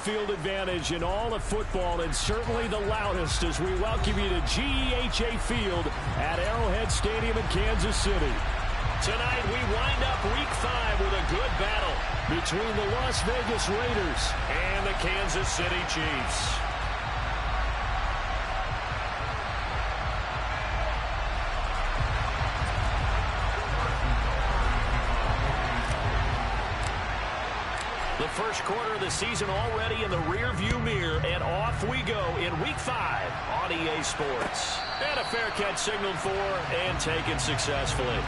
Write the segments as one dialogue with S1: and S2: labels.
S1: field advantage in all of football, and certainly the loudest, as we welcome you to GEHA Field at Arrowhead Stadium in Kansas City. Tonight we wind up Week 5 with a good battle between the Las Vegas Raiders and the Kansas City Chiefs. The first quarter of the season already in the rearview mirror, and off we go in Week 5 on EA Sports. And a fair catch signaled for and taken successfully.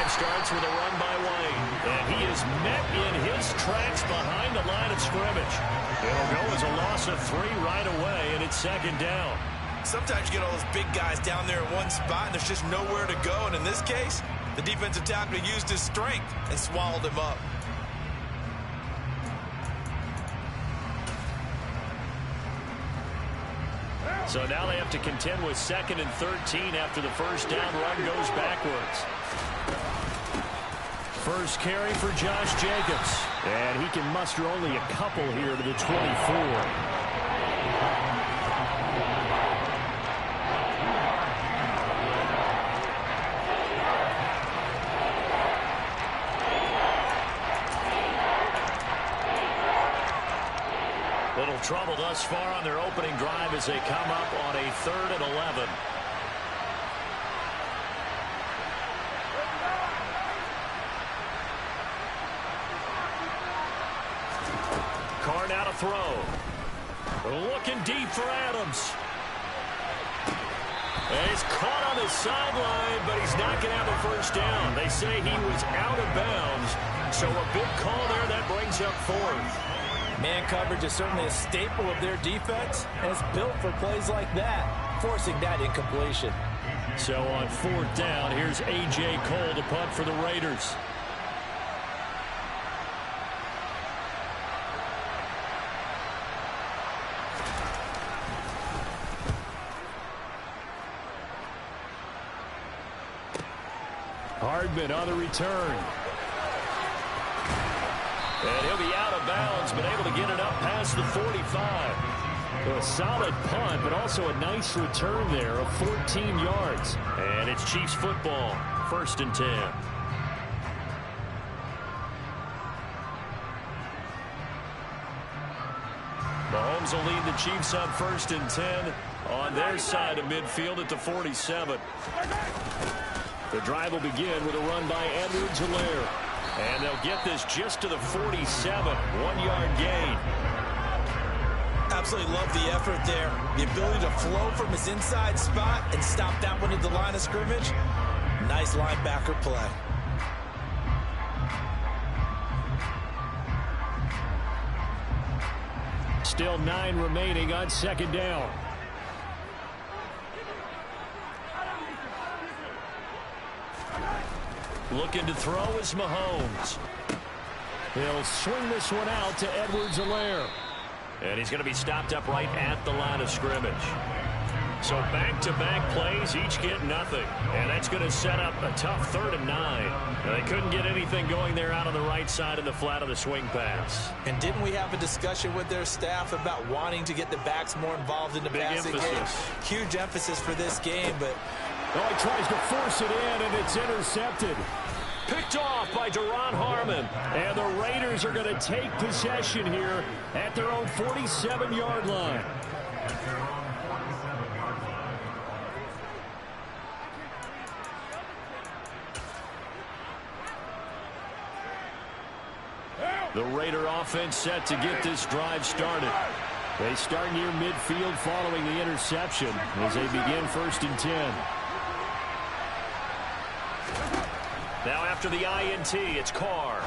S1: Starts with a run by Wayne, and he is met in his tracks behind the line of scrimmage. It'll go as a loss of 3 right away, and it's second down.
S2: Sometimes you get all those big guys down there in one spot, and there's just nowhere to go. And in this case, the defensive tackle used his strength and swallowed him up.
S1: So now they have to contend with 2nd and 13 after the first down run goes backwards. First carry for Josh Jacobs. And he can muster only a couple here to the 24. Little trouble thus far on their opening drive as they come up on a 3rd and 11. Carr now to throw. Looking deep for Adams. And he's caught on the sideline, but he's not going to have a first down. They say he was out of bounds, so a big call there that brings up 4th.
S3: Man coverage is certainly a staple of their defense, and it's built for plays like that, forcing that incompletion.
S1: So on 4th down, here's A.J. Cole to punt for the Raiders. Hardman on the return. And he'll be out of bounds, but able to get it up past the 45. So a solid punt, but also a nice return there of 14 yards. And it's Chiefs football, 1st and 10. Mahomes will lead the Chiefs on 1st and 10 on their side of midfield at the 47. The drive will begin with a run by Edwards-Helaire. And they'll get this just to the 47. 1-yard gain.
S2: Absolutely love the effort there. The ability to flow from his inside spot and stop that one at the line of scrimmage. Nice linebacker play.
S1: Still 9 remaining on 2nd down. Looking to throw is Mahomes. He'll swing this one out to Edwards-Helaire. And he's going to be stopped up right at the line of scrimmage. So back-to-back plays, each get nothing. And that's going to set up a tough 3rd and 9. And they couldn't get anything going there out on the right side of the flat of the swing pass.
S3: And didn't we have a discussion with their staff about wanting to get the backs more involved in the passing game? Huge emphasis for this game, but...
S1: Oh, he tries to force it in, and it's intercepted. Picked off by Duron Harmon. And the Raiders are going to take possession here at their own 47-yard line. The Raider offense set to get this drive started. They start near midfield following the interception as they begin 1st and 10. Now after the INT, it's Carr.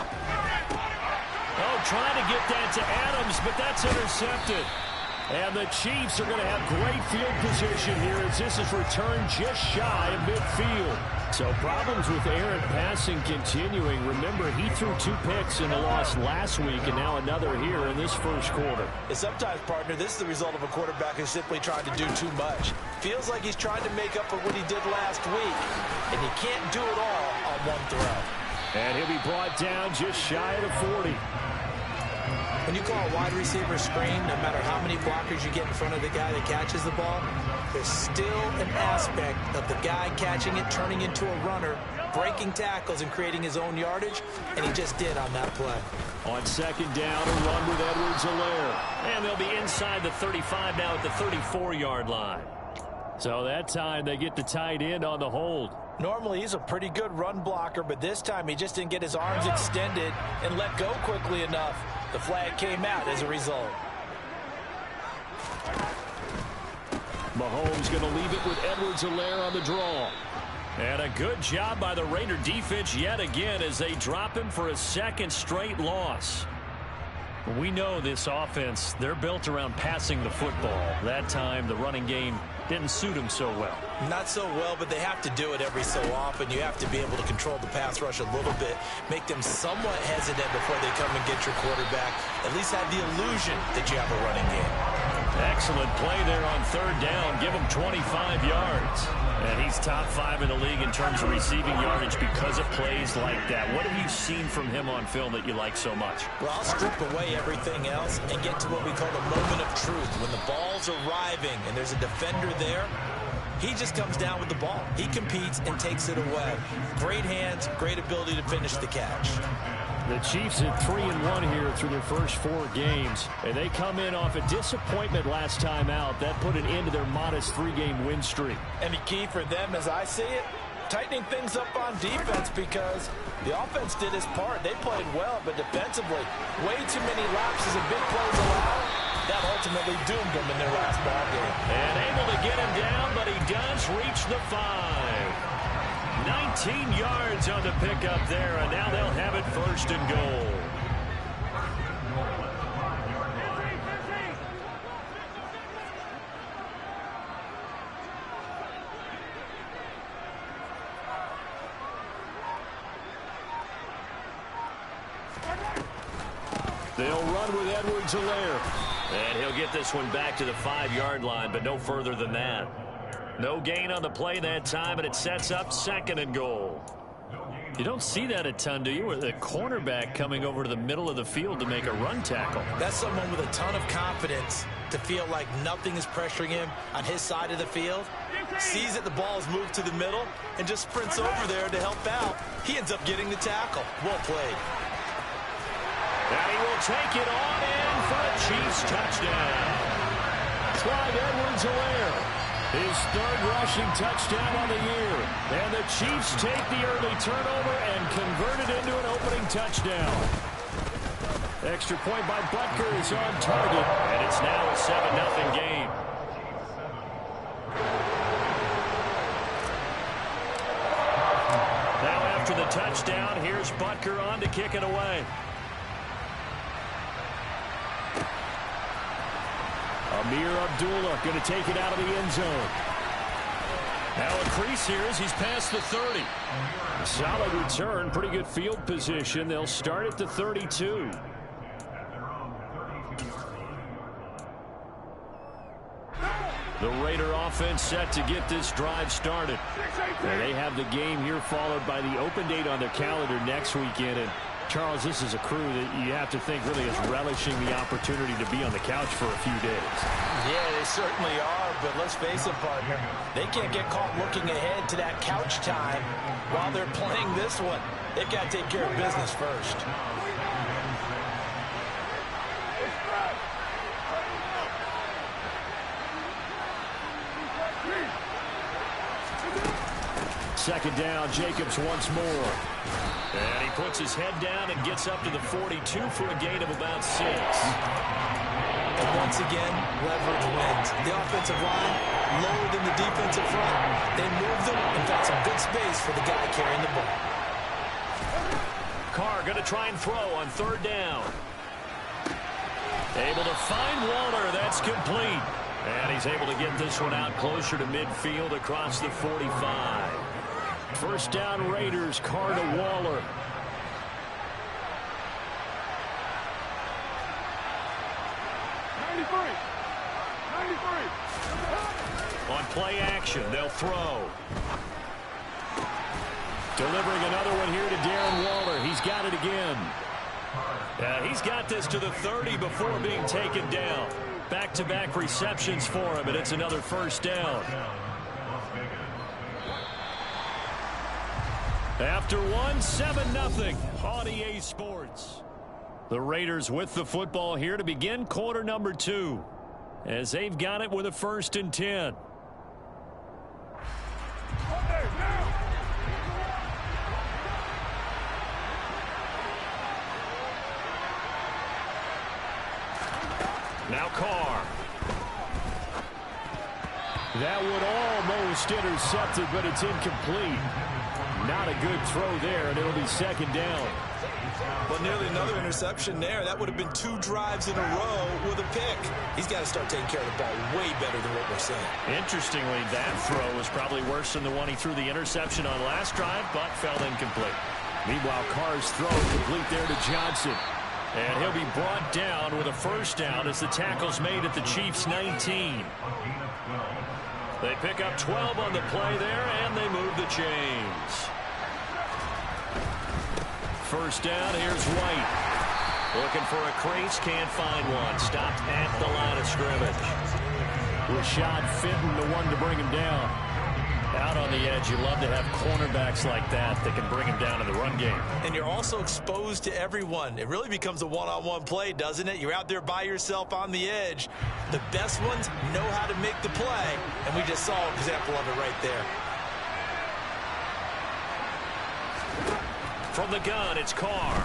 S1: Oh, trying to get that to Adams, but that's intercepted. And the Chiefs are going to have great field position here as this is returned just shy of midfield. So problems with Aaron passing continuing. Remember, he threw 2 picks in the loss last week and now another here in this first quarter.
S3: And sometimes, partner, this is the result of a quarterback who's simply trying to do too much. Feels like he's trying to make up for what he did last week, and he can't do it all on one throw.
S1: And he'll be brought down just shy of the 40.
S3: When you call a wide receiver screen, no matter how many blockers you get in front of the guy that catches the ball, there's still an aspect of the guy catching it, turning into a runner, breaking tackles and creating his own yardage, and he just did on that play.
S1: On second down, a run with Edwards-Helaire. And they'll be inside the 35 now at the 34-yard line. So that time they get the tight end on the hold.
S3: Normally he's a pretty good run blocker, but this time he just didn't get his arms extended and let go quickly enough. The flag came out as a result.
S1: Mahomes going to leave it with Edwards-Helaire on the draw. And a good job by the Raider defense yet again as they drop him for a second straight loss. We know this offense, they're built around passing the football. That time the running game didn't suit him so well.
S3: Not so well, but they have to do it every so often. You have to be able to control the pass rush a little bit, make them somewhat hesitant before they come and get your quarterback. At least have the illusion that you have a running game.
S1: Excellent play there on third down. Give him 25 yards. And he's top 5 in the league in terms of receiving yardage because of plays like that. What have you seen from him on film that you like so much?
S3: Well, I'll strip away everything else and get to what we call the moment of truth. When the ball's arriving and there's a defender there, he just comes down with the ball. He competes and takes it away. Great hands, great ability to finish the catch.
S1: The Chiefs at 3-1 here through their first 4 games, and they come in off a disappointment last time out. That put an end to their modest 3-game win streak.
S3: And the key for them, as I see it, tightening things up on defense because the offense did its part. They played well, but defensively, way too many lapses and big plays allowed. That ultimately doomed them in their last ball game.
S1: And able to get him down, but he does reach the 5. 19 yards on the pickup there, and now they'll have it first and goal. They'll run with Edwards-Helaire. And he'll get this one back to the 5-yard line, but no further than that. No gain on the play that time, and it sets up second and goal. You don't see that a ton, do you? With a cornerback coming over to the middle of the field to make a run tackle.
S3: That's someone with a ton of confidence to feel like nothing is pressuring him on his side of the field. Sees that the ball is moved to the middle and just sprints over there to help out. He ends up getting the tackle. Well played.
S1: And he will take it on in for a Chiefs touchdown. Clyde Edwards-Helaire. His third rushing touchdown on the year. And the Chiefs take the early turnover and convert it into an opening touchdown. Extra point by Butker is on target. And it's now a 7-0 game. Now after the touchdown, here's Butker on to kick it away. Amir Abdullah going to take it out of the end zone. Now a crease here as he's past the 30. Solid return, pretty good field position. They'll start at the 32. The Raider offense set to get this drive started. And they have the game here followed by the open date on their calendar next weekend. And Charles, this is a crew that you have to think really is relishing the opportunity to be on the couch for a few days.
S3: Yeah, they certainly are, but let's face it, partner. They can't get caught looking ahead to that couch time while they're playing this one. They've got to take care of business first.
S1: Second down, Jacobs once more. And he puts his head down and gets up to the 42 for a gain of about 6.
S3: And once again, leverage wins. The offensive line lower than the defensive front. They moved them and got some good space for the guy carrying the ball.
S1: Carr going to try and throw on third down. Able to find Waller. That's complete. And he's able to get this one out closer to midfield across the 45. First down Raiders. Carr to Waller. On play action, they'll throw. Delivering another one here to Darren Waller. He's got it again. He's got this to the 30 before being taken down. Back-to-back receptions for him, and it's another first down. After one, 7-0 on EA Sports. The Raiders with the football here to begin quarter number 2. As they've got it with a 1st and 10. Now Carr. That would almost intercept it, but it's incomplete. Not a good throw there, and it'll be 2nd down.
S2: Well, nearly another interception there. That would have been 2 drives in a row with a pick. He's got to start taking care of the ball way better than what we're seeing.
S1: Interestingly, that throw was probably worse than the one he threw the interception on last drive, but fell incomplete. Meanwhile, Carr's throw complete there to Johnson. And he'll be brought down with a 1st down as the tackle's made at the Chiefs' 19. They pick up 12 on the play there, and they move the chains. 1st down, here's White. Looking for a crease, can't find one. Stopped at the line of scrimmage. Rashad Fenton, the one to bring him down. Out on the edge, you love to have cornerbacks like that can bring him down in the run game.
S2: And you're also exposed to everyone. It really becomes a one-on-one play, doesn't it? You're out there by yourself on the edge. The best ones know how to make the play, and we just saw an example of it right there.
S1: From the gun, it's Carr.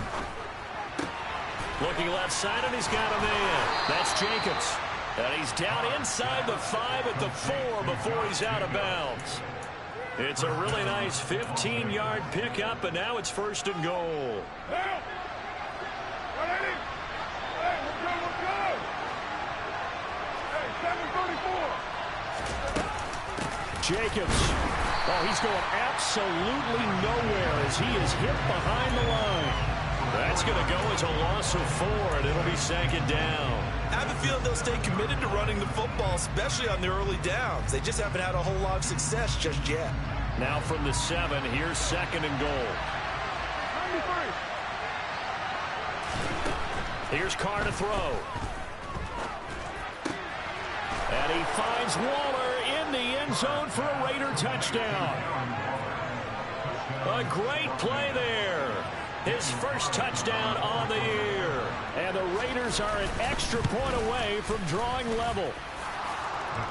S1: Looking left side, and he's got a man. That's Jacobs. And he's down inside the 5 at the 4 before he's out of bounds. It's a really nice 15-yard pickup, and now it's 1st and goal. Jacobs. Oh, he's going absolutely nowhere as he is hit behind the line. That's going to go as a loss of 4, and it'll be 2nd down.
S2: I have a feeling they'll stay committed to running the football, especially on the early downs. They just haven't had a whole lot of success just yet.
S1: Now from the 7, here's 2nd and goal. Here's Carr to throw. And he finds Waller in the end zone for a Raider touchdown. A great play there. His 1st touchdown on the year. And the Raiders are an extra point away from drawing level.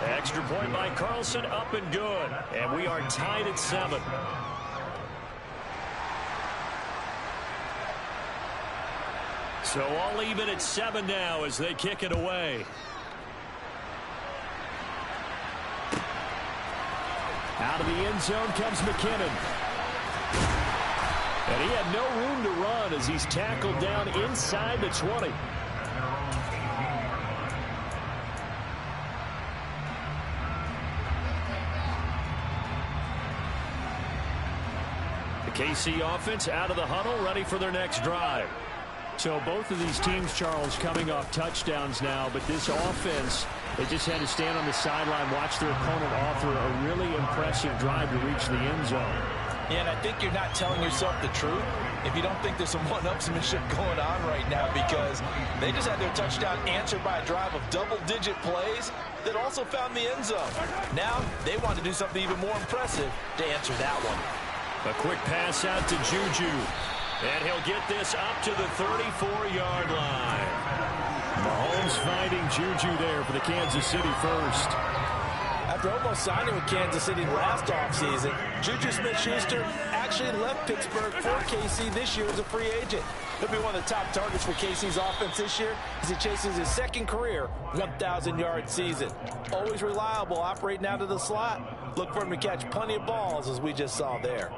S1: Extra point by Carlson, up and good. And we are tied at 7. So all even at 7 now as they kick it away. Out of the end zone comes McKinnon. And he had no room to run as he's tackled down inside the 20. The KC offense out of the huddle, ready for their next drive. So both of these teams, Charles, coming off touchdowns now, but this offense, they just had to stand on the sideline, watch their opponent offer a really impressive drive to reach the end zone.
S3: Yeah, and I think you're not telling yourself the truth if you don't think there's some one-upsmanship going on right now, because they just had their touchdown answered by a drive of double-digit plays that also found the end zone. Now they want to do something even more impressive to answer that one.
S1: A quick pass out to Juju. And he'll get this up to the 34-yard line. Mahomes finding Juju there for the Kansas City first.
S3: After almost signing with Kansas City last offseason, Juju Smith-Schuster actually left Pittsburgh for KC this year as a free agent. He'll be one of the top targets for KC's offense this year as he chases his 2nd career 1,000-yard season. Always reliable, operating out of the slot. Look for him to catch plenty of balls, as we just saw there.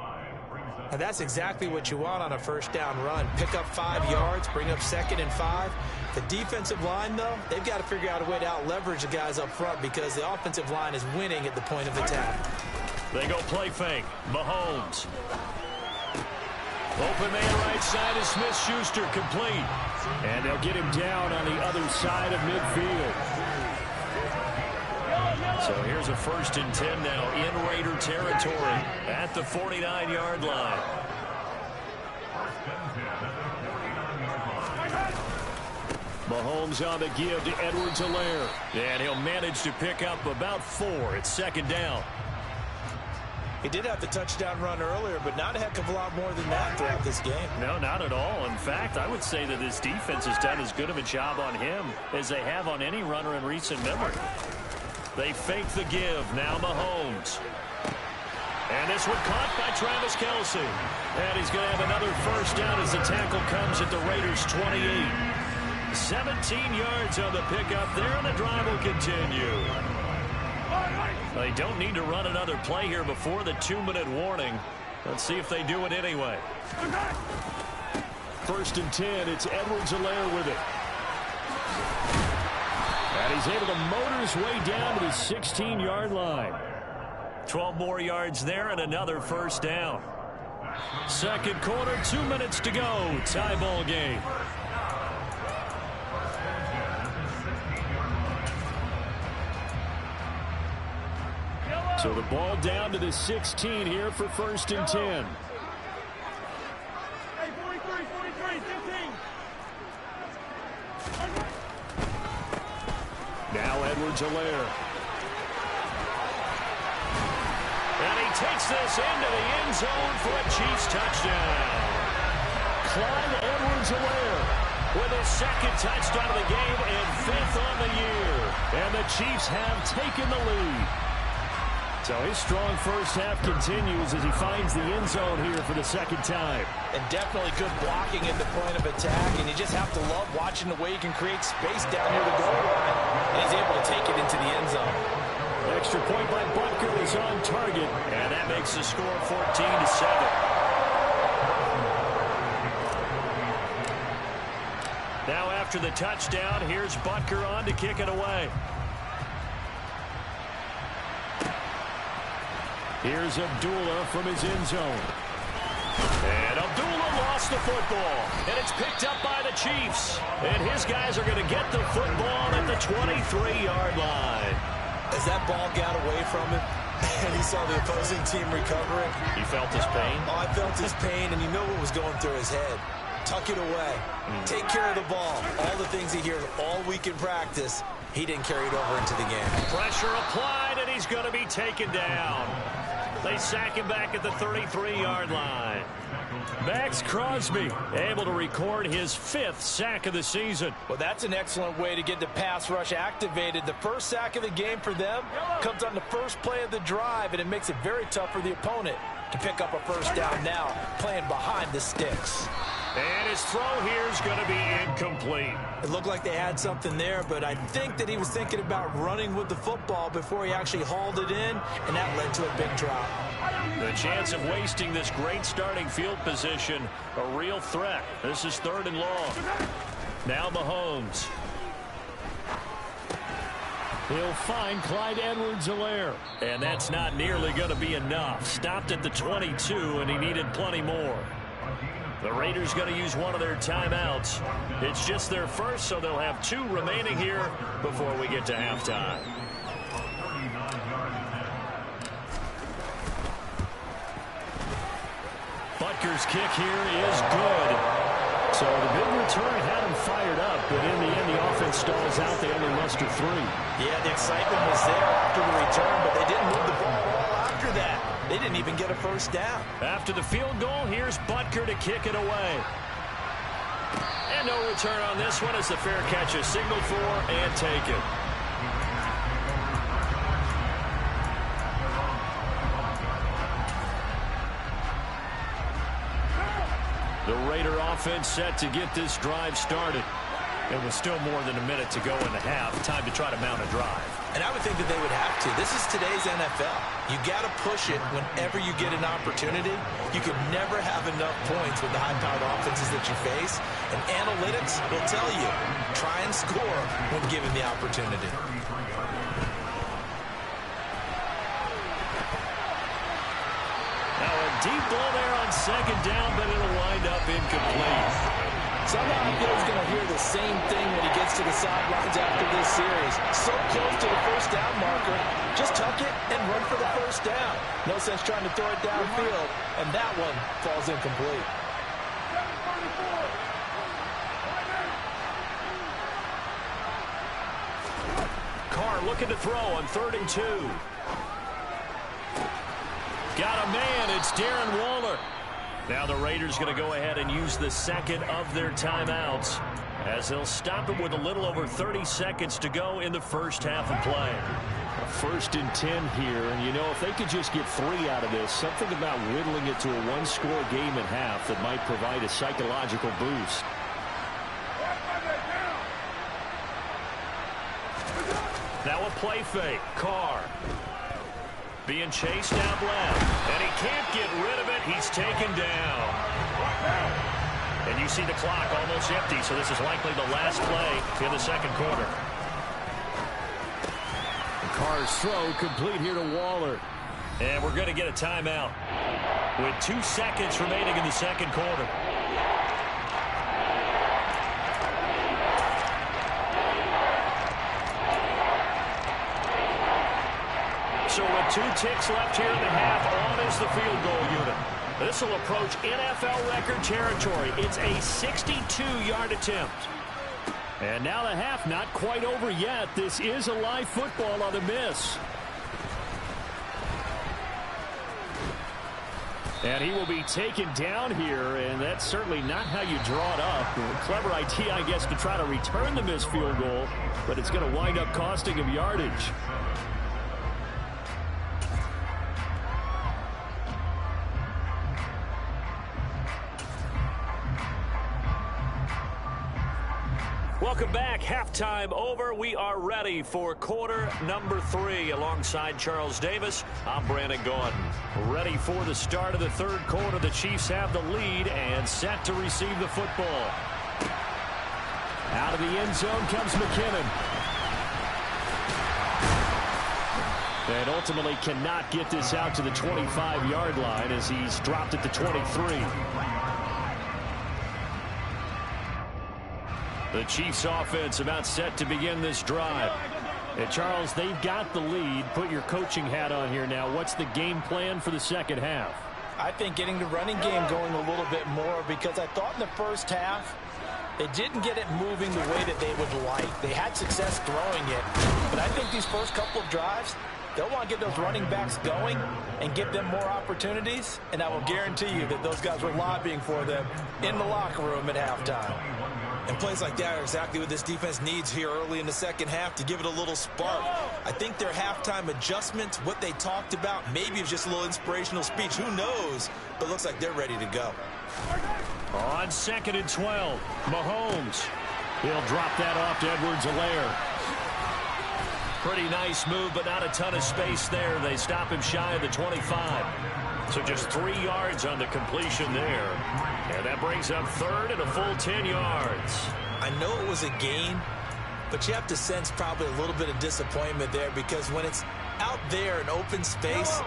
S3: And that's exactly what you want on a first down run. Pick up 5 yards, bring up 2nd and 5. The defensive line, though, they've got to figure out a way to out-leverage the guys up front because the offensive line is winning at the point of attack.
S1: They go play fake. Mahomes. Open man right side is Smith-Schuster, complete. And they'll get him down on the other side of midfield. So here's a 1st and 10 now in Raider territory at the 49-yard line. Mahomes on the give to Edwards-Helaire. And he'll manage to pick up about 4. It's 2nd down.
S3: He did have the touchdown run earlier, but not a heck of a lot more than that throughout this game.
S1: No, not at all. In fact, I would say that this defense has done as good of a job on him as they have on any runner in recent memory. They fake the give. Now Mahomes. And this one caught by Travis Kelce. And he's going to have another 1st down as the tackle comes at the Raiders' 28. 17 yards on the pickup there, and the drive will continue. They don't need to run another play here before the 2-minute warning. Let's see if they do it anyway. 1st and 10. It's Edwards-Helaire with it. And he's able to motor his way down to the 16-yard line. 12 more yards there and another 1st down. 2nd quarter, 2 minutes to go. Tie ball game. So the ball down to the 16 here for 1st and 10.
S4: Hey, 43, 15.
S1: Now Edwards-Helaire. And he takes this into the end zone for a Chiefs touchdown. Clyde Edwards-Helaire with his 2nd touchdown of the game and 5th on the year. And the Chiefs have taken the lead. So his strong 1st half continues as he finds the end zone here for the 2nd time.
S3: And definitely good blocking at the point of attack, and you just have to love watching the way he can create space down near the goal line. And he's able to take it into the end zone.
S1: Extra point by Butker is on target, and that makes the score 14-7. Now after the touchdown, here's Butker on to kick it away. Here's Abdullah from his end zone. And Abdullah lost the football. And it's picked up by the Chiefs. And his guys are going to get the football at the 23-yard line.
S3: As that ball got away from him, and he saw the opposing team recover it.
S1: He felt his pain?
S3: Oh, I felt his pain, and you know what was going through his head. Tuck it away. Take care of the ball. All the things he hears all week in practice, he didn't carry it over into the game.
S1: Pressure applied, and he's going to be taken down. They sack him back at the 33-yard line. Max Crosby able to record his 5th sack of the season.
S3: Well, that's an excellent way to get the pass rush activated. The first sack of the game for them comes on the first play of the drive, and it makes it very tough for the opponent to pick up a 1st down now, playing behind the sticks.
S1: And his throw here is going to be incomplete.
S3: It looked like they had something there, but I think that he was thinking about running with the football before he actually hauled it in, and that led to a big drop.
S1: The chance of wasting this great starting field position, a real threat. This is 3rd and long. Now Mahomes. He'll find Clyde Edwards-Helaire. And that's not nearly going to be enough. Stopped at the 22, and he needed plenty more. The Raiders going to use one of their timeouts. It's just their 1st, so they'll have 2 remaining here before we get to halftime. Butker's kick here is good. So the big return had him fired up, but in the end, the offense stalls out. They only muster 3.
S3: Yeah, the excitement was there after the return, but they didn't move the ball at all after that. They didn't even get a 1st down.
S1: After the field goal, here's Butker to kick it away. And no return on this one as the fair catch is signaled for and taken. The Raider offense set to get this drive started. And with still more than a minute to go in the half, time to try to mount a drive.
S2: And I would think that they would have to. This is today's NFL. You got to push it whenever you get an opportunity. You can never have enough points with the high-powered offenses that you face. And analytics will tell you, try and score when given the opportunity.
S1: Now a deep ball there on second down, but it'll wind up incomplete.
S3: Somehow I feel he's going to hear the same thing when he gets to the sidelines after this series. So close to the first down marker. Just tuck it and run for the first down. No sense trying to throw it downfield. And that one falls incomplete.
S1: Carr looking to throw on 3rd and 2. Got a man. It's Darren Waller. Now the Raiders going to go ahead and use the second of their timeouts as they'll stop it with a little over 30 seconds to go in the first half of play. 1st and 10 here, and you know, if they could just get 3 out of this, something about whittling it to a one-score game at half that might provide a psychological boost. Now a play fake. Carr being chased out left, and he can't get rid of it. He's taken down. And you see the clock almost empty, so this is likely the last play in the second quarter. Carr's throw complete here to Waller. And we're going to get a timeout with 2 seconds remaining in the second quarter. So with 2 ticks left here in the half, on is the field goal unit. This will approach NFL record territory. It's a 62-yard attempt. And now the half not quite over yet. This is a live football on the miss. And he will be taken down here, and that's certainly not how you draw it up. A clever idea, I guess, to try to return the missed field goal, but it's going to wind up costing him yardage. Welcome back. Halftime over. We are ready for quarter number 3. Alongside Charles Davis, I'm Brandon Gordon. Ready for the start of the third quarter. The Chiefs have the lead and set to receive the football. Out of the end zone comes McKinnon. And ultimately cannot get this out to the 25-yard line as he's dropped at the 23. The Chiefs offense about set to begin this drive. And Charles, they've got the lead. Put your coaching hat on here now. What's the game plan for the second half?
S3: I think getting the running game going a little bit more, because I thought in the first half they didn't get it moving the way that they would like. They had success throwing it, but I think these first couple of drives, they'll want to get those running backs going and give them more opportunities, and I will guarantee you that those guys were lobbying for them in the locker room at halftime.
S2: And plays like that are exactly what this defense needs here early in the second half to give it a little spark. I think their halftime adjustments, what they talked about, maybe it's just a little inspirational speech. Who knows? But it looks like they're ready to go.
S1: On 2nd and 12, Mahomes. He'll drop that off to Edwards-Helaire. Pretty nice move, but not a ton of space there. They stop him shy of the 25. So just 3 yards on the completion there. And that brings up third and a full 10 yards.
S2: I know it was a gain, but you have to sense probably a little bit of disappointment there, because when it's out there in open space,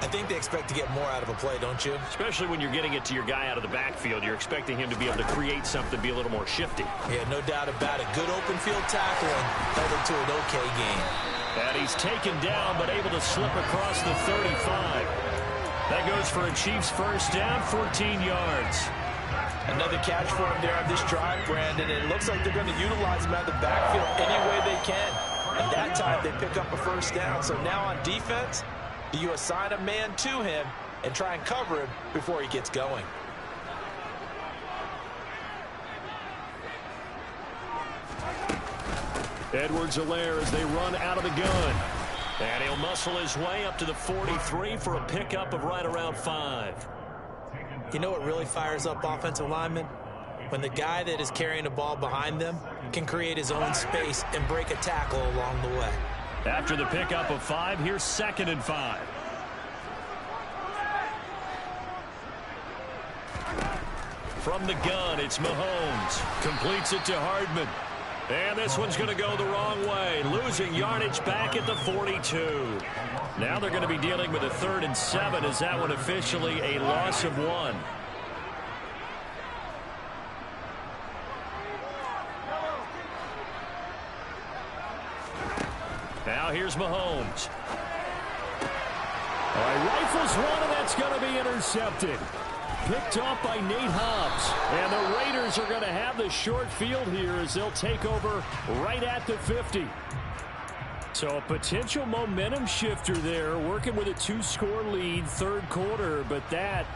S2: I think they expect to get more out of a play, don't you?
S1: Especially when you're getting it to your guy out of the backfield. You're expecting him to be able to create something, be a little more shifty.
S2: Yeah, no doubt about it. Good open field tackling led it to an okay game.
S1: And he's taken down, but able to slip across the 35. That goes for a Chiefs first down, 14 yards.
S3: Another catch for him there on this drive, Brandon. It looks like they're going to utilize him out of the backfield any way they can. And that time they pick up a first down. So now on defense, do you assign a man to him and try and cover him before he gets going?
S1: Edwards-Helaire as they run out of the gun. And he'll muscle his way up to the 43 for a pickup of right around 5.
S2: You know what really fires up offensive linemen?
S3: when the guy that is carrying the ball behind them can create his own space and break a tackle along the way.
S1: After the pickup of 5, here's 2nd and 5. From the gun, it's Mahomes. Completes it to Hardman. And this one's going to go the wrong way. Losing yardage back at the 42. Now they're going to be dealing with a 3rd and 7 as that one officially a loss of 1. Now here's Mahomes. All right, rifles one, and that's going to be intercepted. Picked off by Nate Hobbs. And the Raiders are going to have the short field here as they'll take over right at the 50. So a potential momentum shifter there, working with a 2-score lead, 3rd quarter, but that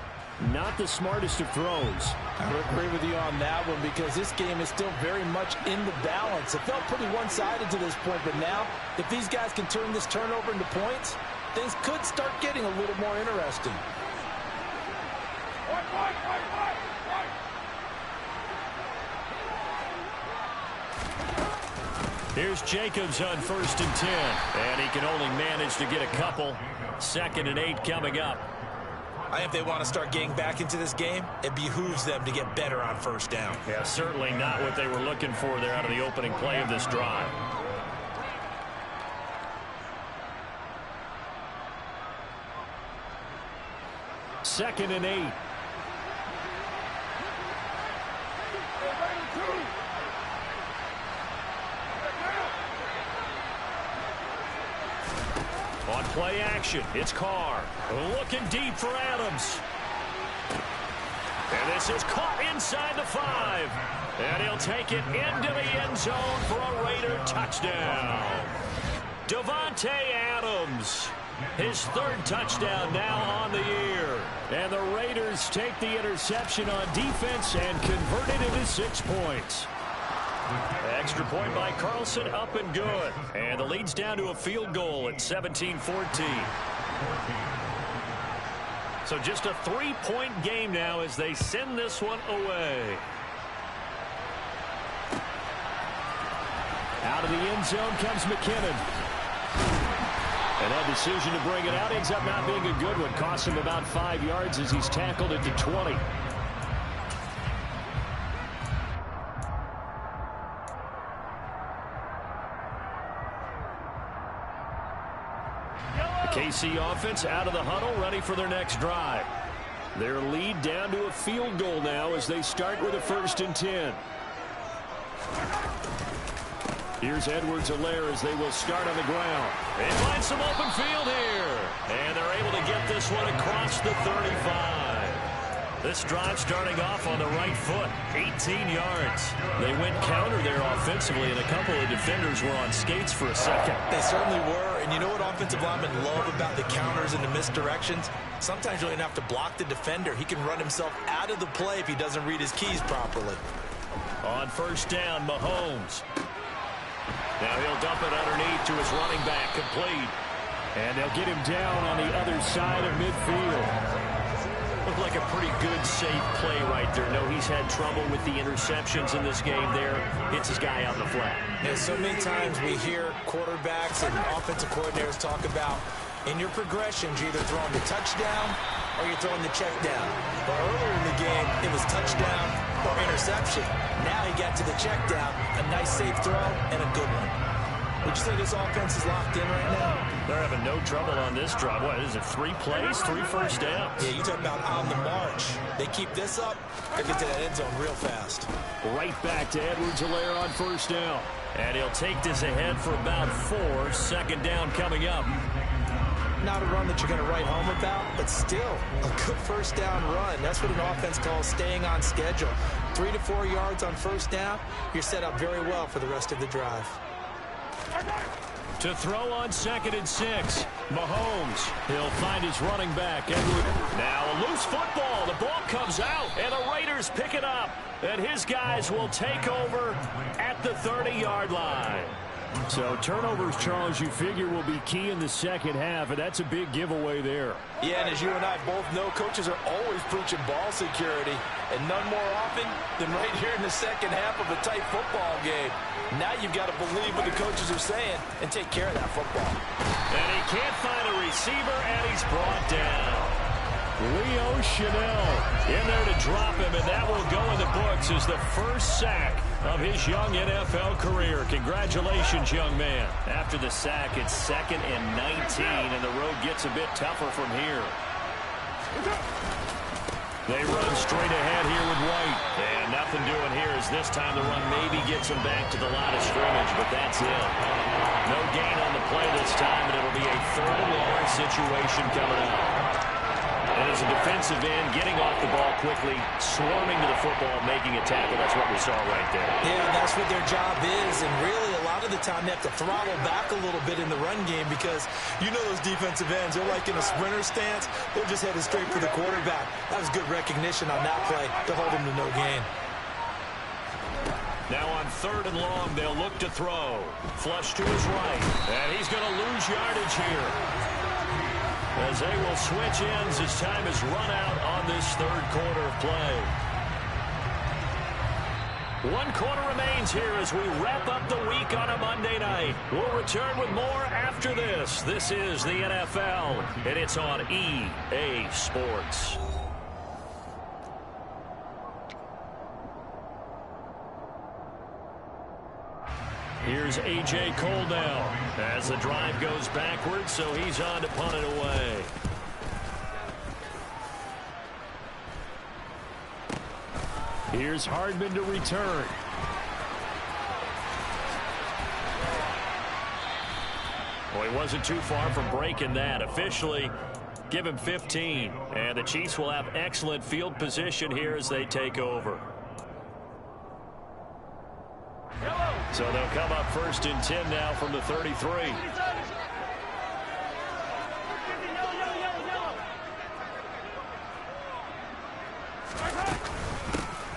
S1: not the smartest of throws.
S3: I would agree with you on that one because this game is still very much in the balance. It felt pretty one-sided to this point, but now if these guys can turn this turnover into points, things could start getting a little more interesting.
S1: Here's Jacobs on 1st and 10. And he can only manage to get a couple. 2nd and 8 coming up.
S2: I think if they want to start getting back into this game, it behooves them to get better on 1st down.
S1: Yeah, certainly not what they were looking for there out of the opening play of this drive. Second and 8. On play action, it's Carr. Looking deep for Adams. And this is caught inside the 5. And he'll take it into the end zone for a Raider touchdown. Davante Adams. His 3rd touchdown now on the year. And the Raiders take the interception on defense and convert it into 6 points. Extra point by Carlson, up and good. And the lead's down to a field goal at 17-14. So just a 3-point game now as they send this one away. Out of the end zone comes McKinnon. And that decision to bring it out ends up not being a good one. Costs him about 5 yards as he's tackled at the 20. KC offense out of the huddle, ready for their next drive. Their lead down to a field goal now as they start with a 1st and 10. Here's Edwards-Helaire as they will start on the ground. They find some open field here. And they're able to get this one across the 35. This drive starting off on the right foot, 18 yards. They went counter there offensively, and a couple of defenders were on skates for a second.
S2: They certainly were, and you know what offensive linemen love about the counters and the misdirections? Sometimes you don't even have to block the defender. He can run himself out of the play if he doesn't read his keys properly.
S1: On 1st down, Mahomes. Now he'll dump it underneath to his running back, complete. And they'll get him down on the other side of midfield. Looked like a pretty good, safe play right there. No, he's had trouble with the interceptions in this game there. Hits his guy out in the flat.
S3: Yeah, so many times we hear quarterbacks and offensive coordinators talk about in your progressions, you're either throwing the touchdown or you're throwing the check down. But earlier in the game, it was touchdown or interception. Now he got to the check down, a nice safe throw, and a good one. Would you say this offense is locked in right now?
S1: They're having no trouble on this drive. What is it, 3 plays, 3 1st downs?
S3: Yeah, you talk about on the march. They keep this up, they get to that end zone real fast.
S1: Right back to Edwards-Helaire on 1st down. And he'll take this ahead for about 4. 2nd down coming up.
S3: Not a run that you're going to write home about, but still a good 1st down run. That's what an offense calls staying on schedule. 3 to 4 yards on 1st down, you're set up very well for the rest of the drive.
S1: To throw on 2nd and 6. Mahomes. He'll find his running back. Edward. Now a loose football. The ball comes out, and the Raiders pick it up. And his guys will take over at the 30-yard line. So turnovers, Charles, you figure will be key in the second half, and that's a big giveaway there.
S2: Yeah, and as you and I both know, coaches are always preaching ball security, and none more often than right here in the second half of a tight football game. Now you've got to believe what the coaches are saying and take care of that football.
S1: And he can't find a receiver, and he's brought down. Leo Chanel in there to drop him, and that will go in the books as the first sack of his young NFL career. Congratulations, young man. After the sack, it's 2nd and 19, and the road gets a bit tougher from here. They run straight ahead here with White. And nothing doing here as this time the run maybe gets him back to the line of scrimmage, but that's it. No gain on the play this time, and it'll be a 3rd and long situation coming up. And as a defensive end, getting off the ball quickly, swarming to the football, making a tackle. That's what we saw right there.
S3: Yeah, that's what their job is. And really, a lot of the time, they have to throttle back a little bit in the run game because you know those defensive ends, they're like in a sprinter stance. They're just headed straight for the quarterback. That was good recognition on that play to hold him to no gain.
S1: Now on 3rd and long, they'll look to throw. Flush to his right. And he's going to lose yardage here, as they will switch ends as time is run out on this 3rd quarter of play. 1 quarter remains here as we wrap up the week on a Monday night. We'll return with more after this. This is the NFL, and it's on EA Sports. Here's A.J. Cole now as the drive goes backwards, so he's on to punt it away. Here's Hardman to return. Well, he wasn't too far from breaking that. Officially, give him 15. And the Chiefs will have excellent field position here as they take over. So they'll come up 1st and 10 now from the 33.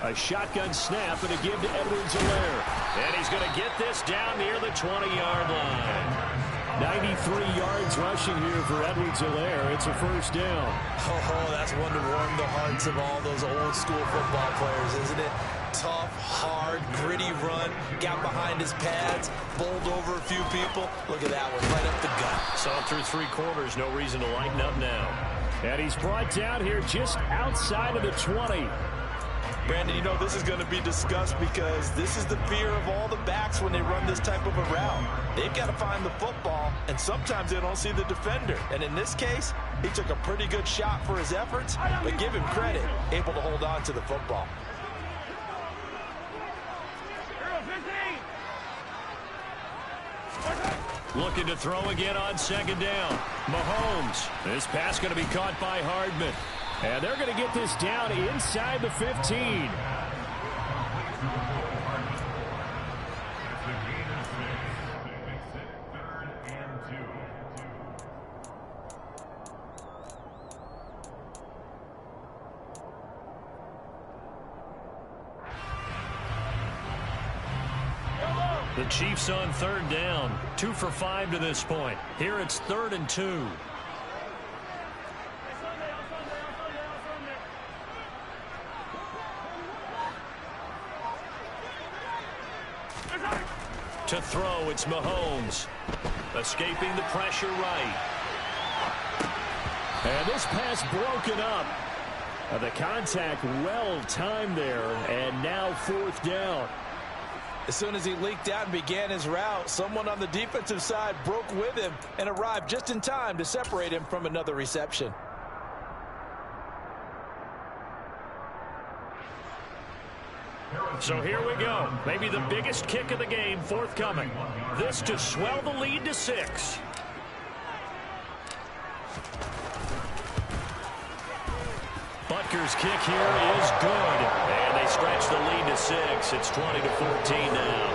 S1: A shotgun snap and a give to Edwards-Helaire. And he's going to get this down near the 20-yard line. 93 yards rushing here for Edwards-Helaire. It's a 1st down.
S3: Oh, that's one to warm the hearts of all those old-school football players, isn't it? Tough, hard, gritty run. Got behind his pads, bowled over a few people. Look at that one, right up the gut.
S1: Saw through 3 quarters. No reason to lighten up now. And he's brought down here just outside of the 20.
S2: Brandon, you know this is going to be discussed because this is the fear of all the backs when they run this type of a route. They've got to find the football, and sometimes they don't see the defender. And in this case, he took a pretty good shot for his efforts, but give him credit, able to hold on to the football.
S1: Looking to throw again on 2nd down. Mahomes. This pass going to be caught by Hardman. And they're going to get this down inside the 15. The Chiefs on 3rd down. 2 for 5 to this point. Here it's 3rd and 2. To throw, it's Mahomes. Escaping the pressure right. And this pass broken up. The contact well timed there, and now 4th down.
S3: As soon as he leaked out and began his route, someone on the defensive side broke with him and arrived just in time to separate him from another reception.
S1: So here we go. Maybe the biggest kick of the game forthcoming. This to swell the lead to 6. Butker's kick here is good. And they stretch the lead to 6. It's 20-14 now.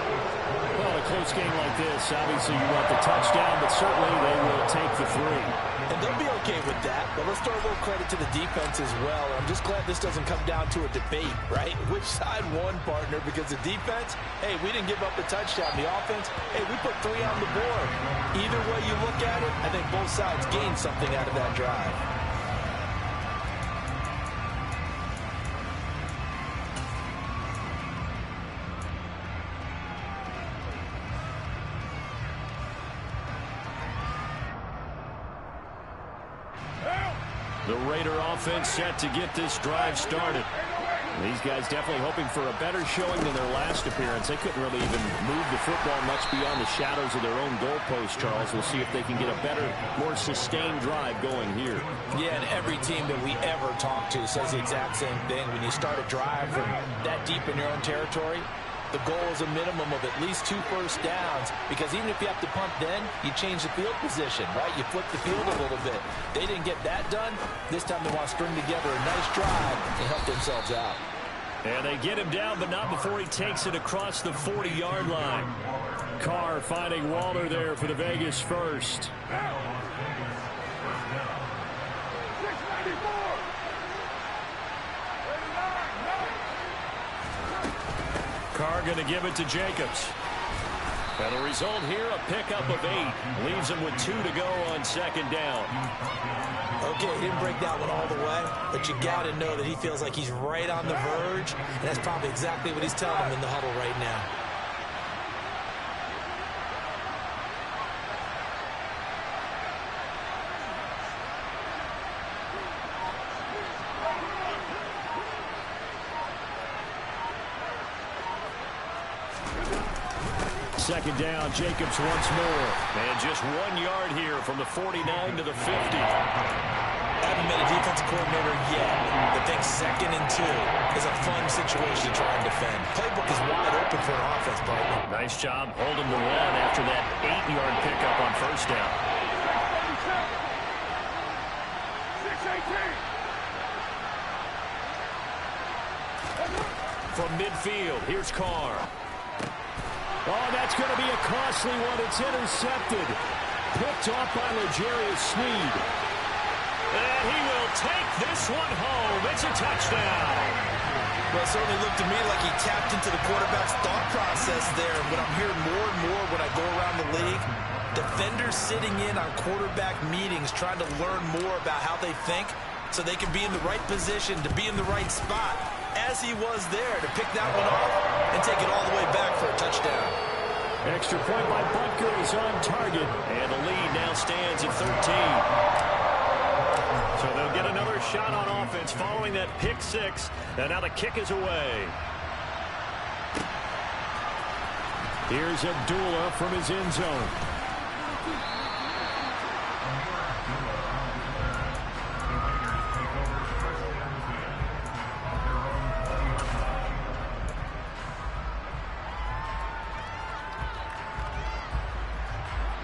S5: Well, the
S1: close game like this, obviously you want the touchdown, but certainly they will take the 3.
S3: And they'll be okay with that, but let's throw a little credit to the defense as well. I'm just glad this doesn't come down to a debate, right? Which side won, partner? Because the defense, hey, we didn't give up the touchdown. The offense, hey, we put 3 on the board. Either way you look at it, I think both sides gained something out of that drive.
S1: The Raider offense set to get this drive started. These guys definitely hoping for a better showing than their last appearance. They couldn't really even move the football much beyond the shadows of their own goalpost, Charles. We'll see if they can get a better, more sustained drive going here.
S3: Yeah, and every team that we ever talk to says the exact same thing. When you start a drive from that deep in your own territory, the goal is a minimum of at least 2 first downs, because even if you have to punt then, you change the field position, right? You flip the field a little bit. They didn't get that done. This time they want to string together a nice drive and help themselves out.
S1: And they get him down, but not before he takes it across the 40-yard line. Carr finding Waller there for the Vegas first.
S4: 694.
S1: Carr going to give it to Jacobs. And the result here, a pickup of 8. Leaves him with 2 to go on second down.
S3: Okay, he didn't break that one all the way, but you got to know that he feels like he's right on the verge, and that's probably exactly what he's telling him in the huddle right now.
S1: Second down, Jacobs once more. And just 1 yard here from the 49 to the 50.
S3: Haven't been a defensive coordinator yet, but think 2nd and 2 is a fun situation to try and defend. Playbook is wide open for an offense, partner.
S1: Nice job holding the run after that 8-yard pickup on first down.
S4: 618.
S1: From midfield, here's Carr. Oh, that's going to be a costly one. It's intercepted. Picked off by L'Jarius Sneed. And he will take this one home. It's a touchdown.
S3: Well, it certainly looked to me like he tapped into the quarterback's thought process there. But I'm hearing more and more when I go around the league, defenders sitting in on quarterback meetings trying to learn more about how they think so they can be in the right position to be in the right spot, as he was there to pick that one off and take it all the way back for a touchdown.
S1: Extra point by Butker is on target, and the lead now stands at 13. So they'll get another shot on offense following that pick 6, and now the kick is away. Here's Abdullah from his end zone.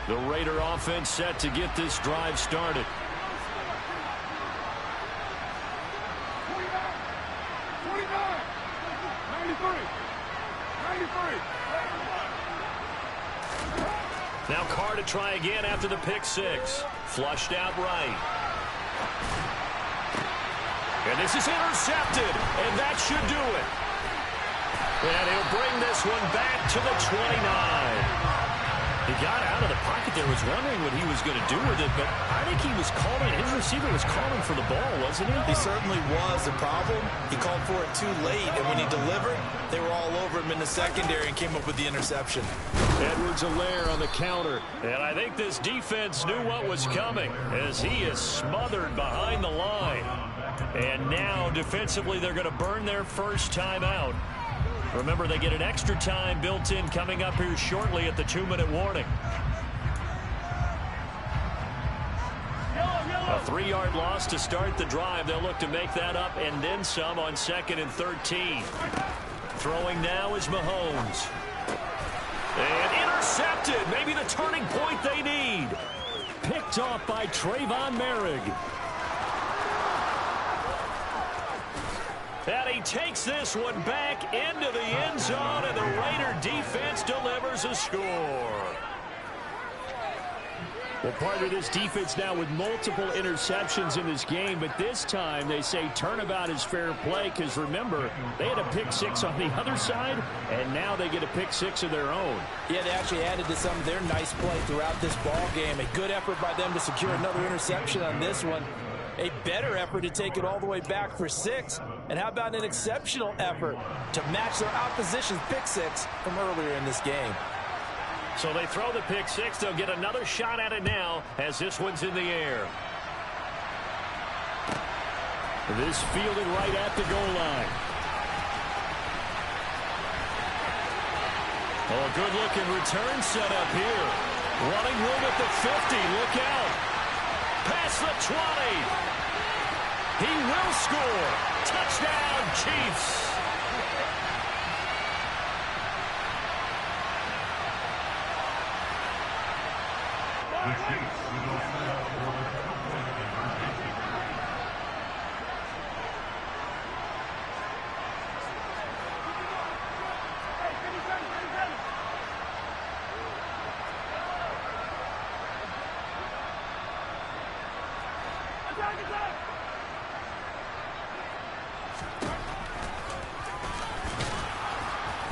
S1: The Raider offense set to get this drive started.
S4: 29, 93, 93.
S1: Now Carr to try again after the pick 6. Flushed out right. And this is intercepted, and that should do it. And he'll bring this one back to the 29. He got out of the pocket there, was wondering what he was going to do with it, but I think he was calling, his receiver was calling for the ball, wasn't he?
S3: He certainly was. The problem, he called for it too late, and when he delivered, they were all over him in the secondary and came up with the interception.
S1: Edwards-Helaire on the counter, and I think this defense knew what was coming as he is smothered behind the line. And now, defensively, they're going to burn their first time out. Remember, they get an extra time built in coming up here shortly at the 2-minute warning. A 3-yard loss to start the drive. They'll look to make that up and then some on 2nd and 13. Throwing now is Mahomes. And intercepted. Maybe the turning point they need. Picked off by Trayvon Merrick. And he takes this one back into the end zone, and the Raider defense delivers a score. Well, part of this defense now with multiple interceptions in this game, but this time they say turnabout is fair play because, remember, they had a pick six on the other side, and now they get a pick six of their own.
S3: Yeah, they actually added to some of their nice play throughout this ball game. A good effort by them to secure another interception on this one. A better effort to take it all the way back for 6. And how about an exceptional effort to match their opposition's pick six from earlier in this game?
S1: So they throw the pick six. They'll get another shot at it now as this one's in the air. This fielded right at the goal line. Oh, a good-looking return set up here. Running room at the 50. Look out. Past the 20. He will score. Touchdown, Chiefs.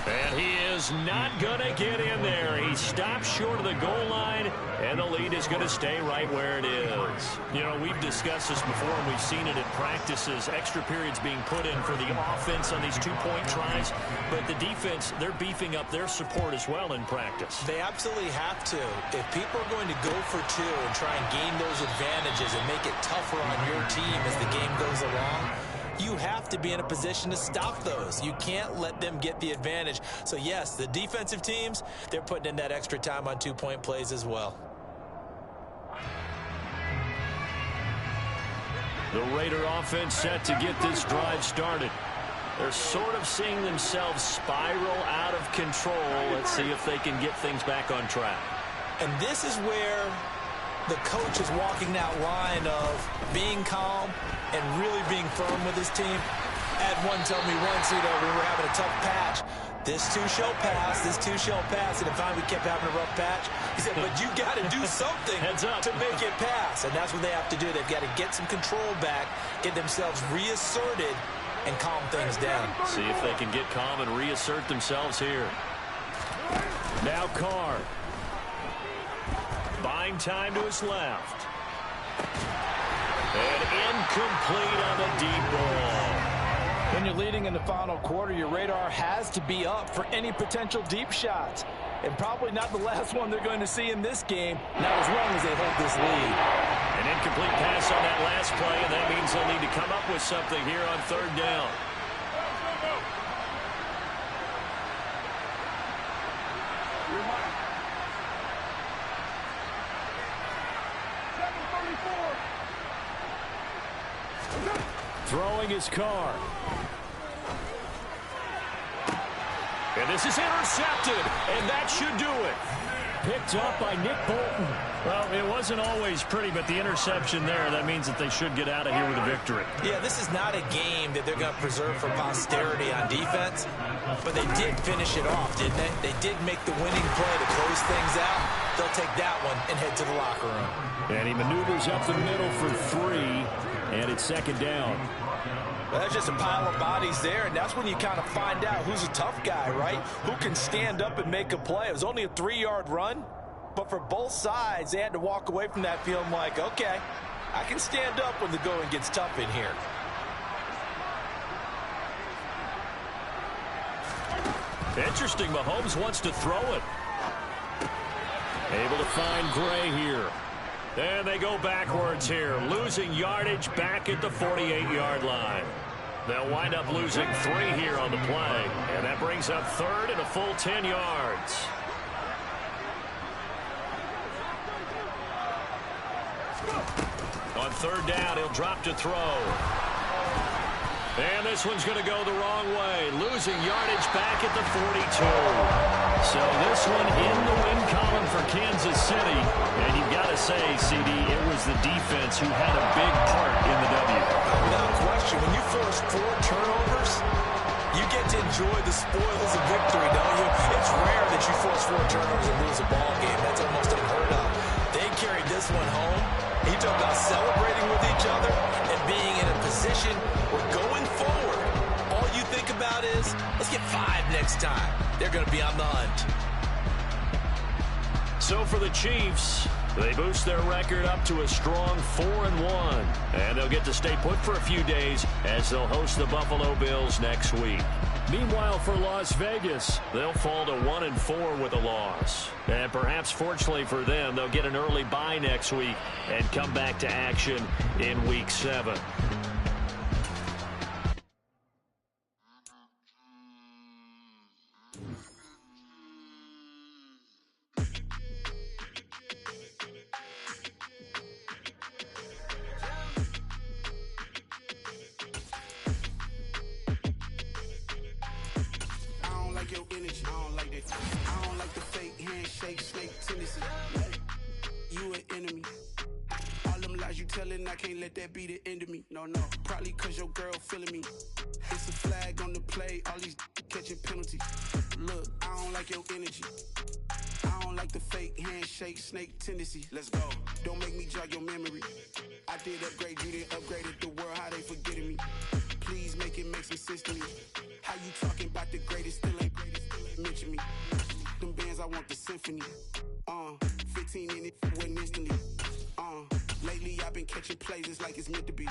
S1: And he is not going to get in there. He stops short of the goal line, and the lead is going to stay right where it is. You know, we've discussed this before, and we've seen it in practices. Extra periods being put in for the offense on these two-point tries. But the defense, they're beefing up their support as well in practice.
S3: They absolutely have to. If people are going to go for 2 and try and gain those advantages and make it tougher on your team as the game goes along, you have to be in a position to stop those. You can't let them get the advantage. So, yes, the defensive teams, they're putting in that extra time on two-point plays as well.
S1: The Raider offense set to get this drive started. They're sort of seeing themselves spiral out of control. Let's see if they can get things back on track.
S3: And this is where the coach is walking that line of being calm and really being firm with his team. I had one tell me once, you know, we were having a tough patch. This too shall pass, this too shall pass. And finally we kept having a rough patch. He said, but you got to do something to make it pass. And that's what they have to do. They've got to get some control back, get themselves reasserted, and calm things down.
S1: See if they can get calm and reassert themselves here. Now Carr. Buying time to his left. And incomplete on the deep ball.
S3: When you're leading in the final quarter, your radar has to be up for any potential deep shots. And probably not the last one they're going to see in this game, not as long as they hold this lead.
S1: An incomplete pass on that last play, and that means they'll need to come up with something here on third down. Throwing his Carr. And this is intercepted, and that should do it. Picked up by Nick Bolton. Well, it wasn't always pretty, but the interception there, that means that they should get out of here with a victory.
S3: Yeah, this is not a game that they're going to preserve for posterity on defense, but they did finish it off, didn't they? They did make the winning play to close things out. They'll take that one and head to the locker room.
S1: And he maneuvers up the middle for 3, and it's second down.
S3: Well, that's just a pile of bodies there, and that's when you kind of find out who's a tough guy, right? Who can stand up and make a play. It was only a 3-yard run, but for both sides, they had to walk away from that feeling like, okay, I can stand up when the going gets tough in here.
S1: Interesting, Mahomes wants to throw it. Able to find Gray here. And they go backwards here, losing yardage back at the 48-yard line. They'll wind up losing 3 here on the play, and that brings up third and a full 10 yards. On third down, he'll drop to throw. And this one's going to go the wrong way, losing yardage back at the 42. So this one in the win column for Kansas City, and you've got to say, CD, it was the defense who had a big part in the W.
S2: Without question, when you force 4 turnovers, you get to enjoy the spoils of victory, don't you? It's rare that you force 4 turnovers and lose a ball game. That's almost unheard of. They carried this one home. He talked about celebrating with each other and being in a position where going forward, all you think about is, let's get 5 next time. They're going to be on the hunt.
S1: So for the Chiefs, they boost their record up to a strong 4-1. And they'll get to stay put for a few days as they'll host the Buffalo Bills next week. Meanwhile, for Las Vegas, they'll fall to 1-4 with a loss. And perhaps fortunately for them, they'll get an early bye next week and come back to action in Week 7.
S5: I can't let that be the end of me. No, probably cause your girl feeling me. It's a flag on the play, all these catching penalties. Look, I don't like your energy. I don't like the fake handshake, snake tendency. Let's go. Don't make me jog your memory. I did upgrade, you didn't upgrade it. The world, how they forgetting me. Please make it make some sense to me. How you talking about the greatest, still ain't mention me. Them bands, I want the symphony. 15 in it, wasn't instantly. Lately I've been catching plays, it's like it's meant to be.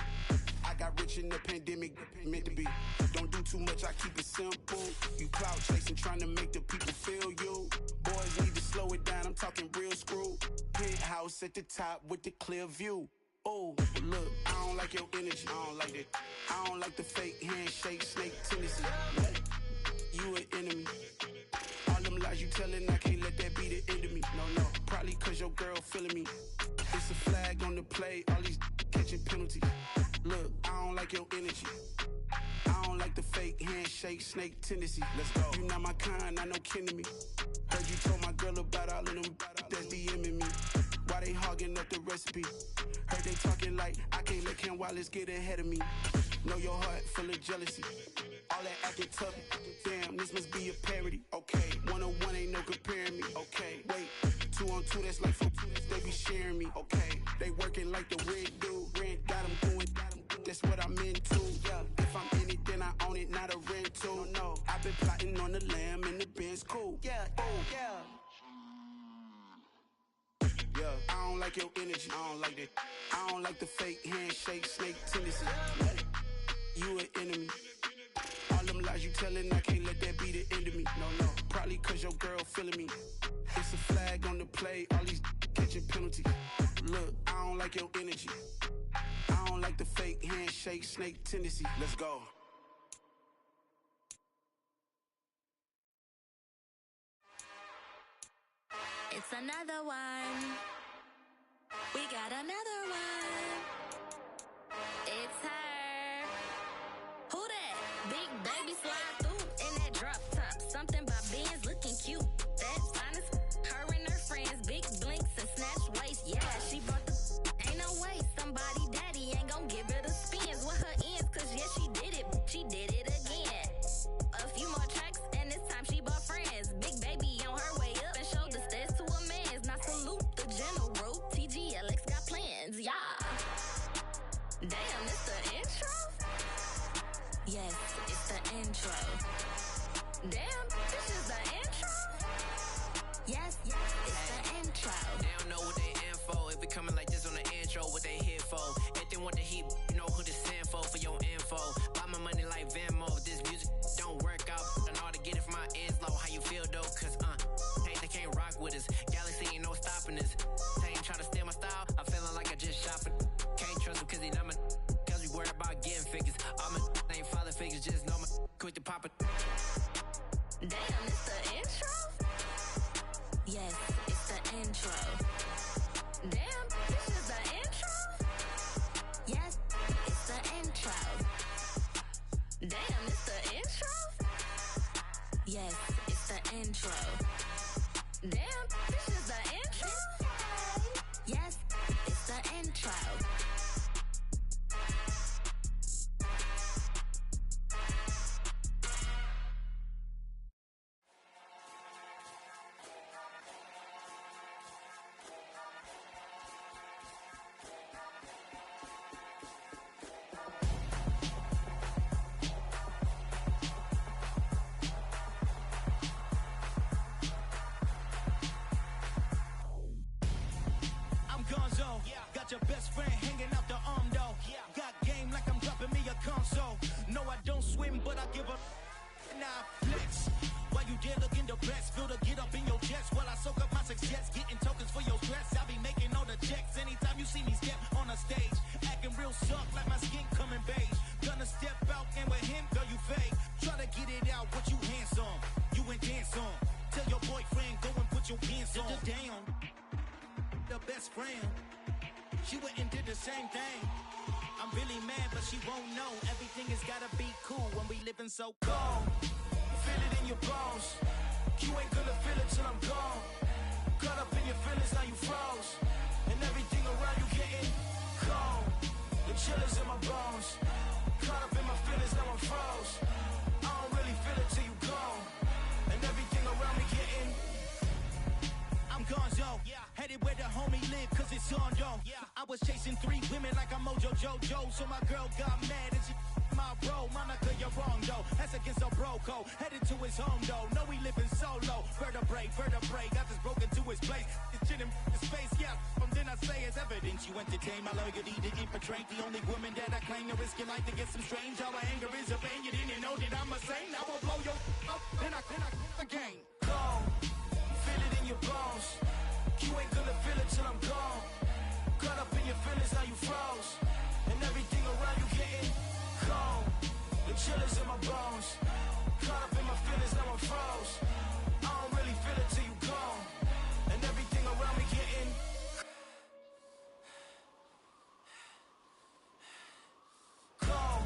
S5: I got rich in the pandemic, meant to be. Don't do too much, I keep it simple. You clout chasing, trying to make the people feel you. Boys need to slow it down, I'm talking real screw. Penthouse at the top with the clear view. Oh, look, I don't like your energy, I don't like it. I don't like the fake handshake, snake tendency. You an enemy. All them lies you telling, I can't let that be the end of me. No, probably cause your girl feeling me. It's a flag on the play, all these catching penalties. Look, I don't like your energy. I don't like the fake handshake, snake tendency. Let's go. You not my kind, I know kin to me. Heard you told my girl about all of them that's DMing me. Why they hogging up the recipe? Heard they talking like I can't let Ken Wallace get ahead of me. Know your heart full of jealousy. All that acting tough. Damn, this must be a parody. Okay, 1-on-1 ain't no comparing me. Okay, wait, 2-on-2 that's like 4-2. They be sharing me. Okay, they working like the red dude. Rent got them going. That's what I'm into. Yeah, if I'm in it, then I own it, not a rental. No, I've been plotting on the lamb and the Benz cool. Yeah, oh yeah. Yeah, I don't like your energy. I don't like that. I don't like the fake handshake, snake tendency. You an enemy. All them lies you telling, I can't let that be the end of me. No, probably cause your girl feeling me. It's a flag on the play, all these catching penalties. Look, I don't like your energy. I don't like the fake handshake, snake tendency. Let's go.
S6: It's another one. We got another one. It's her. Who that? Big baby slide through in that drop top. Something about Benz looking cute. That's honest. Her and her friends, big blinks and snatch waist. Yeah, she brought the. Ain't no way somebody daddy ain't gon' give her the spins with her ends. Cause yeah, she did it. She did it again. A few more tracks and this time she bought friends. Big baby on her way up and showed the stairs to a man's. Now salute the general. TGLX got plans, yeah. Damn, it's the intro? Yes, it's the intro. Damn, this is the intro? Yes, it's the intro.
S7: They don't know what they in for. If we coming like this on the intro, what they here for? If they want the heat, you know who to send for your info. Buy my money like Venmo. This music don't work out. I know how to get it from my ends low. How you feel though? Cause hey, they can't rock with us. Galaxy ain't no stopping us. They ain't try to steal my style. I'm feeling like I just shopping. Can't trust him cause he not my. Cause we worried about getting figures. All my ain't father figures. Just know my quit the pop it.
S6: Damn, it's the intro? Yes, it's the intro. Damn, this is the intro? Yes, it's the intro. Damn, it's the intro? Yes, it's the intro. Damn, this is the intro? Yes,
S8: got your best friend hanging out the arm though. Got game like I'm dropping me a console. No, I don't swim, but I give a nah flex. Why you dare look in the breast? Feel to get up in your chest while I soak up my success. Getting tokens for your stress. I be making all the checks anytime you see me step on a stage. Acting real suck like my skin coming beige. Gonna step out and with him, girl, you fake. Try to get it out, what you handsome. You ain't dance on. Tell your boyfriend, go and put your pants on. Down. The best friend. She went and did the same thing. I'm really mad, but she won't know. Everything has gotta be cool when we living so cold. Feel it in your bones. You ain't gonna feel it till I'm gone. Caught up in your feelings, now you froze. And everything around you getting cold. The chillers in my bones. Caught up in my feelings, now I'm froze. I don't really feel it till you gone. And everything around me getting I'm gonzo, headed where the homie live, cause it's on though. I was chasing 3 women like I'm Mojo Jojo, so my girl got mad and she my bro. Monica, you're wrong though, that's against a bro code. Headed to his home though, no we living solo. Vertebrae, got this broken to his place. It's shit in his face, from then I say it's evidence. You entertain my loyalty to infiltrate the only woman that I claim to risk your life to get some strange. All my anger is a pain, you didn't know that I'm a saint. I will blow your up, then I again. Go. Feel it in your bones. You ain't gonna feel it till I'm gone. Caught up in your feelings, now you froze. And everything around you getting cold. The chillers in my bones. Caught up in my feelings, now I'm froze. I don't really feel it till you gone. And everything around me getting cold.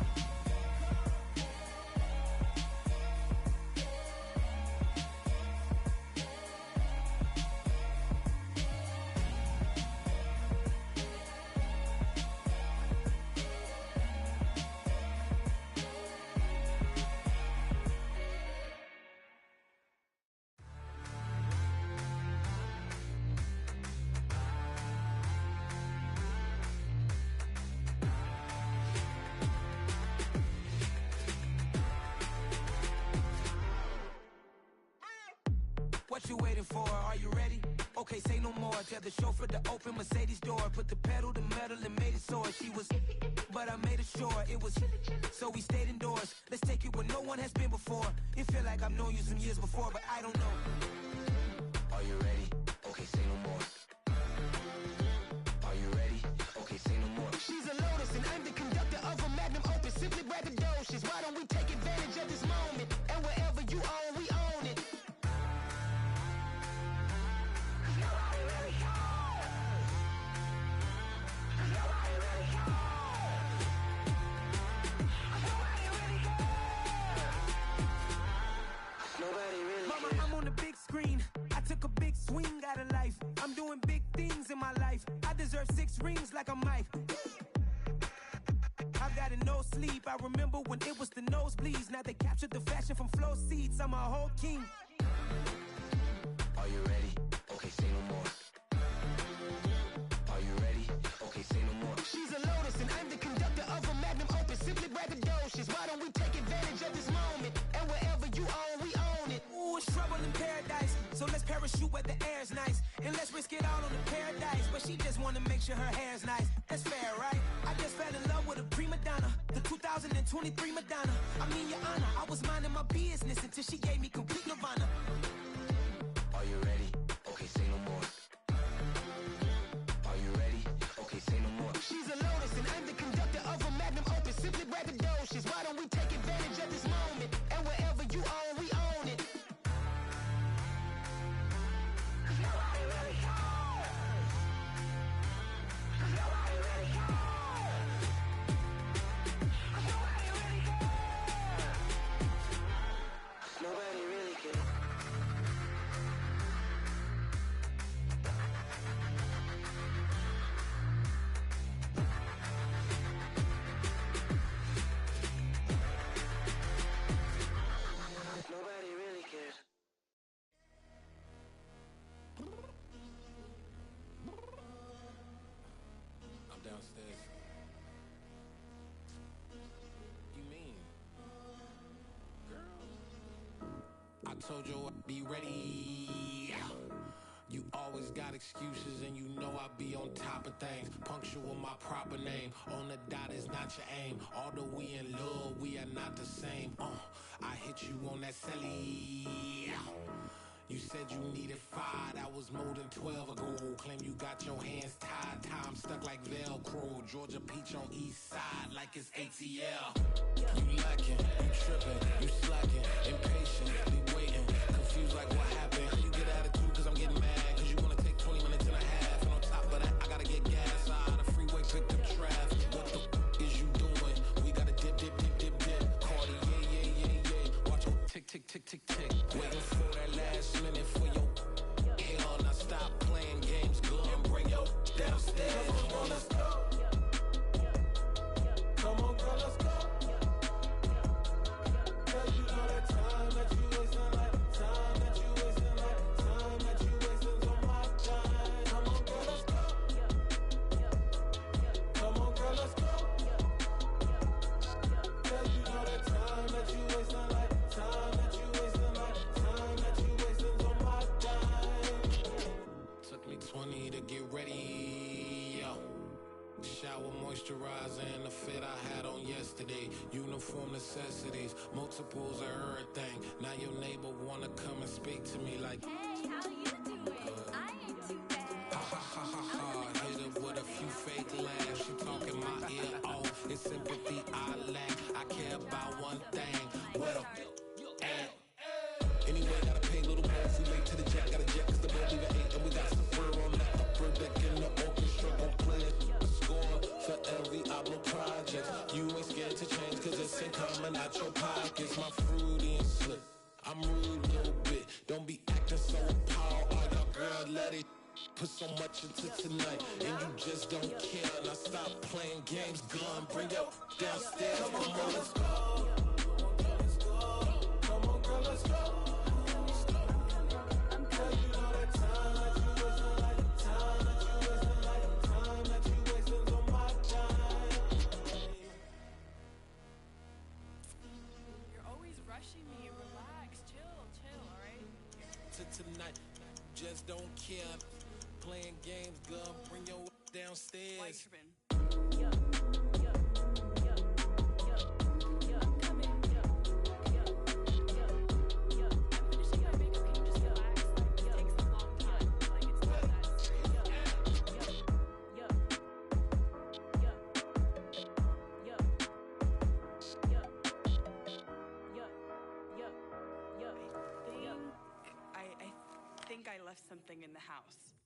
S9: What you waiting for? Are you ready? Okay, say no more. Tell the chauffeur to open Mercedes door. Put the pedal to metal and made it soar. She was, but I made it sure it was. So we stayed indoors. Let's take it where no one has been before. It feel like I've known you some years before, but I don't know. Are you ready? Okay, say no more. Are you ready? Okay, say no more. She's a Lotus and I'm the conductor of a Magnum Opus. Simply braggadocious. Why don't we take advantage of this moment? And wherever you own, we own it. Mama, I'm on the big screen. I took a big swing out of life. I'm doing big things in my life. I deserve 6 rings like I'm Mike. I've got no sleep. I remember when it was the nosebleeds. Now they captured the fashion from flow seats. I'm a whole king. Are you ready? Okay, say no more. Are you ready? Okay, say no more. She's a Lotus and I'm the conductor of a Magnum Opus. Simply braggadocious. Why don't we take advantage of this moment? And wherever you own, we own it. Ooh, it's trouble in paradise. So let's parachute where the air's nice. And let's risk it all on the paradise. But she just wanna make sure her hair's nice. That's fair, right? I just fell in love with a prima donna. The 2023 Madonna. I mean, your honor, I was minding my business until she gave me complete nirvana. Are you ready? Okay, say no more. Are you ready? Okay, say no more. She's a Lotus and I'm the conductor of a Magnum Opus. Simply braggadocious. Why don't we take advantage of this moment? And wherever you own, we own it. Nobody really cares. Nobody really cares. Nobody really cares. Nobody really cares. Nobody really cares.
S10: I'm downstairs. You mean? Girl. I told you I'd be ready. You all
S11: always got excuses, and you know I be on top of things. Punctual my proper name. On the dot is not your aim. Although we in love, we are not the same. I hit you on that celly. You said you needed 5, that was more than 12 ago. Claim you got your hands tied, time stuck like Velcro. Georgia Peach on east side like it's ATL. You lacking, you tripping, you slacking, impatient, be waiting, confused like what happened. You get attitude cause I'm getting mad, cause you wanna take 20 minutes and a half. And on top of that, I gotta get gas out of the freeway, picked up traffic. What the is you doing? We gotta dip. Cardi, yeah. Watch your tick. Waiting for that last minute for your hell. Now stop playing games, go and bring your downstairs. Come on, let's go. Come on, girl, let's go. Cause you know that time that you wasting, like time that you wasting, like time that you wasting on my time. Come on, girl, let's go. Come on, girl, let's go. Cause you know that time that you wasting, like time that you wasting, like time that you wasting on my time. Took me 20 to get ready, yo. Shower, moisturizer, and the fit I had on yesterday. Uniform necessities, multiples of everything. Now your neighbor wanna come and speak to me like,
S6: Hey, how you doing? I ain't too bad.
S11: ha. Hit her with a few fake laughs. She talking my ear off. It's sympathy I lack. I care about one thing. What up? Anyway, gotta pay a little more if we late to the jack. Got a jet cause the boat leave at 8. And we got some fur on that upper deck in the orchestra. Gon' play it. Score for every Oblo project. You ain't scared to change cause it's ain't coming out your pockets. My fruity and slip. I'm rude a little bit. Don't be acting so appalled. Oh, your girl, let it put so much into tonight. And you just don't care. Now stop playing games. Gun, bring your downstairs. Come on, girl, let's go. Come on, girl, let's go. Cause you know that time that you wasting, like time that you wasting, like time that you wasting on my time.
S12: You're always rushing me. Relax, chill, alright?
S11: To tonight, just don't care. Playing games, gun, bring your downstairs.
S12: Why you tripping? I think I left something in the house.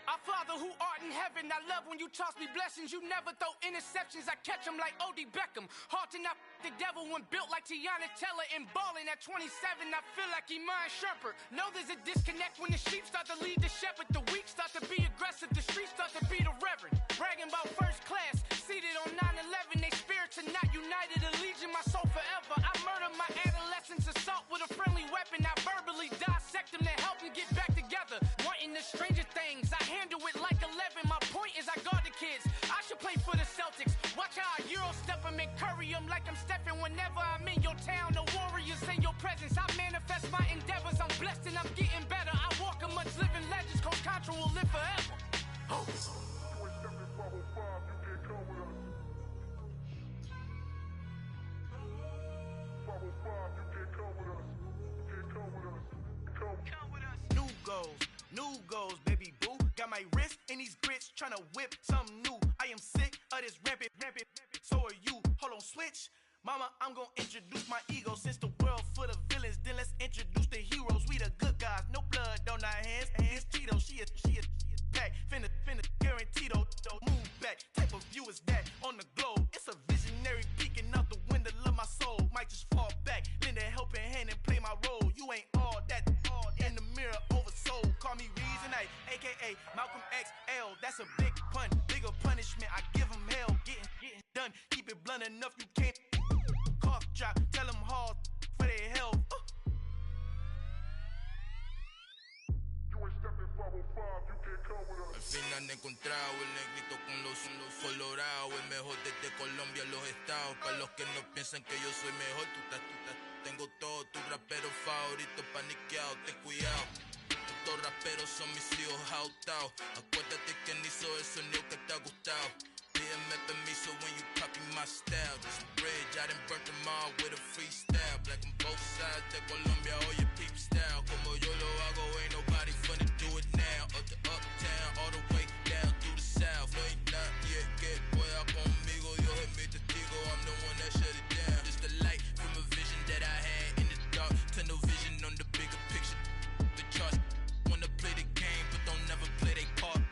S9: Our Father who art in heaven, I love when you toss me blessings. You never throw interceptions, I catch them like O.D. Beckham. Hard to not the devil when built like Tiana Teller. And balling at 27, I feel like Iman Shumpert. Know there's a disconnect when the sheep start to lead the shepherd. The weak start to be aggressive, the streets start to be the reverend. Bragging about first class, seated on 9/11. They spirits are not united, a legion, my soul forever. I murder my adolescence, assault with a friendly weapon. I verbally dissect them to help them get back together. Wanting the stranger things, I handle it like 11. My point is I guard the kids. I should play for the Celtics. Watch how I Euro step them and curry them like I'm Stephen. Whenever I'm in your town, the Warriors in your presence. I manifest my endeavors. I'm blessed and I'm getting better. I walk amongst living legends. Coach Contra will live forever. Oh.
S8: New goals, baby boo. Got my wrist in these grits, tryna whip something new. I am sick of this rampant. So are you. Hold on, switch. Mama, I'm gonna introduce my ego. Since the world full of villains, then let's introduce the heroes. We the good guys, no blood on our hands. Hands Cheeto, she is back. Finna, guaranteed. Move back. Type of view is that on the globe? It's a visionary peeking out the window of my soul. Might just fall back, lend a helping hand and play my role. You ain't all that. In the mirror, oversold. Call me Reason A, aka Malcolm XL. That's a big pun, bigger punishment. I give him hell, getting done. Keep it blunt enough, you can't. Cough drop, tell them hard for their health. You ain't stepping 505, you can't come with us.
S13: final encontrado, el negrito con los colorados, el mejor desde Colombia a los estados. Para los que no piensan que yo soy mejor, tengo todo, tus raperos favoritos paniqueados, ten cuidado. Estos raperos son mis hijos jautados. Acuérdate quién hizo el sonido que te ha gustado. Pídeme permiso when you copy my style. This bridge, I done burnt them all with a freestyle. Black on both sides de Colombia, oye peep style. Como yo lo hago, ain't nobody finna do it now. Up to uptown, all the way down through the south. No ain't not yet, que pueda conmigo. Dios es mi testigo, I'm the one that shut it down. Just the light from a vision that I had in the dark. Tunnel vision on the bigger picture. The charts wanna play the game, but don't never play their part.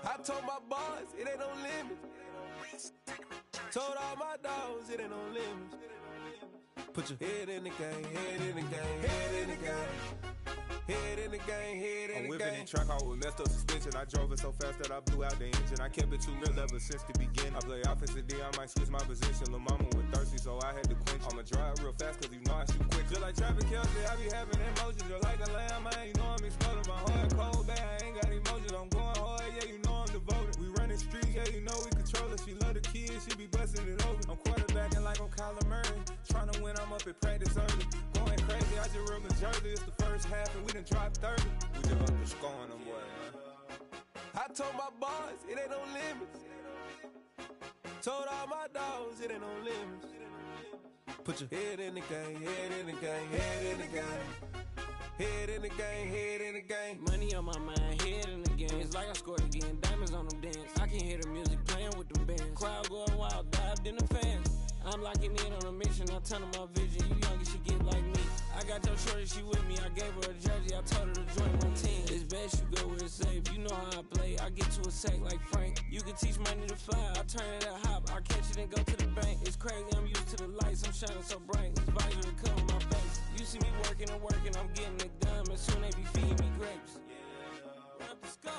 S14: I told my boys it ain't no limits. Told all my dogs it ain't no limits. Put your head in the game, head in the game, head in the game. Head in the game, head in the game.
S15: I'm whipping in track, I was messed up suspension. I drove it so fast that I blew out the engine. I kept it too real ever since the beginning. I play offensive D, I might switch my position. Lil' mama was thirsty, so I had to quench. I'ma drive real fast, cause you know I shoot quick. Just like Travis Kelce, I be having emotions. Just like a lamb, man, you know I'm exploding. My heart cold, bad, I ain't got emotions. I'm going hard, yeah, you know I'm devoted. We running streets, yeah, you know we control it. She love the kids, she be busting it open. I'm quarterbacking like I'm Kyler Murray. Trying to win, I'm up at practice early. Going crazy, I just rub the jersey. It's the first half and we done dropped 30. We just up to scoring them, boy, man.
S14: I told my boys it ain't no limits. Told all my dogs it ain't no limits. Put your head in the game, head in the game, head in the game. Head in the game, head in the game.
S16: Money on my mind, head in the game. It's like I scored again, diamonds on them dance. I can hear the music playing with them bands. Crowd going wild, dived in the fans. I'm locking in on a mission, I turn on my vision. You young, she get like me. I got your shorty, she with me. I gave her a jersey, I told her to join my team. It's best you go where it's safe. You know how I play. I get to a sack like Frank. You can teach money to fly. I turn it a hop. I catch it and go to the bank. It's crazy, I'm used to the lights. I'm shining so bright. This visor to cover my face. You see me working and working. I'm getting it done. And soon they be feeding me grapes.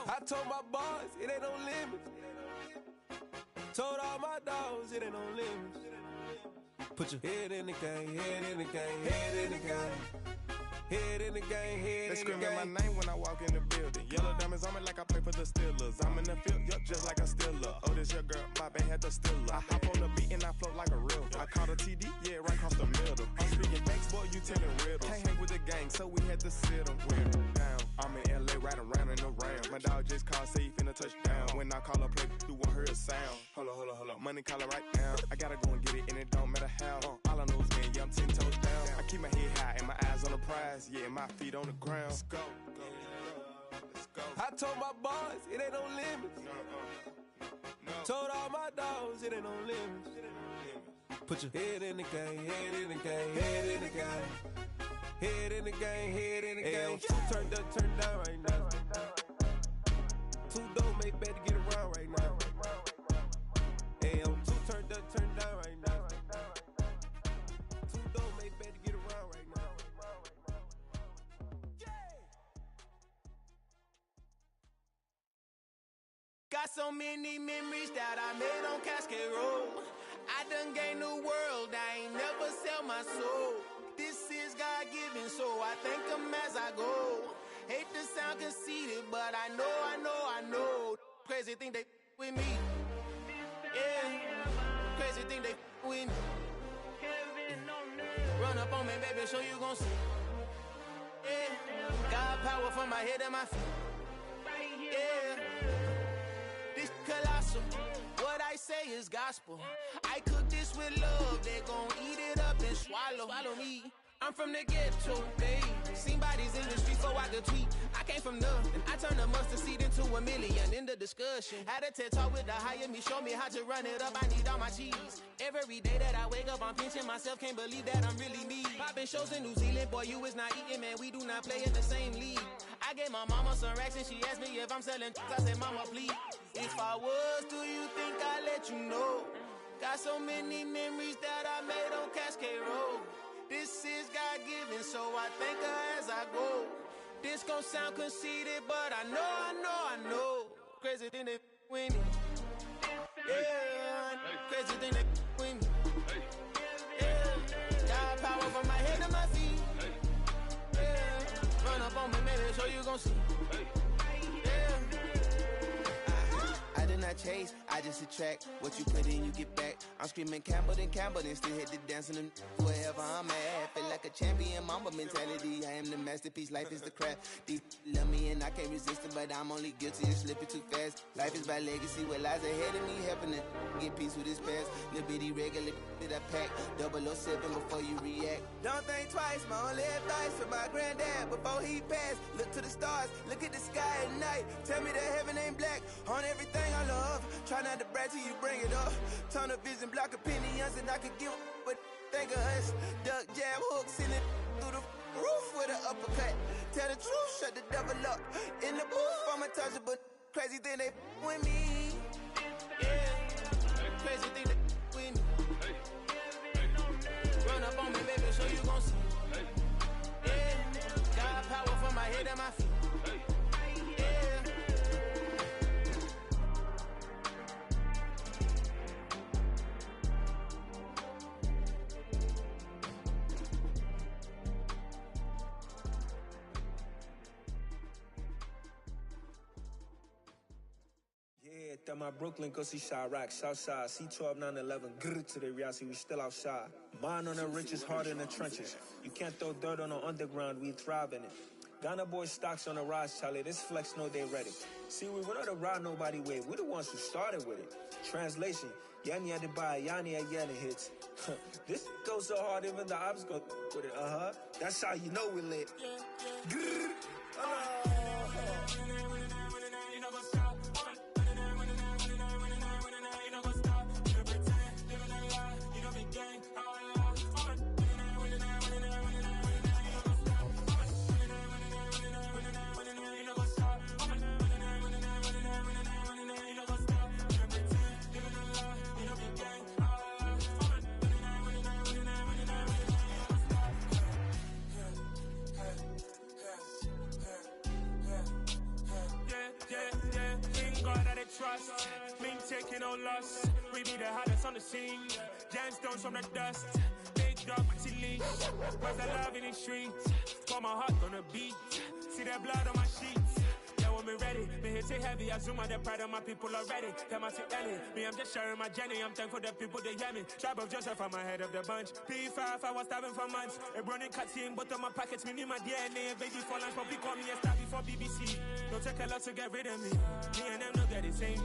S14: I told my boys it ain't no limits. Told all my dogs it ain't no limits. Put your head in the game, head in the game, head in the game. Head in the game, head
S15: They
S14: in the game.
S15: screaming my name when I walk in the building. Yellow diamonds on me like I play for the Steelers. I'm in the field, yup, just like a Steeler. Oh, this your girl, Bobby had the Steeler. I hop on the beat and I float like a real. I caught a TD, yeah, right across the middle. I'm speaking facts, boy, you telling riddles. Can't hang with the gang, so we had to sit them down. I'm in LA, riding around and around. My dog just called, say he finna touchdown. When I call a play, you won't hear a sound. Hold up, money caller right now. I gotta go and get it, and it don't matter how. All I know is, man, yeah, I'm 10 toes down. I keep my head high and my eyes on the prize. Yeah, my feet on the ground. Let's go.
S14: I told my boys it ain't no limits. Told all my dogs it ain't no limits. Put your head in the game, head in the game, head in the game. Head in the game, head in the game. Two turned up, turned down right now. Two dope make better get around right now. Two turned up, turned down right now. Two dope make better get around right now.
S9: Got so many memories that I made on Cascade Road. I done gained the world, I ain't never sell my soul. This is God-given, so I thank him as I go. Hate to sound conceited, but I know. Crazy thing they with me. Yeah, crazy thing they with me. Run up on me, baby, so you gon' see. Yeah, got power from my head and my feet. Yeah, this colossal. What I say is gospel. I cook this with love. They gon' eat it up and swallow me. I'm from the ghetto, babe. Seen bodies in the streets so I could tweet. I came from nothing. I turned a mustard seed into a million in the discussion. Had a TED talk with the higher me, show me how to run it up. I need all my cheese. Every day that I wake up, I'm pinching myself. Can't believe that I'm really me. Popping shows in New Zealand, boy, you is not eating, man. We do not play in the same league. I gave my mama some racks and she asked me if I'm selling. I said, mama, please. If I was, do you think I'd let you know? Got so many memories that I made on Cascade Road. This is God-given, so I thank her as I go. This gon' sound conceited, but I know. Crazy thing they with me. Yeah, crazy thing they with me. Yeah, got power from my head.
S16: on me, maybe, so you gon' see.
S17: I did not chase, I just attract. What you put in, you get back. I'm screaming Campbell, then still hit the dancing and wherever I'm at. Feel like a champion, mamba mentality. I am the masterpiece, life is the craft. These love me and I can't resist it, but I'm only guilty of slipping too fast. Life is by legacy, what lies ahead of me, helping to get peace with his past. Little bitty regular that I pack, 007 before you react. Don't think twice, my only advice for my granddad before he passed. Look to the stars, look at the sky at night. Tell me that heaven ain't black on everything I love. Try not to brag till you bring it up. Tunnel vision, block opinions, and I can give what think of us. Duck, jab, hook, send it through the roof with an uppercut. Tell the truth, shut the devil up. In the booth, I'm untouchable. Crazy thing they with me. Yeah, crazy thing they with me.
S16: Run up on me, baby, so you gon' see. Yeah, got power from my head and my feet.
S14: At my Brooklyn, go see Chirac, Southside, C12, 911, grrr to the reality, we still outside. Mine on the richest, heart in the trenches. You can't throw dirt on the underground, we thrive in it. Ghana boys stocks on the rise, Charlie, this flex know they ready. See, we were not to ride nobody with, we the ones who started with it. Translation, Yanni had to buy, Yanni had Yanni hits. This goes so hard, even the ops go with it, That's how you know we lit. Grrr,
S18: Trust, me taking no loss. We be the hottest on the scene. Gemstones from the dust. Big dog with your leash. Where's the love in the streets? Got my heart on the beat. See that blood on my sheets. Yeah, when me ready, me hit it heavy. I zoom out the pride of my people already. Them I see Ellie. Me, I'm just sharing my journey. I'm thankful that people they hear me. Tribe of Joseph, I'm ahead of the bunch. P5, I was starving for months. A running cutscene, but on my pockets, me need my DNA. Baby for lunch, but we call me a star before BBC. Don't take a lot to get rid of me. Me and them no get the same.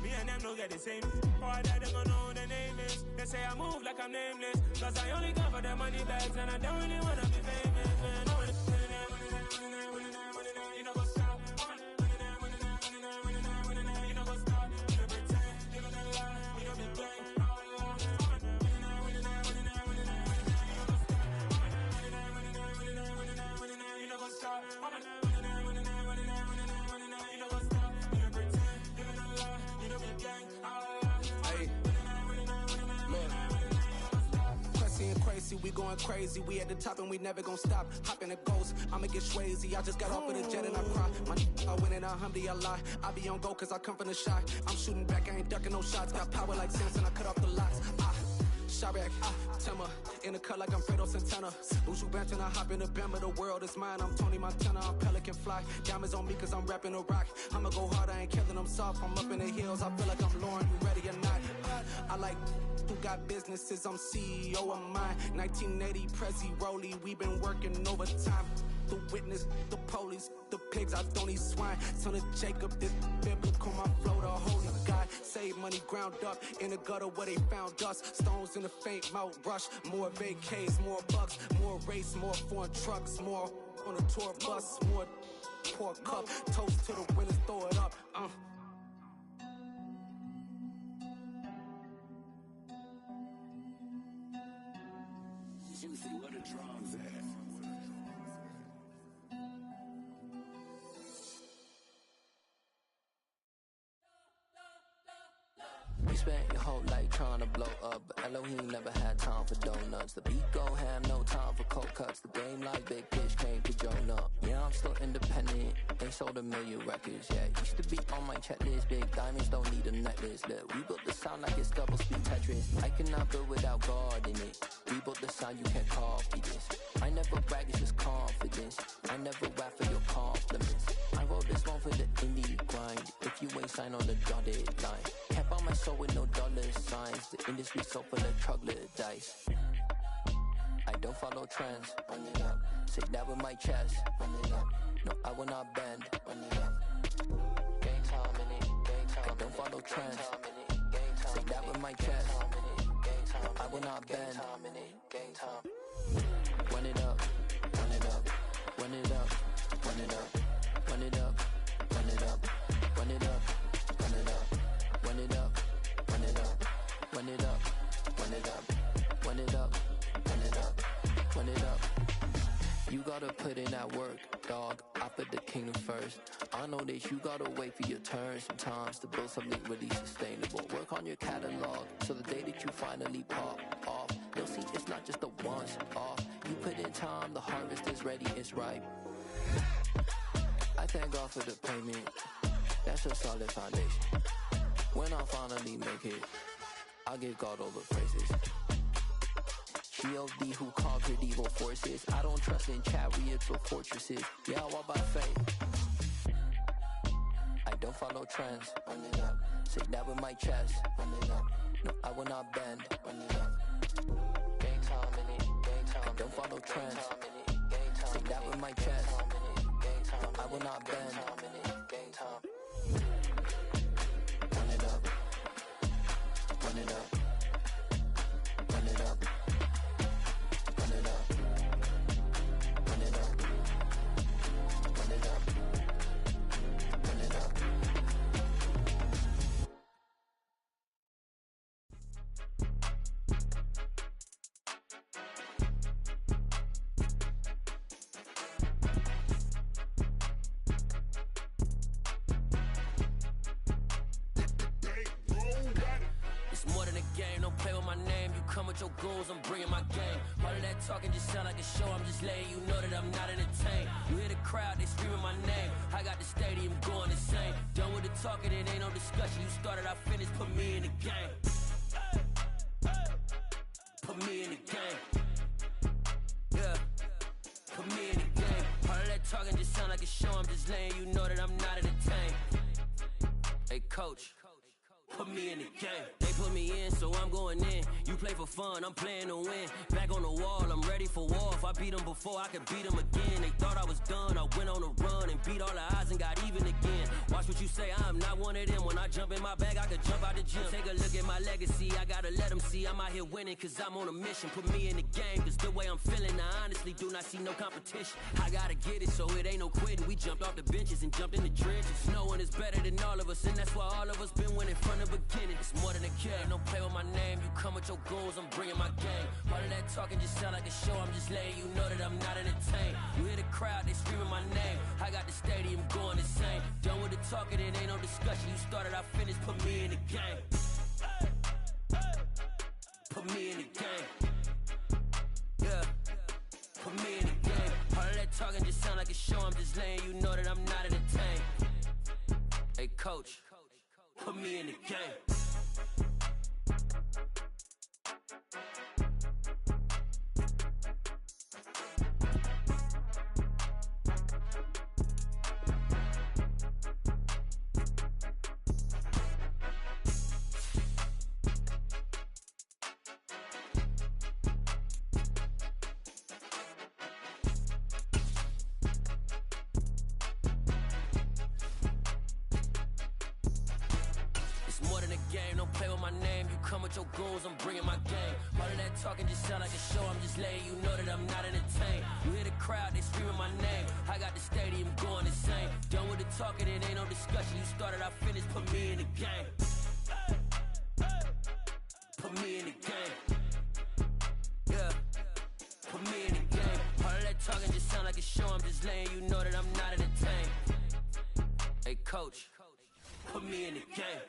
S18: Me and them no get the same. For I die, they gon' know who the name is. They say I move like I'm nameless. Cause I only come for the money bags. And I don't really wanna be famous, man. You know what's up. You know what's up. You know pretend. Living a lie. We don't be gang. You know what's up.
S5: We going crazy, we at the top and we never gon' stop. Hop in a ghost, I'ma get swayzy. I just got off of the jet and I cry. My I win in a Humvee, I lie. I be on go cause I come from the shot. I'm shooting back, I ain't ducking no shots. Got power like Samson, I cut off the locks. Chirac, Tema, in the cut like I'm Fredo Santana. Buju Banton, I hop in the Bama, the world is mine. I'm Tony Montana, I'm Pelican Fly. Diamonds on me cause I'm rapping a rock. I'ma go hard, I ain't killing them soft. I'm up in the hills, I feel like I'm Lauren, you ready or not? I like who got businesses, I'm CEO of mine. 1980 Prezi Rolly, we been working overtime. The witness, the police, the pigs, I don't eat swine. Son of Jacob, this biblical, my flow, the holy God. Save money ground up in the gutter where they found us. Stones in the faint Mount Rush. More vacays, more bucks, more race, more foreign trucks, more on a tour bus, more pour cup. Toast to the winners, throw it up.
S19: Juicy, where the drums at?
S20: You spent your whole life trying to blow up, but Elohim never had time for donuts. The beat gon' have no time for cold cuts. The game like big pitch came to Jonah. Yeah, I'm still independent, ain't sold 1 million records, yeah. Used to be on my checklist, big diamonds don't need a necklace. Look, we built the sound like it's double speed Tetris. I cannot build without God in it. We built the sound, you can't copy this. I never brag, it's just confidence. I never rap for your compliments. I wrote this one for the indie grind. If you ain't signed on the dotted line, can't buy my soul with no dollar signs. The industry so full of troglodytes. I don't follow trends. Run it up. Say that with my chest. Run it up. No, I will not bend. Run it up. Gang time in it. Gang time. I don't follow trends. Say that with my chest. No, I will not bend. Gang time. Run it up. Run it up. Run it up. Run it up. Run it up. Run it up. Run it up. Run it up. Run it up. Run it up. Run it up. Run it up. Run it up. Run it up. Run it up. You gotta put in that work, dog. I put the kingdom first. I know that you gotta wait for your turn sometimes to build something really sustainable. Work on your catalog so the day that you finally pop off, you'll see it's not just a once off. You put in time, the harvest is ready, it's ripe. I thank God for the payment. That's a solid foundation. When I finally make it, I'll give God all the praises. G.O.D. who conquered evil forces. I don't trust in chariots or fortresses. Yeah, I walk by faith. I don't follow trends. Run it up. Say that with my chest. Run it up. No, I will not bend. Run it up. Gang time in it. Gang time. I don't follow trends. Say that with my chest. No, I will not bend. Gang time. Run it up. Run it up. Run it up. Run it up. Run it up. Run it up. Run it up.
S16: It's more than a game, don't play with my name. You come with your goons, I'm bringing my game. All of that talking just sound like a show, I'm just letting you know that I'm not entertained. You hear the crowd, they screaming my name. I got the stadium going insane. Done with the talking, it ain't no discussion. You started, I finished, put me in the game. Put me in the game. Yeah, put me in the game. All of that talking just sound like a show, I'm just letting you know that I'm not entertained. Hey coach, put me in the game. They put me in, so I'm going in. You play for fun, I'm playing to win. Back on the wall, I'm ready for war. If I beat them before, I could beat them again. They thought I was done, I went on a run and beat all the odds and got even again. Watch what you say, I'm not one of them. When I jump in my bag, I could jump out the gym. Take a look at my legacy, I gotta let them see I'm out here winning, cause I'm on a mission. Put me in the game, cause the way I'm feeling, I honestly do not see no competition. I gotta get it, so it ain't no quitting. We jumped off the benches and jumped in the trenches. No one is better than all of us, and that's why all of us been winning from the beginning. It's more than a game, don't play with my name. You come with your goons, I'm bringing my game. All of that talking just sound like a show, I'm just letting you know that I'm not entertained. You hear the crowd, they screaming my name. I got the stadium going insane. Done with the talking, it ain't no discussion. You started, I finished, put me in the game. Put me in the game. Yeah, put me in the game. All of that talking just sound like a show, I'm just letting you know that I'm not entertained. Hey coach, put me in the game. Your goons, I'm bringing my game. All of that talking just sound like a show, I'm just letting you know that I'm not entertained. You hear the crowd, they screaming my name. I got the stadium going insane. Done with the talking, it ain't no discussion. You started, I finished, put me in the game. Put me in the game. Yeah, put me in the game. All of that talking just sound like a show, I'm just letting you know that I'm not entertained. Hey coach, put me in the game.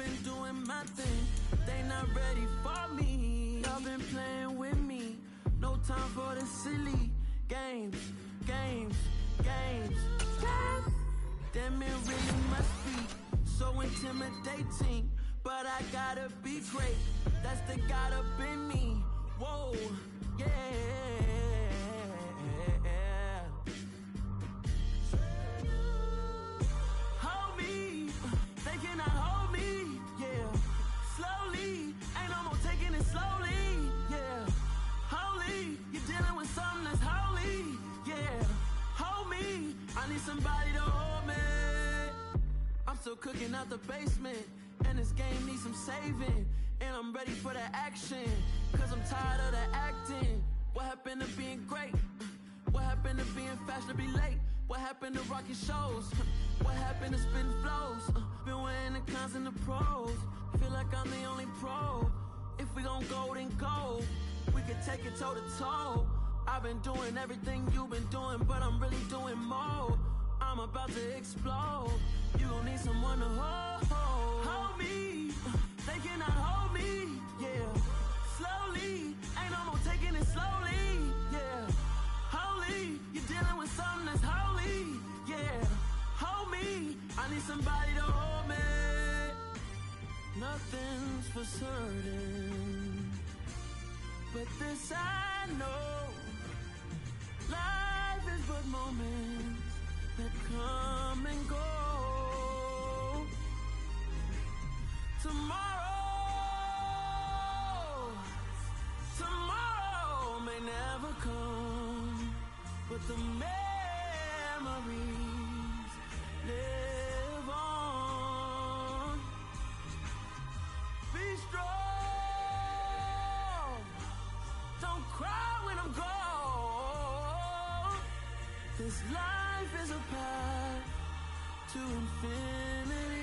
S21: been doing my thing. They not ready for me. Y'all been playing with me. No time for the silly games. Damn, it really must be so intimidating. But I gotta be great. That's the God up in me. Whoa, yeah. Hold me, they cannot hold me, yeah. Slowly, ain't no more taking it slowly, yeah. Holy, you're dealing with something that's holy, yeah. Hold me, I need somebody to hold me. I'm still cooking out the basement, and this game needs some saving. And I'm ready for the action, cause I'm tired of the acting. What happened to being great? What happened to being fashionably late? What happened to rocking shows? What happened to spitting flows? Been weighing the cons and the pros. Feel like I'm the only pro. If we gon' go, then go. We could take it toe to toe. I've been doing everything you've been doing, but I'm really doing more. I'm about to explode. You gon' need someone to hold me. They cannot hold me, yeah. Slowly, ain't no more taking it slowly, yeah. Holy, you're dealing with something that's holy, yeah. Hold me, I need somebody to hold me. Nothing's for certain, but this I know. Life is but moments that come and go. Tomorrow may never come, but the memories live on. Be strong, don't cry when I'm gone. This life is a path to infinity.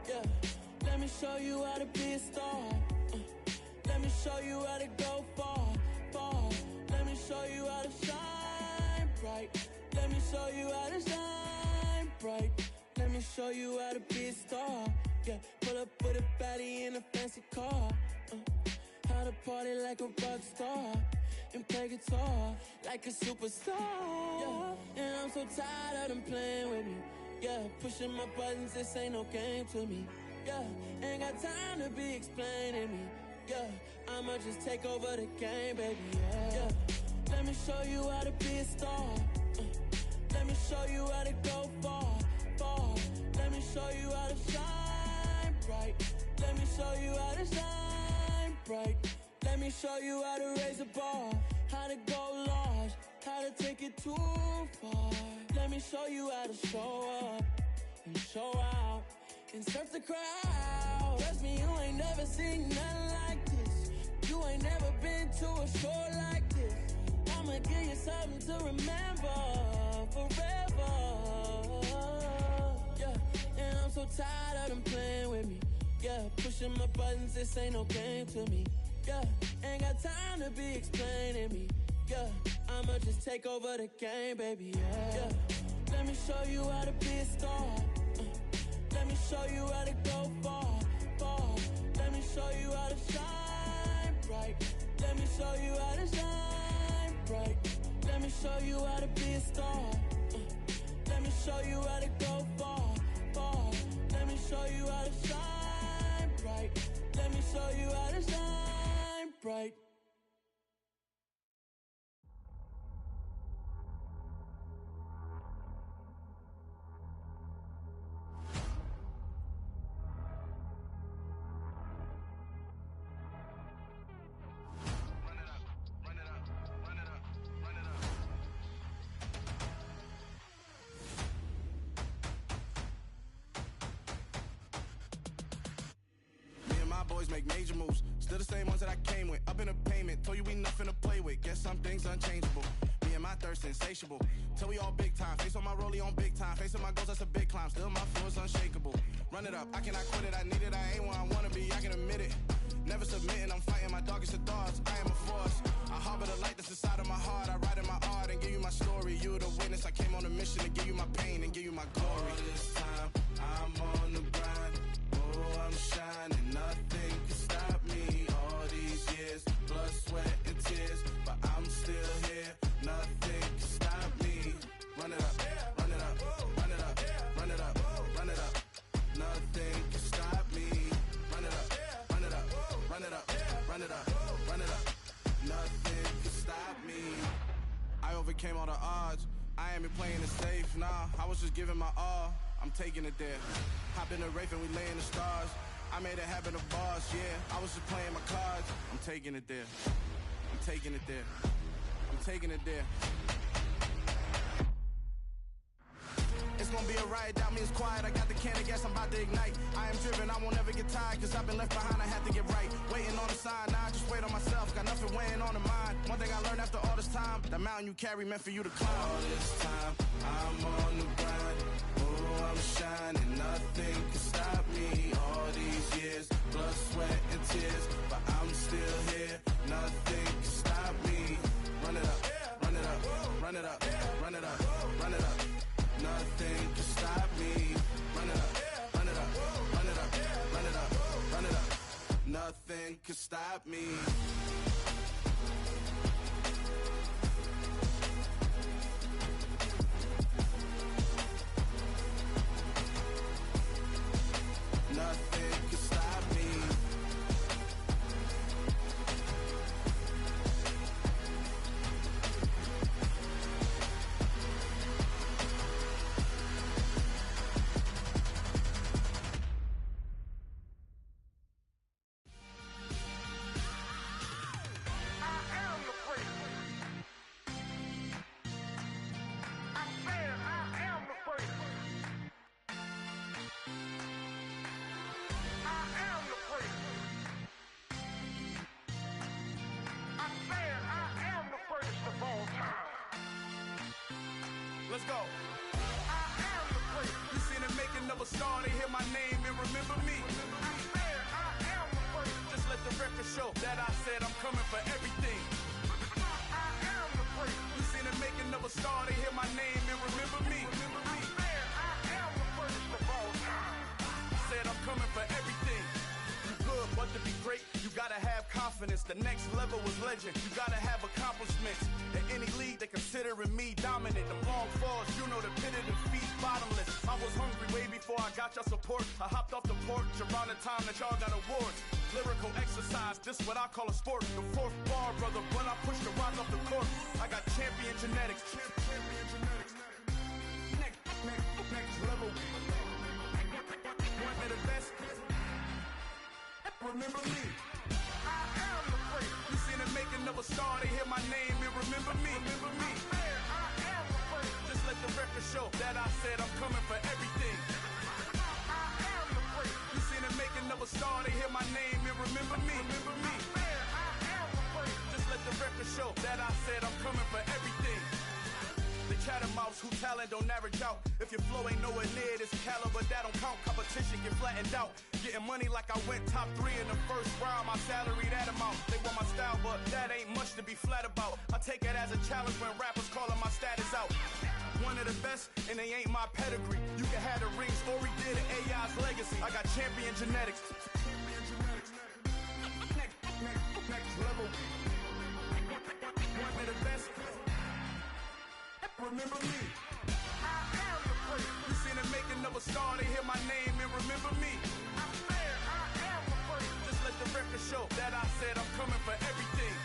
S21: Yeah, let me show you how to be a star. Let me show you how to go far, far. Let me show you how to shine bright. Let me show you how to shine bright. Let me show you how to be a star. Yeah, pull up with a baddie in a fancy car. How to party like a rock star and play guitar like a superstar. Yeah, and I'm so tired of them playing with me. Yeah, pushing my buttons, this ain't no game to me. Yeah, ain't got time to be explaining me. Yeah, I'ma just take over the game, baby. Yeah, let me show you how to be a star. Let me show you how to go far, far. Let me show you how to shine bright. Let me show you how to shine bright. Let me show you how to raise a bar, how to go large, how to take it too far. Let me show you how to show up and show out and surf the crowd. Trust me, you ain't never seen nothing like this. You ain't never been to a show like this. I'ma give you something to remember forever. Yeah, and I'm so tired of them playing with me. Yeah, pushing my buttons, this ain't no game to me. Yeah, ain't got time to be explaining me. Yeah, I'ma just take over the game, baby. Yeah, let me show you how to be a star. Let me show you how to go far, far. Let me show you how to shine bright. Let me show you how to shine bright. Let me show you how to be a star. Let me show you how to go far, far. Let me show you how to shine bright. Let me show you how to shine bright.
S5: Boys make major moves, still the same ones that I came with. Up in a payment, told you we nothing to play with. Guess some things unchangeable. Me and my thirst insatiable. Till we all big time, face on my rollie on big time. Facing my goals, that's a big climb, still my flow is unshakable. Run it up, I cannot quit it, I need it, I ain't where I wanna be, I can admit it. Never submitting, I'm fighting my darkest of thoughts, I am a force. I harbor the light that's inside of my heart, I write in my art and give you my story. You the witness, I came on a mission to give you my pain and give you my glory. All this time, I'm on the grind, oh, I'm shining, nothing can stop me. All these years, blood, sweat, and tears, but I'm still here, nothing can stop me. Run it up, run it up, run it up, run it up, run it up. Nothing can stop me. Run it up, run it up, run it up, run it up, run it up. Nothing can stop me. I overcame all the odds. I ain't been playing it safe, nah. I was just giving my all. I'm taking it there. Hop in the Wraith and we lay in the stars. I made it happen, the boss, yeah. I was just playing my cards. I'm taking it there. I'm taking it there. I'm taking it there. It's gonna be a riot, doubt me, it's quiet. I got the can of gas, I'm about to ignite. I am driven, I won't ever get tired, cause I've been left behind, I had to get right. Waiting on the sign, now I just wait on myself, got nothing weighing on the mind. One thing I learned after all this time, the mountain you carry meant for you to climb. All this time, I'm on the grind, oh, I'm shining, nothing can stop me. All these years, blood, sweat, and tears, but I'm still here, nothing can stop me. Run it up, run it up, run it up, run it up, run it up. Nothing can stop me. Run it up, run it up, run it up, run it up, run it up. Nothing can stop me. Nothing can stop me. Let's go. I am the first. You seen the making of a star, they hear my name and remember me. I swear I am the first. Just let the record show that I said I'm coming for everything. I am the first. You seen the making of a star, they hear my name and remember me. I swear I am the first of all time. Said I'm coming for everything. You good, but to be great, you gotta have confidence. The next level was legend. You gotta have accomplishments. In any league, they considering me dominant. The long falls, you know the pit of defeat, bottomless. I was hungry way before I got your support. I hopped off the porch around the time that y'all got awards. Lyrical exercise, this what I call a sport. The fourth bar, brother, when I push the rock off the court. I got champion genetics. Champion genetics. Next level. One of the best. Remember me. I am the first. You seen the making of a star, they hear my name and remember me. Remember me. I am the first. Just let the record show that I said I'm coming for everything. I am the first. You seen the making of a star, they hear my name and remember me. Remember me. I am the first. Just let the record show that I said I'm coming for everything. The chattermouths who talent don't average out. If your flow ain't nowhere near this caliber, that don't count. Competition get flattened out. Getting money like I went top 3 in the first round. My salary that amount. They want my style, but that ain't much to be flat about. I take it as a challenge when rappers calling my status out. One of the best, and they ain't my pedigree. You can have the rings, or we did an AI's legacy. I got champion genetics. Next level. One of the best. Remember me. I am the first. You seen the making of a star, they hear my name and remember me. I swear I am the first. Just let the record show that I said I'm coming for everything.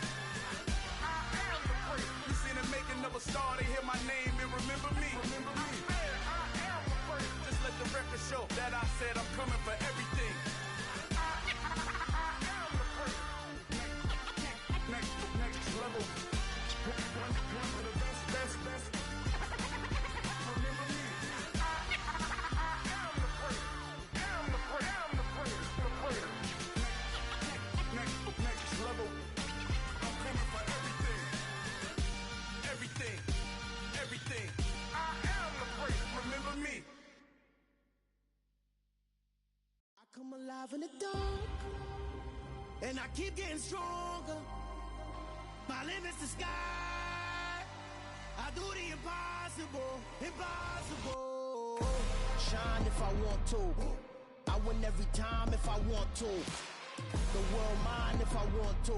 S5: I am the first. You seen the making of a star, they hear my name and remember me. Remember me. I swear I am the first. Just let the record show that I said I'm coming for everything. I am the first. Next level. One of the best.
S9: alive in the dark, and I keep getting stronger. My limit's the sky. I do the impossible, impossible. Shine if I want to. I win every time if I want to. The world mine if I want to.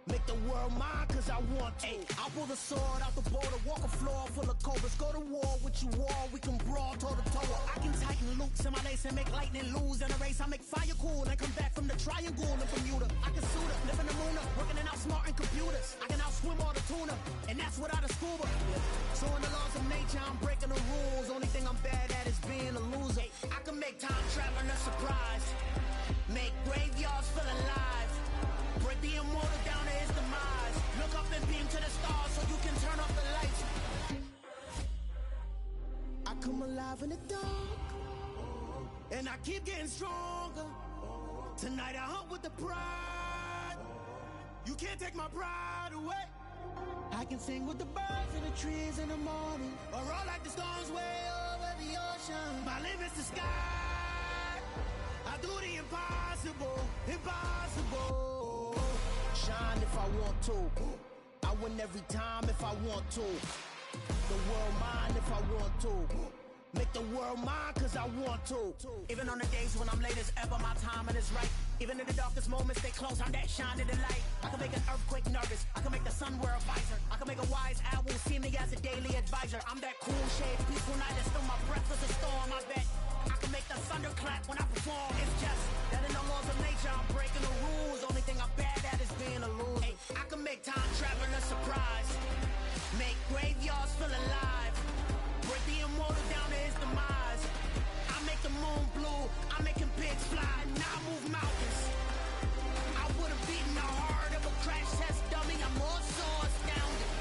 S9: Make the world mine cause I want to. Ay, I'll pull the sword out the border, walk a floor full of cobras. Go to war with you all, we can brawl toe to toe. I can tighten loops in my lace and make lightning lose in a race. I make fire cool and come back from the triangle in Bermuda. I can suit up, live in the moon up, working and outsmarting computers. I can outswim all the tuna, and that's without a scuba. So in the laws of nature, I'm breaking the rules. Only thing I'm bad at is being a loser. I can make time traveling a surprise, make graveyards feel alive, break the immortal down to his demise. Look up and beam to the stars so you can turn off the lights. I come alive in the dark, and I keep getting stronger. Tonight I hunt with the pride. You can't take my pride away. I can sing with the birds and the trees in the morning, or roll like the storms way over the ocean. My limit's the sky. I do the impossible, impossible. Shine if I want to. I win every time if I want to. The world mine if I want to. Make the world mine cause I want to. Even on the days when I'm late as ever, my timing is right. Even in the darkest moments, they close, I'm that shining the light. I can make an earthquake nervous, I can make the sun wear a visor. I can make a wise owl see me as a daily advisor. I'm that cool shade, peaceful night, and still my breath is a storm, I bet. I can make the thunder clap when I perform. It's just that in the laws of nature, I'm breaking the rules. Only thing I'm bad at is being a loser. Ay, I can make time traveling a surprise, make graveyards feel alive, break the immortal down to his demise. I make the moon blue, I'm making pigs fly, now I move mountains. I would've beaten the heart of a crash test dummy. I'm more so astounded.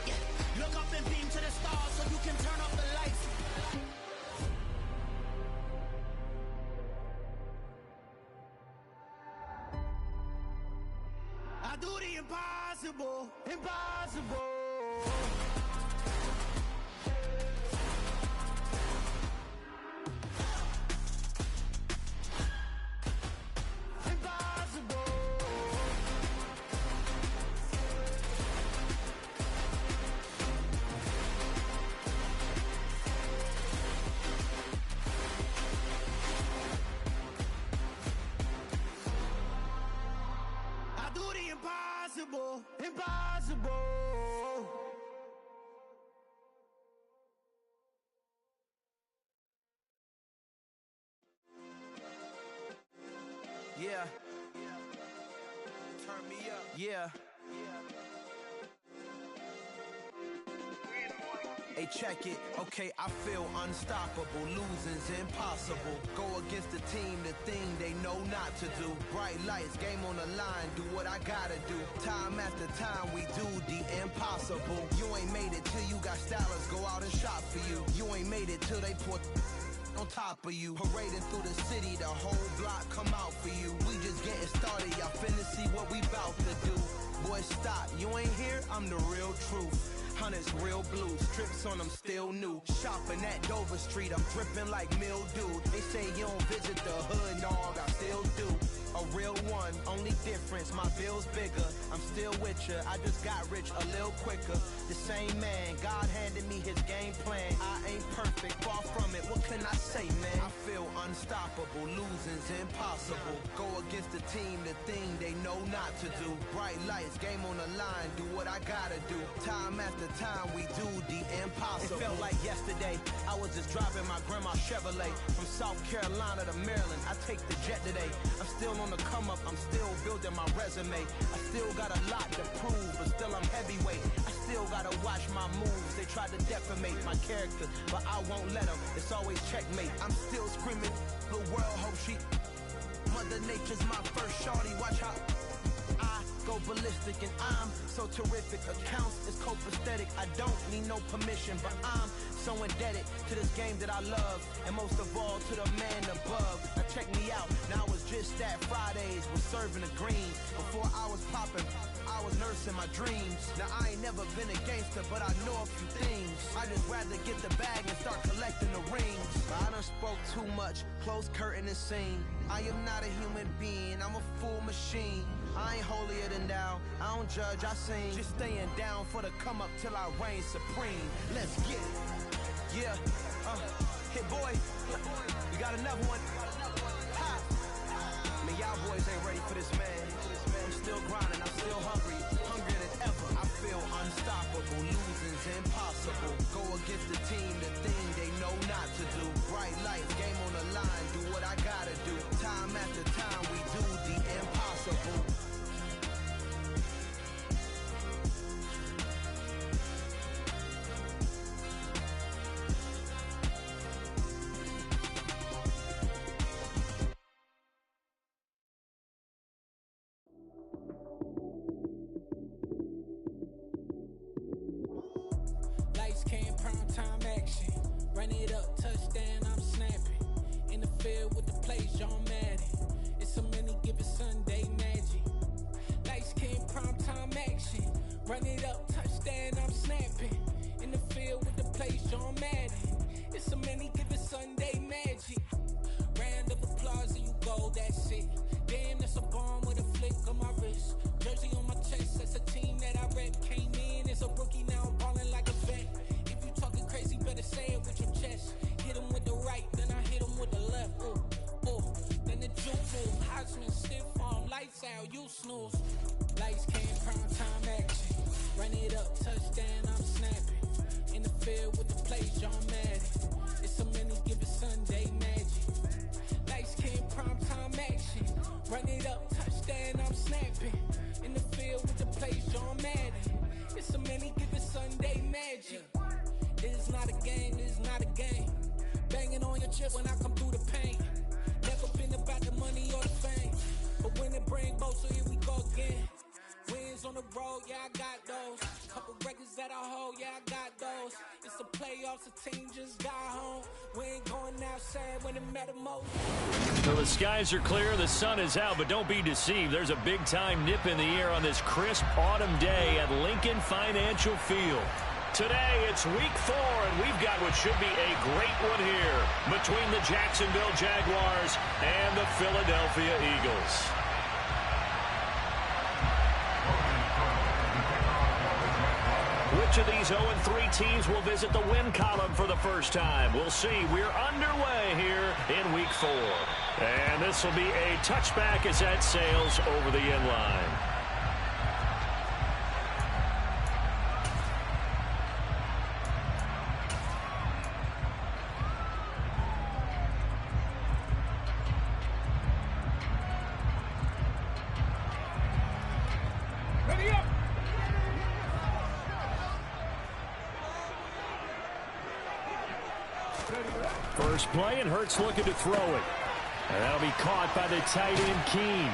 S9: Yeah. Look up and beam to the stars so you can turn off the lights. I do the impossible, impossible. Impossible, impossible.
S17: Yeah. Turn me up. Yeah. Hey, check it. Okay, I feel unstoppable. Losing's impossible. Go against the team, the thing they know not to do. Bright lights, game on the line, do what I gotta do. Time after time, we do the impossible. You ain't made it till you got stylists go out and shop for you. You ain't made it till they put on top of you. Parading through the city, the whole block come out for you. We just getting started, y'all finna see what we bout to do. Boy, stop, you ain't here, I'm the real truth. Hunters real blue, strips on them still new. Shopping at Dover Street, I'm dripping like mildew. They say you don't visit the hood, dog, I still do. A real one, only difference, my bill's bigger. I'm still with ya, I just got rich a little quicker. The same man, God handed me his game plan. I ain't perfect, far from it, what can I say, man? I feel unstoppable, losing's impossible. Go against the team, the thing they know not to do. Bright lights, game on the line, do what I gotta do. Time after time, we do the impossible. It felt like yesterday, I was just driving my grandma's Chevrolet from South Carolina to Maryland. I take the jet today. I'm still on the come up, I'm still building my resume. I still got a lot to prove, but still I'm heavyweight. I still gotta watch my moves. They tried to defamate my character, but I won't let them. It's always checkmate. I'm still screaming, the world hope she. Mother Nature's my first shorty. Watch how I go ballistic, and I'm so terrific. Accounts is copacetic. I don't need no permission, but I'm so indebted to this game that I love, and most of all to the man above. Now check me out, now it's just that Fridays was serving the greens. Before I was popping, I was nursing my dreams. Now I ain't never been a gangster, but I know a few things. I just rather get the bag and start collecting the rings. I done spoke too much.
S9: much, close curtain and scene. I am not a human being, I'm a full machine. I ain't holier than thou, I don't judge, I sing. Just staying down for the come up till I reign supreme. Let's get it. Yeah, hit boy, we got another one. Ha. Man, y'all boys ain't ready for this, man. I'm still grinding, I'm still hungry, hungrier than ever. I feel unstoppable, losing's impossible. Go against the team, the thing they know not to do. Bright lights, game on the line, do what I gotta do. Time after time, we do the impossible.
S16: Lights came, prime time action. Run it up, touchdown, I'm snapping. In the field with the plays, John Madden. It's a many given Sunday magic. Lights came, prime time action. Run it up, touchdown, I'm snapping. In the field with the plays, John Madden. It's a many given Sunday magic. Round of applause and you go, that's it. Damn, that's a bomb with a flick on my wrist. Jersey on my chest, that's a team that I rep. Came in as a rookie, now I'm ballin' like a vet. If you talking crazy, better say it with your chest. Hit him with the right, then I hit him with the left. Ooh, ooh, then the juke move. Heisman stiff arm, lights out, you snooze. Lights came, prime time action. Run it up, touchdown, I'm snapping. In the field with the plays, John Madden. It's a many given Sunday magic. Lights came, prime time action. Run it up, touchdown, I'm snapping. In the field with the plays, John Madden. It's a many given Sunday magic. This is not a game, this is not a game. Banging on your chip when I come through the paint. Never been about the money or the fame. But when it bring both, so here we go again. Wins on the road, yeah, I got those. Couple records that I hold, yeah, I got those. It's the playoffs, the team just got home. We ain't going outside when it matter most.
S1: So the skies are clear, the sun is out, but don't be deceived. There's a big-time nip in the air on this crisp autumn day at Lincoln Financial Field. Today, it's week 4, and we've got what should be a great one here between the Jacksonville Jaguars and the Philadelphia Eagles. Which of these 0-3 teams will visit the win column for the first time? We'll see. We're underway here in week 4. And this will be a touchback as that sails over the end line.
S18: Ready up!
S1: First play, and Hurts looking to throw it. And that'll be caught by the tight end, Keene.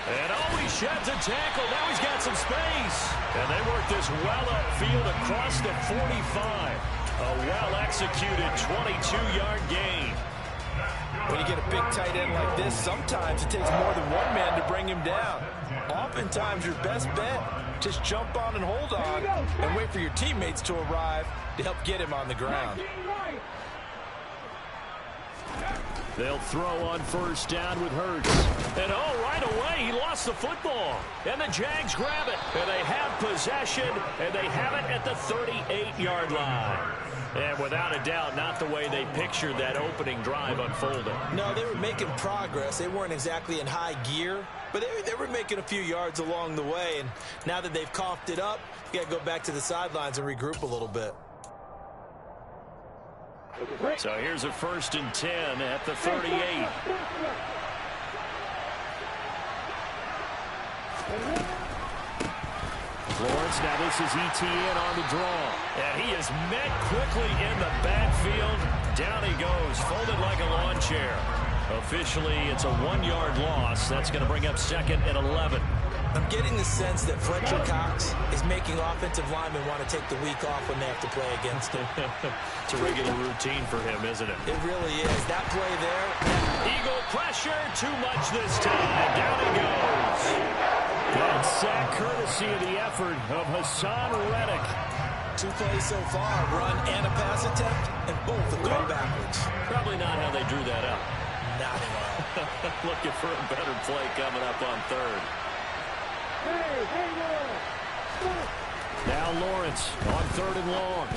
S1: And he sheds a tackle. Now he's got some space. And they work this well upfield across the 45. A well-executed 22-yard gain.
S2: When you get a big tight end like this, sometimes it takes more than one man to bring him down. Oftentimes, your best bet, just jump on and hold on and wait for your teammates to arrive to help get him on the ground.
S1: They'll throw on first down with Hurts. And right away, he lost the football. And the Jags grab it. And they have possession, and they have it at the 38-yard line. And without a doubt, not the way they pictured that opening drive unfolding.
S2: No, they were making progress. They weren't exactly in high gear, but they were making a few yards along the way. And now that they've coughed it up, you got to go back to the sidelines and regroup a little bit.
S1: So here's a 1st and 10 at the 38. Lawrence, now this is ETN on the draw. And he is met quickly in the backfield. Down he goes, folded like a lawn chair. Officially, it's a 1-yard loss. That's going to bring up 2nd and 11.
S3: I'm getting the sense that Fletcher Cox is making offensive linemen want to take the week off when they have to play against him.
S1: It's a regular routine for him, isn't it?
S3: It really is. That play there.
S1: Eagle pressure, too much this time. Down he goes. That sack courtesy of the effort of Hassan Reddick.
S3: 2 plays so far, run and a pass attempt, and
S2: both have gone backwards.
S1: Probably not how they drew that up.
S2: Not at all.
S1: Looking for a better play coming up on third. Now Lawrence on third and long.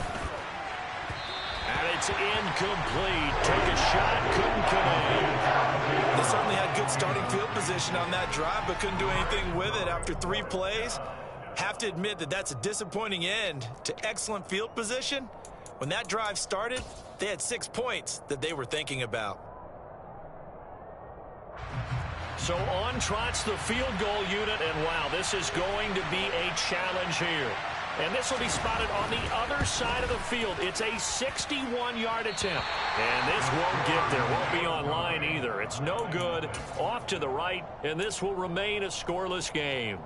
S1: And it's incomplete. Took a shot, couldn't connect.
S2: They certainly had good starting field position on that drive, but couldn't do anything with it after 3 plays. Have to admit that that's a disappointing end to excellent field position. When that drive started, they had 6 points that they were thinking about.
S1: So on trots the field goal unit, and wow, this is going to be a challenge here. And this will be spotted on the other side of the field. It's a 61-yard attempt. And this won't get there. Won't be on line either. It's no good. Off to the right, and this will remain a scoreless game.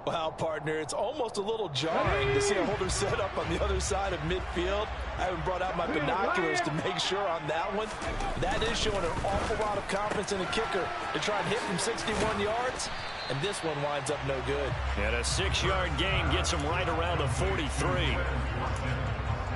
S2: Wow, partner, it's almost a little jarring to see a holder set up on the other side of midfield. I haven't brought out my binoculars to make sure on that one. That is showing an awful lot of confidence in the kicker to try and hit from 61 yards. And this one winds up no good.
S1: And a 6-yard gain gets him right around the 43.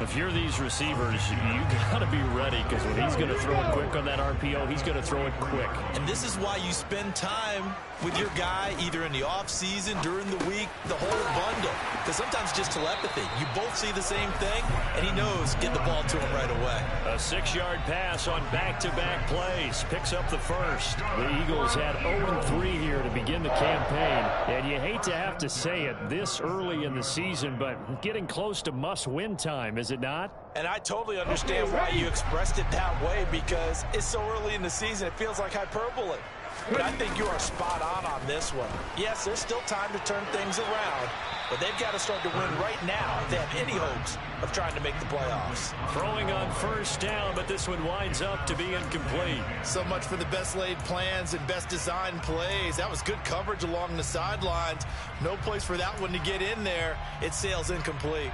S1: If you're these receivers, you got to be ready, because when he's going to throw it quick on that RPO, he's going to throw it quick.
S2: And this is why you spend time with your guy either in the offseason, during the week, the whole bundle. Because sometimes just telepathy. You both see the same thing, and he knows get the ball to him right away.
S1: A 6-yard pass on back-to-back plays. Picks up the first. The Eagles had 0-3 here to begin the campaign. And you hate to have to say it this early in the season, but getting close to must-win time, is it not?
S2: And I totally understand why you expressed it that way, because it's so early in the season, it feels like hyperbole. But I think you are spot on this one. Yes, there's still time to turn things around, but they've got to start to win right now if they have any hopes of trying to make the playoffs.
S1: Throwing on first down, but this one winds up to be incomplete.
S2: So much for the best laid plans and best designed plays. That was good coverage along the sidelines. No place for that one to get in there. It sails incomplete.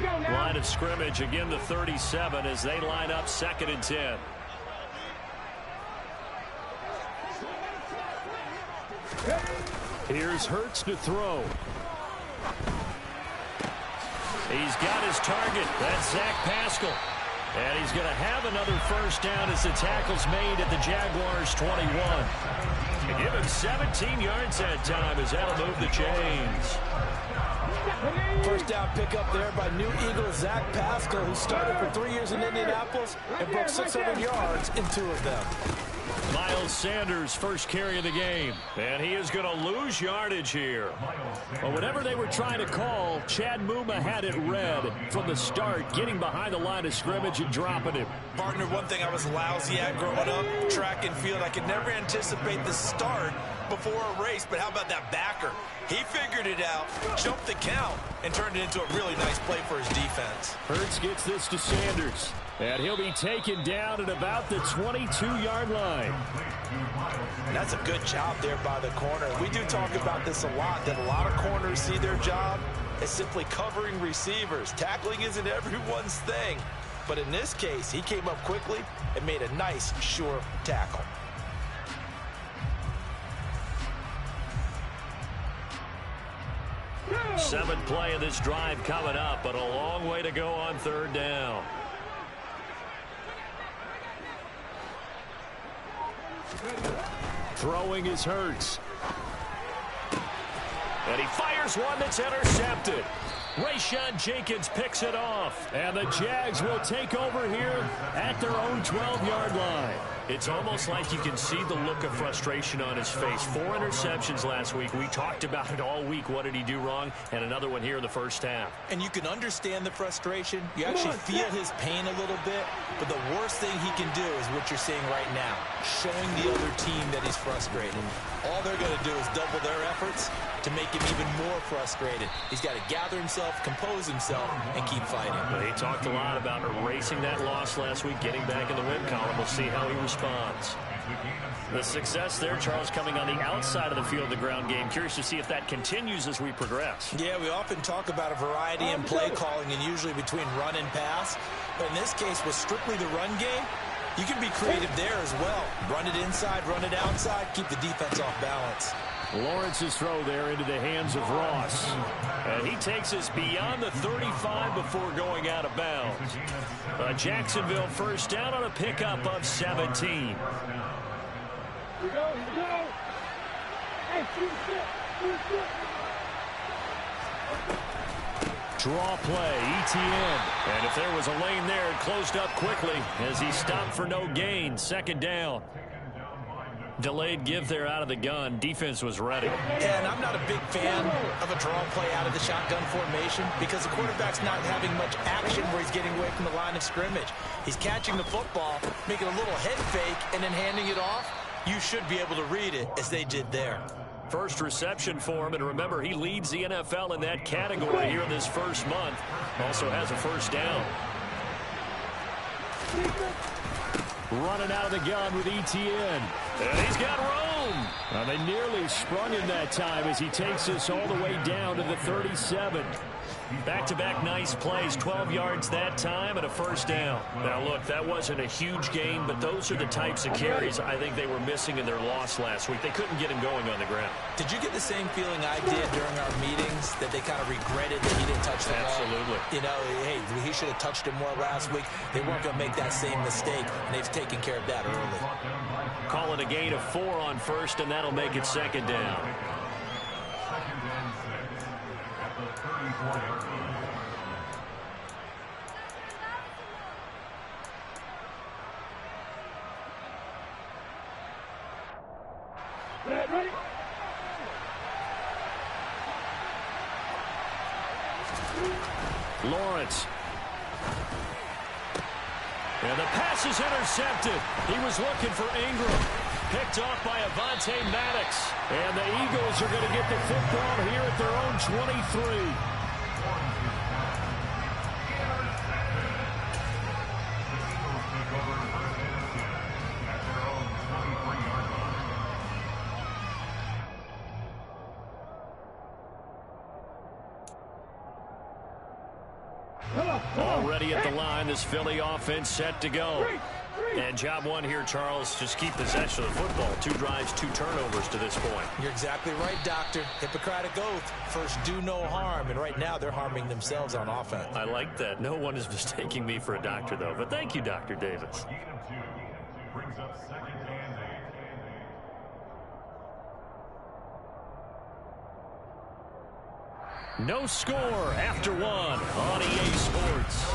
S1: Line of scrimmage, again the 37 as they line up 2nd and 10. Here's Hurts to throw. He's got his target. That's Zach Pascal. And he's going to have another first down as the tackle's made at the Jaguars' 21. They give him 17 yards that time as that'll move the chains.
S2: First down pickup there by new Eagle Zach Pascal, who started for 3 years in Indianapolis and broke 600 yards in 2 of them.
S1: Miles Sanders first carry of the game, and he is going to lose yardage here. But whatever they were trying to call, Chad Muma had it read from the start, getting behind the line of scrimmage and dropping him.
S2: Partner, one thing I was lousy at growing up, track and field, I could never anticipate the start before a race, but how about that backer? He figured it out, jumped the count, and turned it into a really nice play for his defense.
S1: Hurts gets this to Sanders, and he'll be taken down at about the 22-yard line.
S2: And that's a good job there by the corner. We do talk about this a lot, that a lot of corners see their job as simply covering receivers. Tackling isn't everyone's thing, but in this case, he came up quickly and made a nice, sure tackle.
S1: Seventh play of this drive coming up, but a long way to go on 3rd down. Throwing is Hurts. And he fires one that's intercepted. Rayshawn Jenkins picks it off. And the Jags will take over here at their own 12-yard line. It's almost like you can see the look of frustration on his face. 4 interceptions last week. We talked about it all week. What did he do wrong? And another one here in the first half.
S2: And you can understand the frustration. You actually feel his pain a little bit. But the worst thing he can do is what you're seeing right now, showing the other team that he's frustrated. All they're going to do is double their efforts to make him even more frustrated. He's got to gather himself, compose himself, and keep fighting.
S1: Well, he talked a lot about erasing that loss last week, getting back in the win column. We'll see how he responds. The success there, Charles, coming on the outside of the field, the ground game. Curious to see if that continues as we progress.
S2: Yeah, we often talk about a variety in play calling and usually between run and pass. But in this case, with strictly the run game, you can be creative there as well. Run it inside, run it outside, keep the defense off balance.
S1: Lawrence's throw there into the hands of Ross. And he takes us beyond the 35 before going out of bounds. Jacksonville first down on a pickup of 17.
S9: Here we go. Hey, shoot.
S1: Draw play, ETN. And if there was a lane there, it closed up quickly as he stopped for no gain. Second down. Delayed give there out of the gun. Defense was ready.
S3: And I'm not a big fan of a draw play out of the shotgun formation because the quarterback's not having much action where he's getting away from the line of scrimmage. He's catching the football, making a little head fake, and then handing it off. You should be able to read it as they did there.
S1: First reception for him, and remember, he leads the NFL in that category here in this first month. Also has a first down. Running out of the gun with ETN. And he's got room. Now, they nearly sprung him that time as he takes us all the way down to the 37. Back-to-back nice plays, 12 yards that time and a first down. Now, look, that wasn't a huge gain, but those are the types of carries I think they were missing in their loss last week. They couldn't get him going on the ground.
S3: Did you get the same feeling I did during our meetings, that they kind of regretted that he didn't touch the ball?
S1: Absolutely.
S3: You know, hey, he should have touched it more last week. They weren't going to make that same mistake, and they've taken care of that early.
S1: Call it a gain of 4 on first, and that'll make it second down.
S9: Ready?
S1: Lawrence. And the pass is intercepted. He was looking for Ingram. Picked off by Avonte Maddox. And the Eagles are going to get the football here at their own 23. Already at the line, this Philly offense set to go. And job one here, Charles, just keep possession of the football. 2 drives, 2 turnovers to this point.
S3: You're exactly right, Doctor. Hippocratic oath. First, do no harm. And right now, they're harming themselves on offense.
S1: I like that. No one is mistaking me for a doctor, though. But thank you, Dr. Davis. No score after 1 on EA Sports.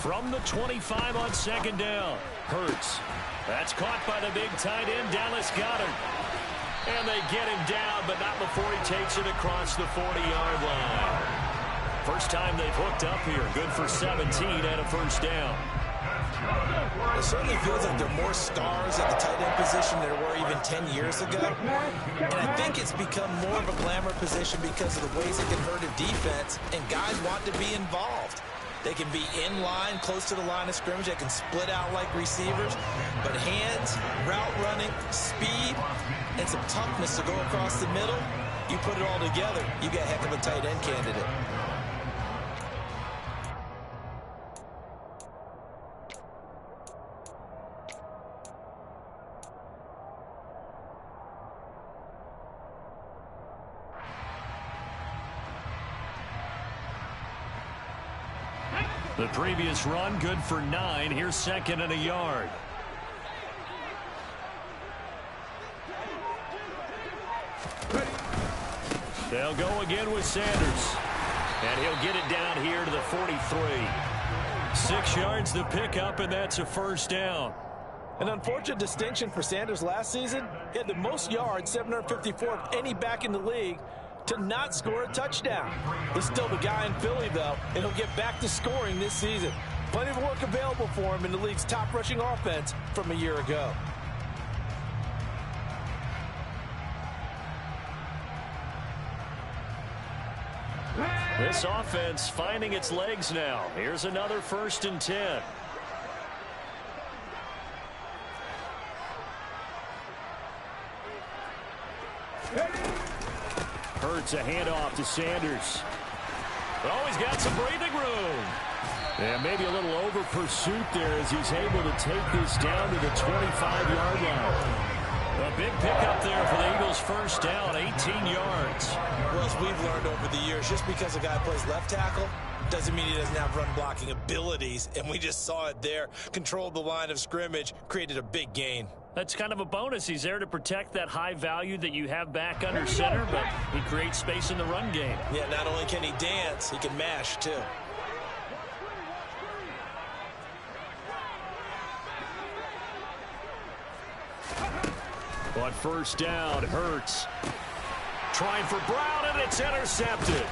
S1: From the 25 on second down, Hurts. That's caught by the big tight end, Dallas Goedert. And they get him down, but not before he takes it across the 40-yard line. First time they've hooked up here. Good for 17 and a first down.
S3: It certainly feels like there are more stars at the tight end position than there were even 10 years ago. And I think it's become more of a glamour position because of the ways it can hurt a defense, and guys want to be involved. They can be in line, close to the line of scrimmage. They can split out like receivers. But hands, route running, speed, and some toughness to go across the middle, you put it all together, you got a heck of a tight end candidate.
S1: The previous run, good for 9. Here's second and a yard. They'll go again with Sanders. And he'll get it down here to the 43. 6 yards the pickup, and that's a first down.
S3: An unfortunate distinction for Sanders last season. He had the most yards, 754 of any back in the league, to not score a touchdown. He's still the guy in Philly, though, and he'll get back to scoring this season. Plenty of work available for him in the league's top rushing offense from a year ago.
S1: This offense finding its legs now. Here's another 1st and 10. Hurts, a handoff to Sanders. Oh, he's got some breathing room. And maybe a little over pursuit there as he's able to take this down to the 25-yard line. A big pickup there for the Eagles' first down, 18 yards.
S3: Well, as we've learned over the years, just because a guy plays left tackle doesn't mean he doesn't have run-blocking abilities, and we just saw it there. Controlled the line of scrimmage, created a big gain.
S1: That's kind of a bonus. He's there to protect that high value that you have back under center, but he creates space in the run game.
S3: Yeah, not only can he dance, he can mash, too.
S1: On first down, Hurts trying for Brown, and it's intercepted.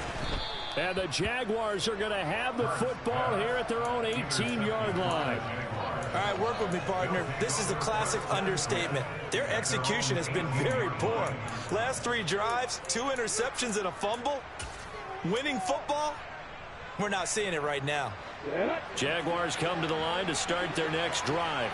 S1: And the Jaguars are going to have the football here at their own 18-yard line.
S3: All right, work with me, partner. This is a classic understatement. Their execution has been very poor. Last 3 drives, 2 interceptions and a fumble. Winning football? We're not seeing it right now.
S1: Jaguars come to the line to start their next drive.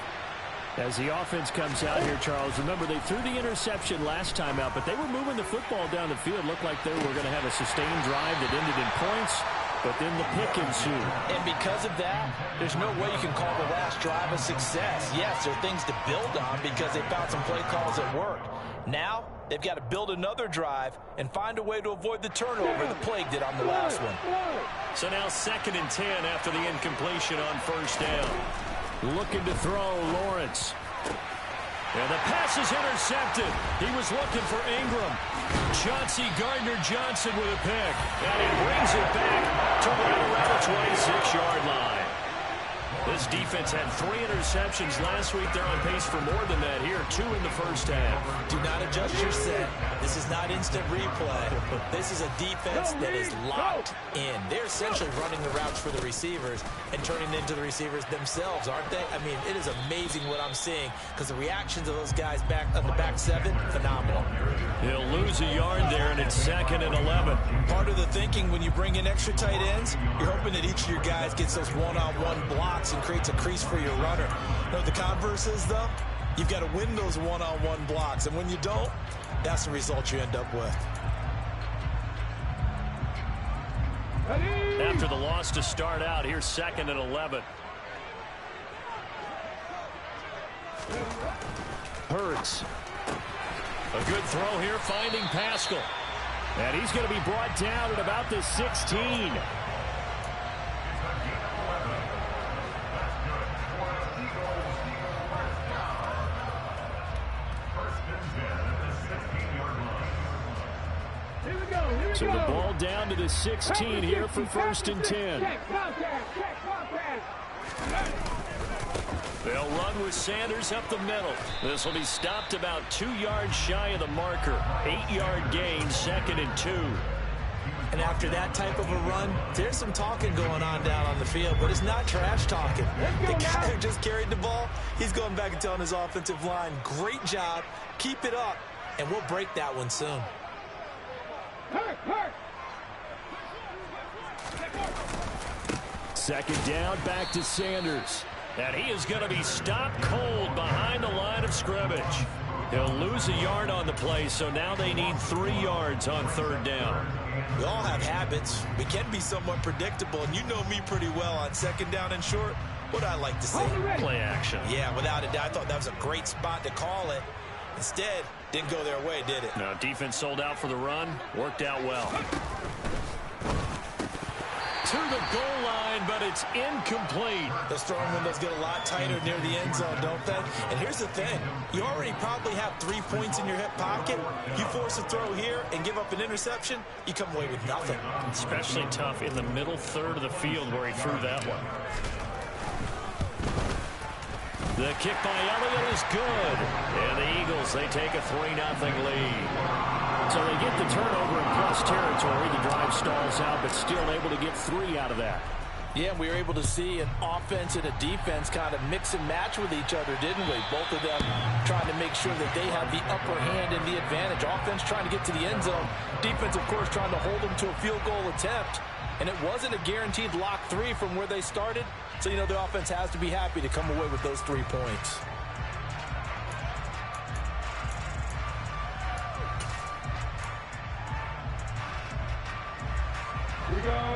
S1: As the offense comes out here, Charles, remember they threw the interception last time out, but they were moving the football down the field. Looked like they were going to have a sustained drive that ended in points, but then the pick ensued.
S2: And because of that, there's no way you can call the last drive a success. Yes, there are things to build on because they found some play calls that work. Now, they've got to build another drive and find a way to avoid the turnover the plague did on the last one.
S1: So now 2nd and 10 after the incompletion on first down. Looking to throw, Lawrence. And the pass is intercepted. He was looking for Ingram. Chauncey Gardner-Johnson with a pick. And he brings it back to right around the 26-yard line. This defense had 3 interceptions last week. They're on pace for more than that here. 2 in the first half.
S3: Do not adjust your set. This is not instant replay. This is a defense that is locked in. They're essentially running the routes for the receivers and turning into the receivers themselves, aren't they? I mean, it is amazing what I'm seeing because the reactions of those guys back on the back 7, phenomenal.
S1: He'll lose a yard there, and it's 2nd and 11.
S3: Part of the thinking when you bring in extra tight ends, you're hoping that each of your guys gets those one-on-one blocks and creates a crease for your runner. You know what the converse is, though? You've got to win those one-on-one blocks, and when you don't, that's the result you end up with.
S1: After the loss to start out, here's 2nd and 11. Hurts. A good throw here, finding Pascal. And he's going to be brought down at about the 16. So the ball down to the 16 here for 1st and 10. They'll run with Sanders up the middle. This will be stopped about 2 yards shy of the marker. 8-yard gain, 2nd and 2.
S3: And after that type of a run, there's some talking going on down on the field, but it's not trash talking. The guy who just carried the ball, he's going back and telling his offensive line, great job, keep it up, and we'll break that one soon.
S1: Second down, back to Sanders. And he is going to be stopped cold behind the line of scrimmage. He'll lose a yard on the play, so now they need 3 yards on 3rd down.
S3: We all have habits. We can be somewhat predictable, and you know me pretty well on 2nd down and short. What I like to see?
S1: Play action.
S3: Yeah, without a doubt. I thought that was a great spot to call it. Instead, didn't go their way, did it?
S1: No, defense sold out for the run. Worked out well. To the goal line, but it's incomplete.
S3: Those throwing windows get a lot tighter near the end zone, don't they? And here's the thing. You already probably have 3 points in your hip pocket. You force a throw here and give up an interception, you come away with nothing.
S1: Especially tough in the middle third of the field where he threw that one. The kick by Elliott is good. And the Eagles, they take a 3-0 lead. So they get the turnover in plus territory. The drive stalls out, but still able to get 3 out of that.
S3: Yeah, we were able to see an offense and a defense kind of mix and match with each other, didn't we? Both of them trying to make sure that they have the upper hand and the advantage. Offense trying to get to the end zone. Defense, of course, trying to hold them to a field goal attempt. And it wasn't a guaranteed lock 3 from where they started. So, you know, the offense has to be happy to come away with those 3 points.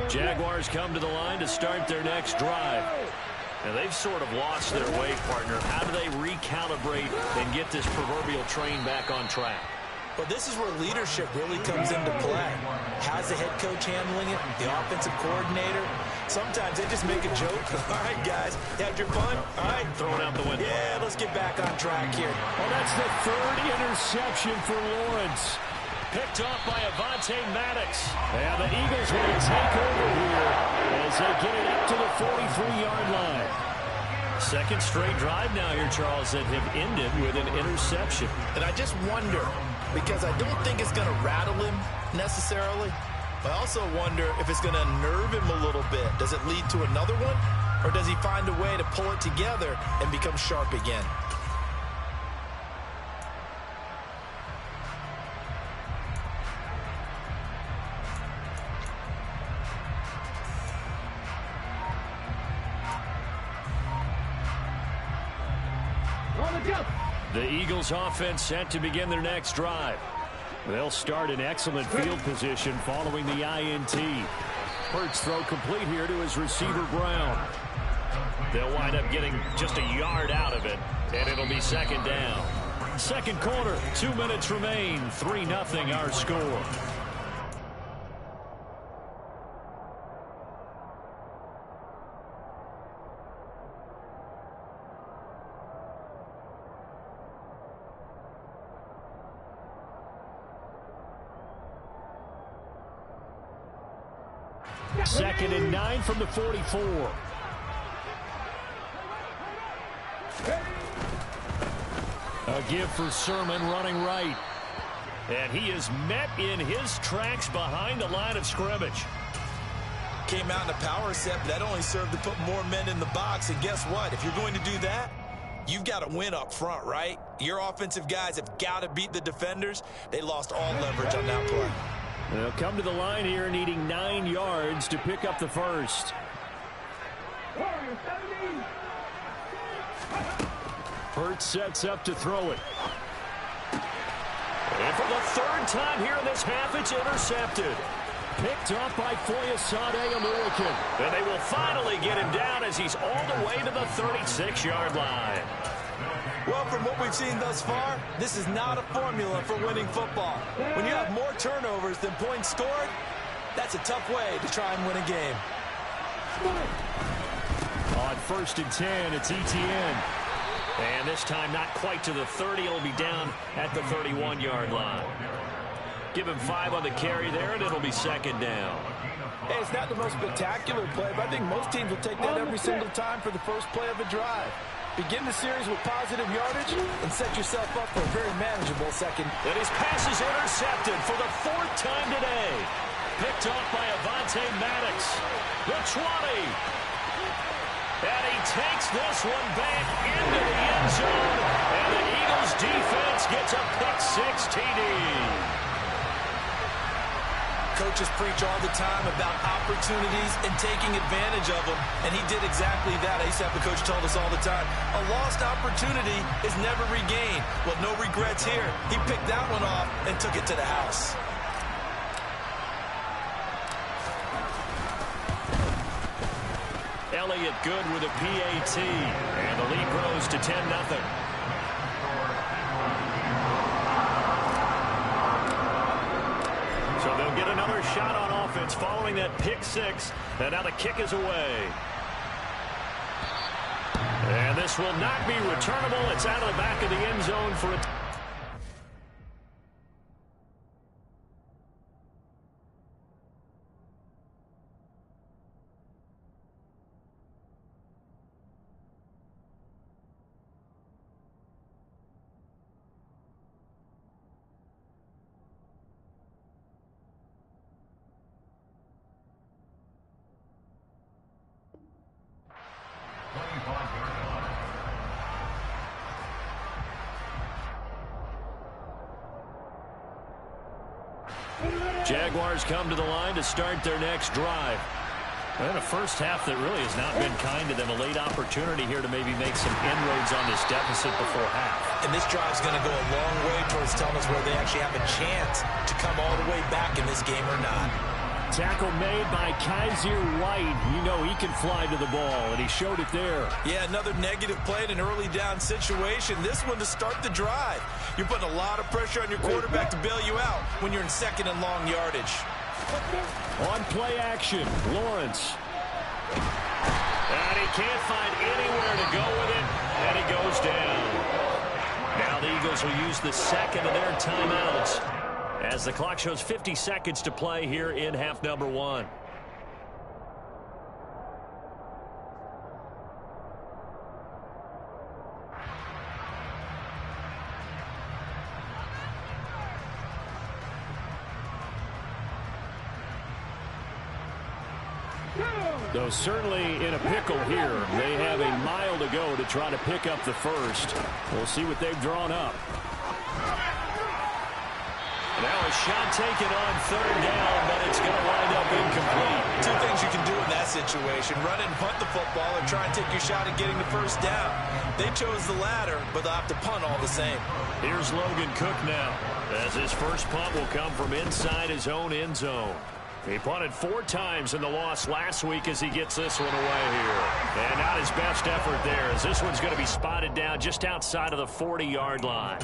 S1: Jaguars come to the line to start their next drive. And they've sort of lost their way, partner. How do they recalibrate and get this proverbial train back on track?
S3: Well, this is where leadership really comes into play. How's the head coach handling it? The offensive coordinator? Sometimes they just make a joke. All right, guys, you had your fun? All right.
S1: Throw it out the window.
S3: Yeah, let's get back on track here.
S1: Well, that's the third interception for Lawrence. Picked off by Avonte Maddox. And the Eagles will take over here as they get it up to the 43-yard line. Second straight drive now here, Charles, that have ended with an interception.
S2: And I just wonder, because I don't think it's going to rattle him necessarily, but I also wonder if it's going to unnerve him a little bit. Does it lead to another one? Or does he find a way to pull it together and become sharp again?
S1: The Eagles offense set to begin their next drive. They'll start in excellent field position following the INT. Hurts throw complete here to his receiver Brown. They'll wind up getting just a yard out of it, and it'll be second down. Second quarter, 2 minutes remain, 3-0 our score. Second and 9 from the 44. A give for Sermon running right. And he is met in his tracks behind the line of scrimmage.
S2: Came out in a power set, but that only served to put more men in the box. And guess what? If you're going to do that, you've got to win up front, right? Your offensive guys have got to beat the defenders. They lost all leverage on that play.
S1: They'll come to the line here needing 9 yards to pick up the first. Hurts sets up to throw it. And for the third time here in this half, it's intercepted. Picked up by Foyesade American. And they will finally get him down as he's all the way to the 36-yard line.
S3: Well, from what we've seen thus far, this is not a formula for winning football. When you have more turnovers than points scored, that's a tough way to try and win a game.
S1: On 1st and 10, it's Etienne. And this time not quite to the 30. It'll be down at the 31-yard line. Give him 5 on the carry there, and it'll be second down.
S3: Hey, it's not the most spectacular play, but I think most teams will take that every single time for the first play of a drive. Begin the series with positive yardage and set yourself up for a very manageable second.
S1: And his pass is intercepted for the 4th time today. Picked off by Avonte Maddox. The 20. And he takes this one back into the end zone. And the Eagles defense gets a pick-6 TD.
S2: Coaches preach all the time about opportunities and taking advantage of them, and he did exactly that. I used to have a coach told us all the time, a lost opportunity is never regained. Well, no regrets here. He picked that one off and took it to the house.
S1: Elliott good with a PAT, and the lead grows to 10-0. So they'll get another shot on offense following that pick-6. And now the kick is away. And this will not be returnable. It's out of the back of the end zone for a... Jaguars come to the line to start their next drive. And a first half that really has not been kind to them. A late opportunity here to maybe make some inroads on this deficit before half.
S3: And this drive's going to go a long way towards telling us whether they actually have a chance to come all the way back in this game or not.
S1: Tackle made by Kaiser White. You know he can fly to the ball, and he showed it there.
S2: Yeah, another negative play in an early down situation. This one to start the drive. You're putting a lot of pressure on your quarterback to bail you out when you're in second and long yardage.
S1: On play action, Lawrence. And he can't find anywhere to go with it, and he goes down. Now the Eagles will use the second of their timeouts as the clock shows 50 seconds to play here in half number 1. Though certainly in a pickle here. They have a mile to go to try to pick up the first. We'll see what they've drawn up. Now a shot taken on third down, but it's going to wind up incomplete.
S2: Two things you can do in that situation. Run it and punt the football or try and take your shot at getting the first down. They chose the latter, but they'll have to punt all the same.
S1: Here's Logan Cook now, as his first punt will come from inside his own end zone. He punted 4 times in the loss last week as he gets this one away here. And not his best effort there, as this one's going to be spotted down just outside of the 40-yard line.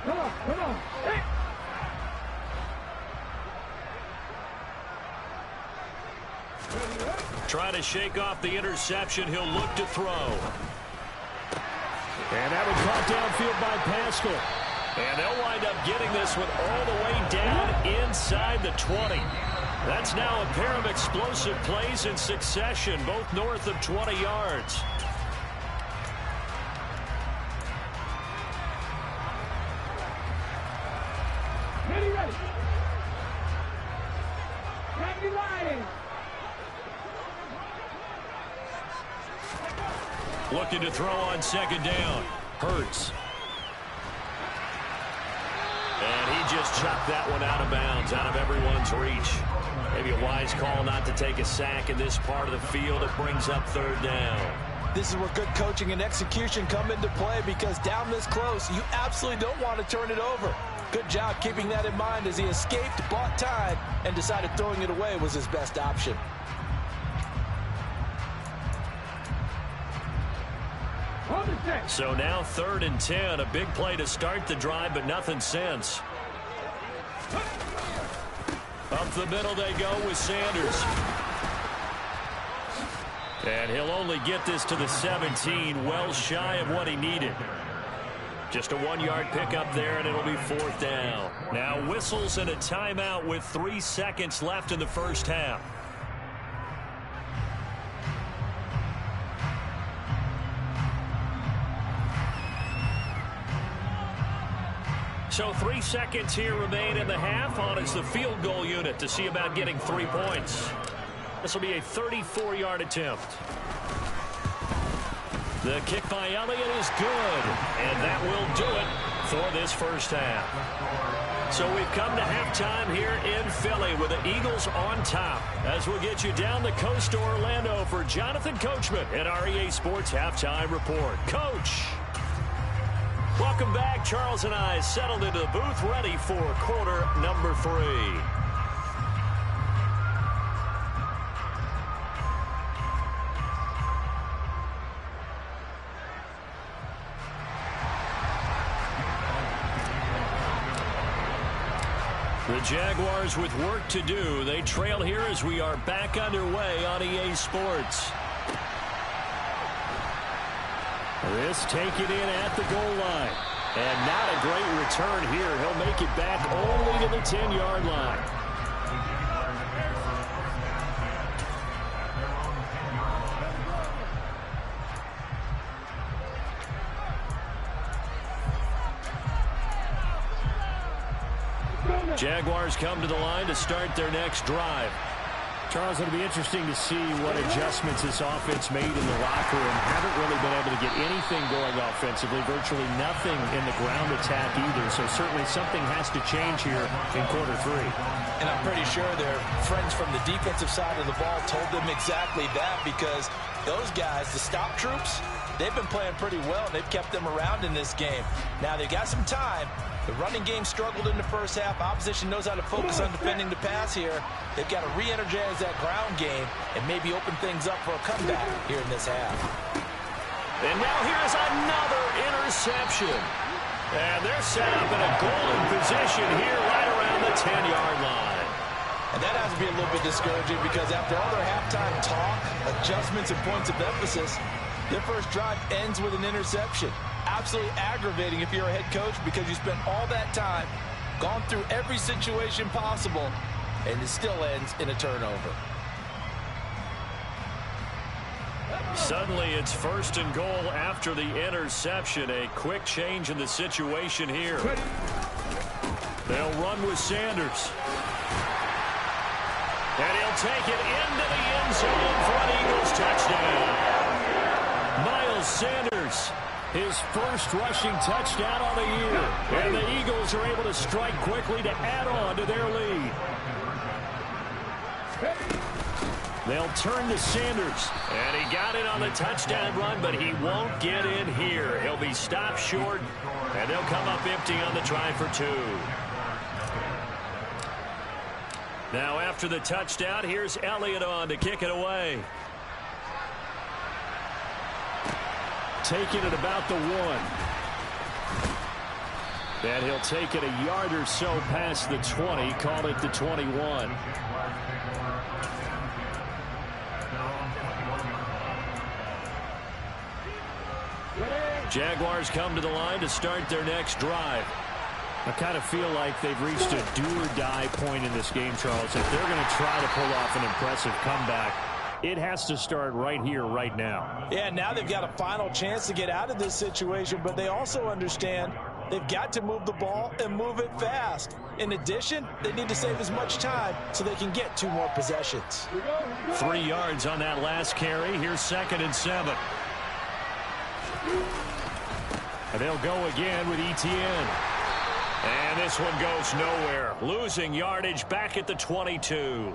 S9: Come on. Hey.
S1: Trying to shake off the interception. He'll look to throw. And that was caught downfield by Pascal. And they'll wind up getting this one all the way down inside the 20. That's now a pair of explosive plays in succession, both north of 20 yards.
S9: Ready. Ready, riding.
S1: Looking to throw on second down. Hurts. And he just chucked that one out of bounds, out of everyone's reach. Maybe a wise call not to take a sack in this part of the field. It brings up third down.
S2: This is where good coaching and execution come into play, because down this close, you absolutely don't want to turn it over. Good job keeping that in mind as he escaped, bought time, and decided throwing it away was his best option.
S1: So now 3rd and 10, a big play to start the drive, but nothing since. Up the middle they go with Sanders. And he'll only get this to the 17, well shy of what he needed. Just a 1-yard pickup there, and it'll be 4th down. Now whistles and a timeout with 3 seconds left in the first half. So 3 seconds here remain in the half. On is the field goal unit to see about getting 3 points. This will be a 34-yard attempt. The kick by Elliott is good, and that will do it for this first half. So we've come to halftime here in Philly with the Eagles on top. As we'll get you down the coast to Orlando for Jonathan Coachman at our EA Sports Halftime Report. Coach! Welcome back. Charles and I settled into the booth, ready for quarter number 3. The Jaguars with work to do. They trail here as we are back underway on EA Sports. This taken in at the goal line. And not a great return here. He'll make it back only to the 10-yard line. Jaguars come to the line to start their next drive. Charles, it'll be interesting to see what adjustments this offense made in the locker room. Haven't really been able to get anything going offensively, virtually nothing in the ground attack either. So certainly something has to change here in quarter 3.
S3: And I'm pretty sure their friends from the defensive side of the ball told them exactly that, because those guys, the stop troops, they've been playing pretty well. They've kept them around in this game. Now they've got some time. The running game struggled in the first half. Opposition knows how to focus on defending the pass here. They've got to re-energize that ground game and maybe open things up for a comeback here in this half.
S1: And now here's another interception. And they're set up in a golden position here right around the 10-yard line.
S3: And that has to be a little bit discouraging, because after all their halftime talk, adjustments, and points of emphasis, their first drive ends with an interception. Absolutely aggravating if you're a head coach, because you spent all that time, gone through every situation possible, and it still ends in a turnover.
S1: Suddenly it's 1st and goal after the interception. A quick change in the situation here. They'll run with Sanders. And he'll take it into the end zone for an Eagles touchdown. Miles Sanders, his first rushing touchdown on the year. And the Eagles are able to strike quickly to add on to their lead. They'll turn to Sanders. And he got it on the touchdown run, but he won't get in here. He'll be stopped short, and they'll come up empty on the try for 2. Now after the touchdown, here's Elliott on to kick it away. Taking it about the 1. And he'll take it a yard or so past the 20. Call it the 21. Jaguars come to the line to start their next drive. I kind of feel like they've reached a do-or-die point in this game, Charles. If they're going to try to pull off an impressive comeback, it has to start right here, right now.
S3: Yeah, now they've got a final chance to get out of this situation, but they also understand they've got to move the ball and move it fast. In addition, they need to save as much time so they can get 2 more possessions.
S1: 3 yards on that last carry. Here's 2nd and 7. And they'll go again with Etienne. And this one goes nowhere. Losing yardage back at the 22.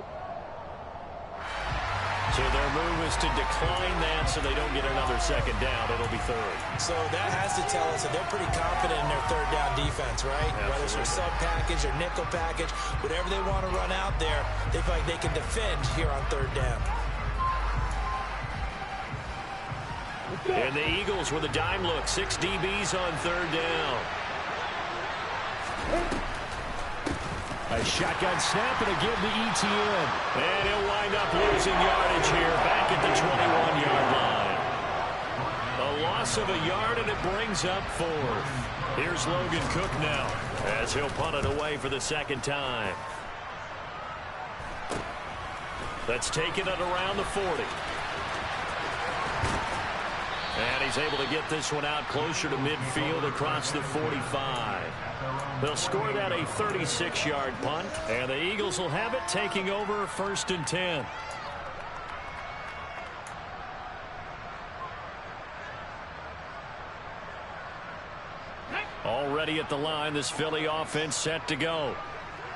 S1: So their move is to decline that so they don't get another 2nd down. It'll be 3rd.
S3: So that has to tell us that they're pretty confident in their 3rd down defense, right? Absolutely. Whether it's their sub package or nickel package, whatever they want to run out there, they feel like they can defend here on 3rd down.
S1: And the Eagles with a dime look. 6 DBs on 3rd down. A shotgun snap and a give to Etienne. And he'll wind up losing yardage here back at the 21-yard line. A loss of a yard, and it brings up 4th. Here's Logan Cook now as he'll punt it away for the 2nd time. That's taken it around the 40. And he's able to get this one out closer to midfield across the 45. They'll score that a 36-yard punt, and the Eagles will have it taking over 1st and 10. Already at the line, this Philly offense set to go.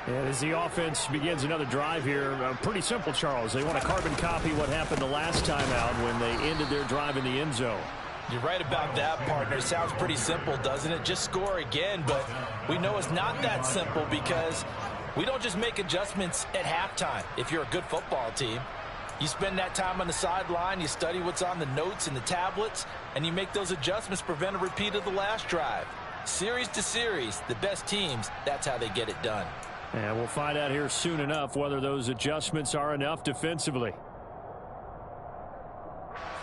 S1: And as the offense begins another drive here, pretty simple, Charles. They want to carbon copy what happened the last time out when they ended their drive in the end zone.
S3: You're right about that, partner. It sounds pretty simple, doesn't it? Just score again, but we know it's not that simple, because we don't just make adjustments at halftime. If you're a good football team, you spend that time on the sideline, you study what's on the notes and the tablets, and you make those adjustments to prevent a repeat of the last drive. Series to series, the best teams, that's how they get it done.
S1: And we'll find out here soon enough whether those adjustments are enough defensively.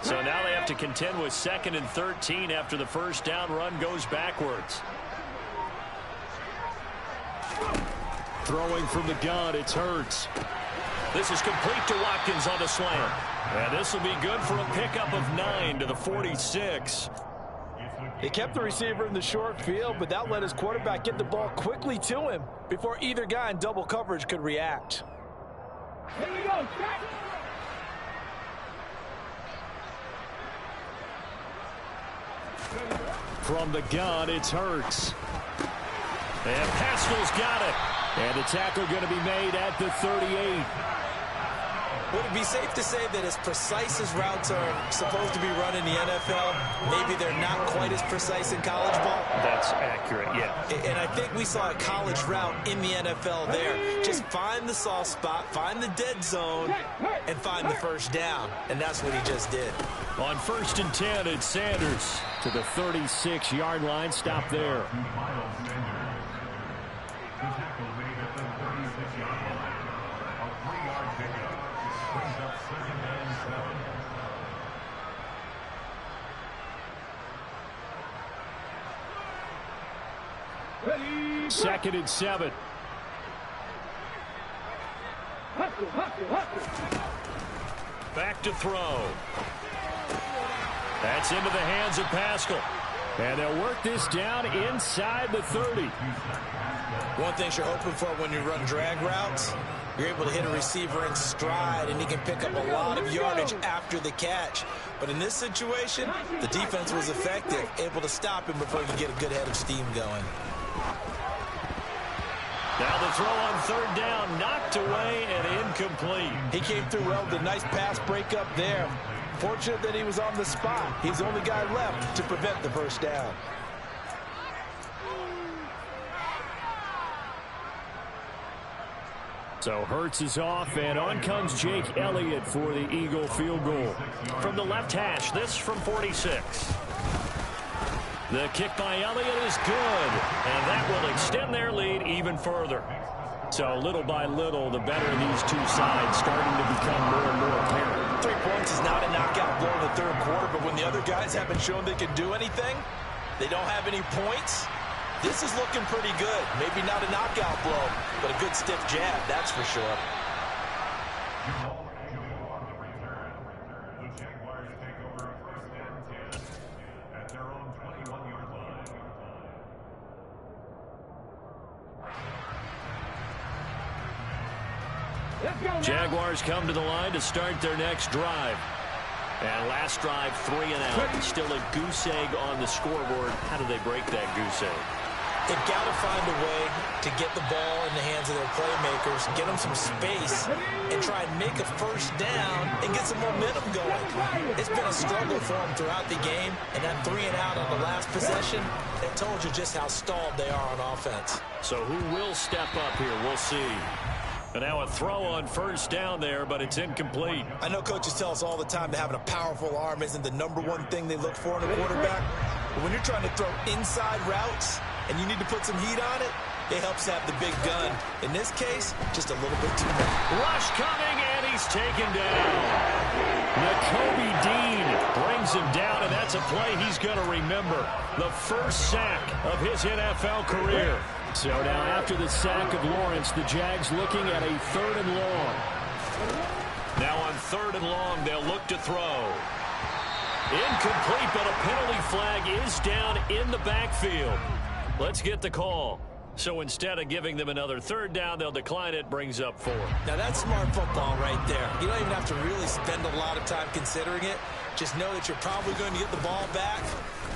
S1: So now they have to contend with 2nd and 13 after the 1st down run goes backwards. Throwing from the gun, it's Hurts. This is complete to Watkins on the slant. And this will be good for a pickup of 9 to the 46.
S3: They kept the receiver in the short field, but that let his quarterback get the ball quickly to him before either guy in double coverage could react.
S9: Here we go, check.
S1: From the gun, it's Hurts. And Pascal's got it. And the tackle going to be made at the 38.
S3: Would it be safe to say that as precise as routes are supposed to be run in the NFL, maybe they're not quite as precise in college ball?
S1: That's accurate, yeah.
S3: And I think we saw a college route in the NFL there. Just find the soft spot, find the dead zone, and find the first down. And that's what he just did.
S1: On 1st and 10, it's Sanders to the 36-yard line. Stop there. Second and 7. Back to throw. That's into the hands of Pascal. And they'll work this down inside the 30.
S3: One thing you're hoping for when you run drag routes, you're able to hit a receiver in stride, and he can pick up a lot of yardage after the catch. But in this situation, the defense was effective, able to stop him before he could get a good head of steam going.
S1: Now the throw on 3rd down, knocked away and incomplete.
S3: He came through well with a nice pass breakup there. Fortunate that he was on the spot. He's the only guy left to prevent the first down.
S1: So Hurts is off, and on comes Jake Elliott for the Eagle field goal. From the left hash, this from 46. The kick by Elliott is good, and that will extend their lead even further. So little by little, the better of these two sides starting to become more and more apparent.
S3: 3 points is not a knockout blow in the third quarter, but when the other guys haven't shown they can do anything, they don't have any points, this is looking pretty good. Maybe not a knockout blow, but a good stiff jab, that's for sure.
S1: Jaguars come to the line to start their next drive. And last drive, 3 and out. Still a goose egg on the scoreboard. How do they break that goose egg?
S3: They've got to find a way to get the ball in the hands of their playmakers, get them some space, and try and make a first down and get some momentum going. It's been a struggle for them throughout the game, and that 3 and out on the last possession, that told you just how stalled they are on offense.
S1: So who will step up here? We'll see. And now a throw on first down there, but it's incomplete.
S3: I know coaches tell us all the time that having a powerful arm isn't the #1 thing they look for in a quarterback. But when you're trying to throw inside routes and you need to put some heat on it, it helps have the big gun. In this case, just a little bit too much.
S1: Rush coming, and he's taken down. Nakobe Dean brings him down, and that's a play he's going to remember. The first sack of his NFL career. So now after the sack of Lawrence, the Jags looking at a 3rd and long. Now on 3rd and long, they'll look to throw. Incomplete, but a penalty flag is down in the backfield. Let's get the call. So instead of giving them another 3rd down, they'll decline it, brings up 4.
S3: Now that's smart football right there. You don't even have to really spend a lot of time considering it. Just know that you're probably going to get the ball back.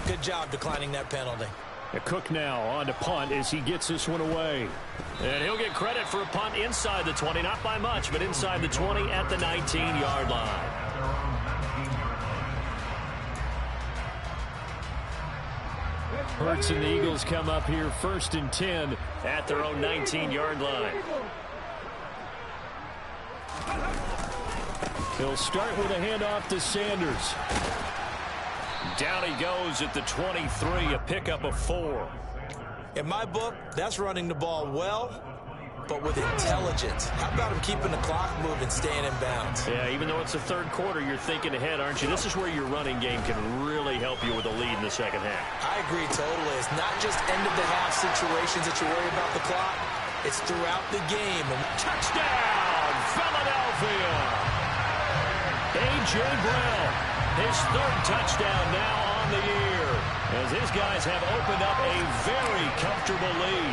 S3: Good job declining that penalty.
S1: Cook now on to punt as he gets this one away. And he'll get credit for a punt inside the 20, not by much, but inside the 20 at the 19-yard line. Hurts and the Eagles come up here 1st and 10 at their own 19-yard line. He'll start with a handoff to Sanders. Down he goes at the 23, a pickup of 4.
S3: In my book, that's running the ball well, but with intelligence. How about him keeping the clock moving, staying in bounds?
S1: Yeah, even though it's the 3rd quarter, you're thinking ahead, aren't you? This is where your running game can really help you with a lead in the second half.
S3: I agree totally. It's not just end-of-the-half situations that you worry about the clock. It's throughout the game. And
S1: touchdown, Philadelphia! A.J. Brown. His 3rd touchdown now on the year, as his guys have opened up a very comfortable lead.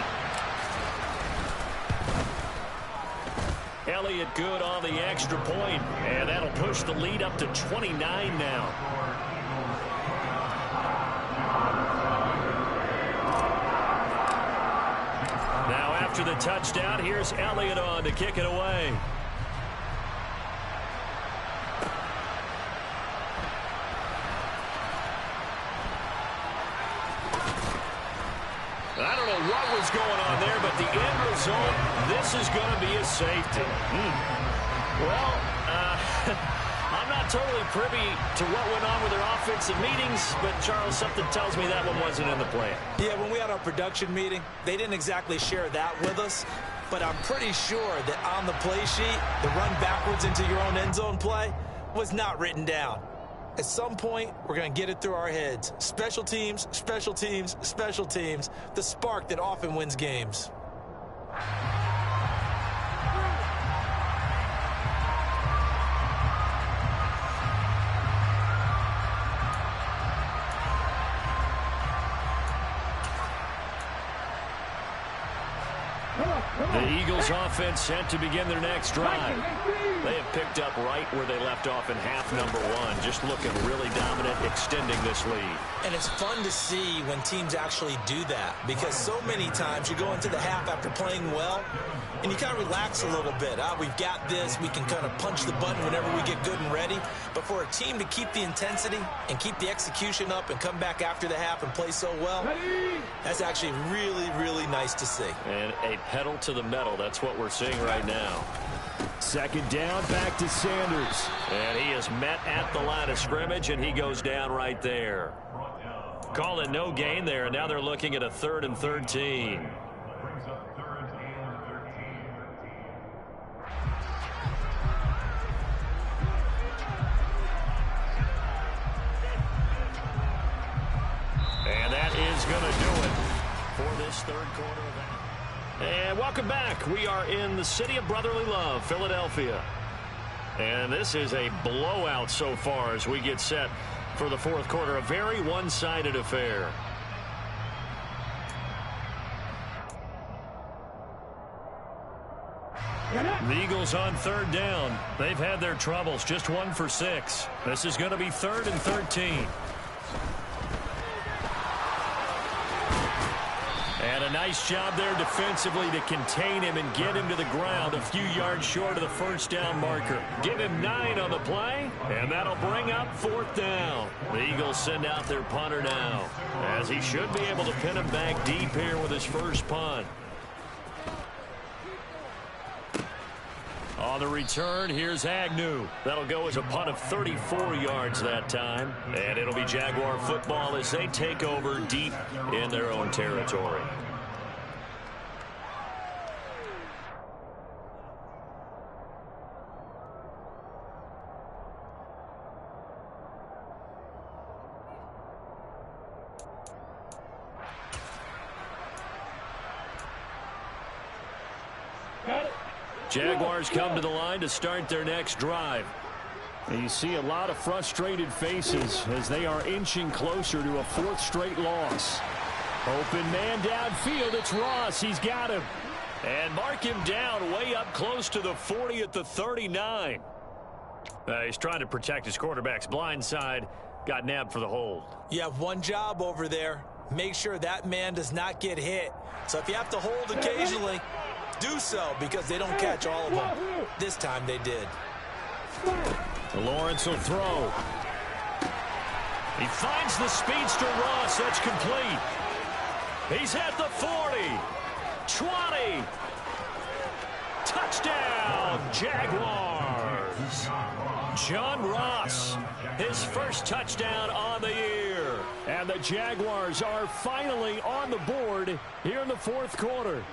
S1: Elliott good on the extra point, and that'll push the lead up to 29 now. Now after the touchdown, here's Elliott on to kick it away. I don't know what was going on there, but the end result, this is going to be a safety. Well, I'm not totally privy to what went on with their offensive meetings, but, Charles, something tells me that one wasn't in the plan.
S3: Yeah, when we had our production meeting, they didn't exactly share that with us, but I'm pretty sure that on the play sheet, the run backwards into your own end zone play was not written down. At some point, we're going to get it through our heads. Special teams, special teams, special teams. The spark that often wins games.
S1: The Eagles offense set to begin their next drive. They have picked up right where they left off in half number one, just looking really dominant, extending this lead.
S3: And it's fun to see when teams actually do that, because so many times you go into the half after playing well, and you kind of relax a little bit. We've got this. We can kind of punch the button whenever we get good and ready. But for a team to keep the intensity and keep the execution up and come back after the half and play so well, that's actually really, really nice to see.
S1: And a pedal to the metal. That's what we're seeing right now.
S4: Second down, back to Sanders.
S1: And he is met at the line of scrimmage, and he goes down right there. Call it no gain there, and now they're looking at a 3rd and 13. And that is going to do it for this third quarter of action. And welcome back. We are in the city of brotherly love, Philadelphia. And this is a blowout so far as we get set for the fourth quarter. A very one-sided affair. The Eagles on 3rd down. They've had their troubles. Just 1 for 6. This is going to be 3rd and 13. And a nice job there defensively to contain him and get him to the ground a few yards short of the first down marker. Give him 9 on the play, and that'll bring up 4th down. The Eagles send out their punter now, as he should be able to pin him back deep here with his first punt. On the return, here's Agnew. That'll go as a punt of 34 yards that time. And it'll be Jaguar football as they take over deep in their own territory. Jaguars come to the line to start their next drive.
S4: And you see a lot of frustrated faces as they are inching closer to a 4th straight loss. Open man downfield. It's Ross. He's got him.
S1: And mark him down way up close to the 40 at the 39. He's trying to protect his quarterback's blind side. Got nabbed for the hold.
S3: You have one job over there. Make sure that man does not get hit. So if you have to hold occasionally, do so, because they don't catch all of them. This time they did.
S1: Lawrence will throw. He finds the speedster Ross. That's complete. He's at the 40. 20. Touchdown, Jaguars. John Ross, his first touchdown on the year.
S4: And the Jaguars are finally on the board here in the 4th quarter.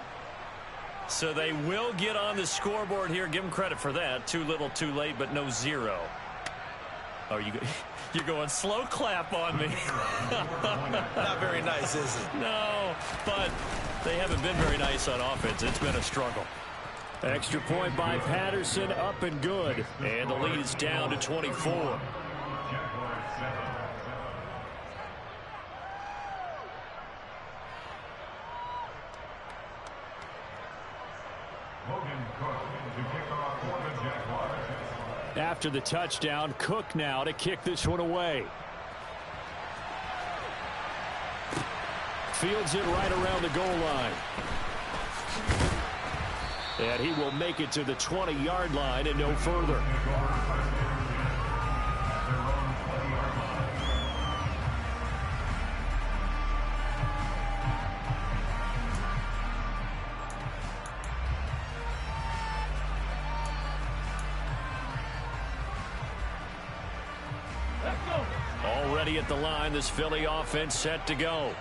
S1: So they will get on the scoreboard here. Give them credit for that. Too little, too late, but no 0. Oh, you're going slow clap on me.
S3: Not very nice, is it?
S1: No, but they haven't been very nice on offense. It's been a struggle.
S4: Extra point by Patterson, up and good.
S1: And the lead is down to 24.
S4: after the touchdown. Cook now to kick this one away. Fields it right around the goal line. And he will make it to the 20-yard line and no further. Already at the line, this Philly offense set to go.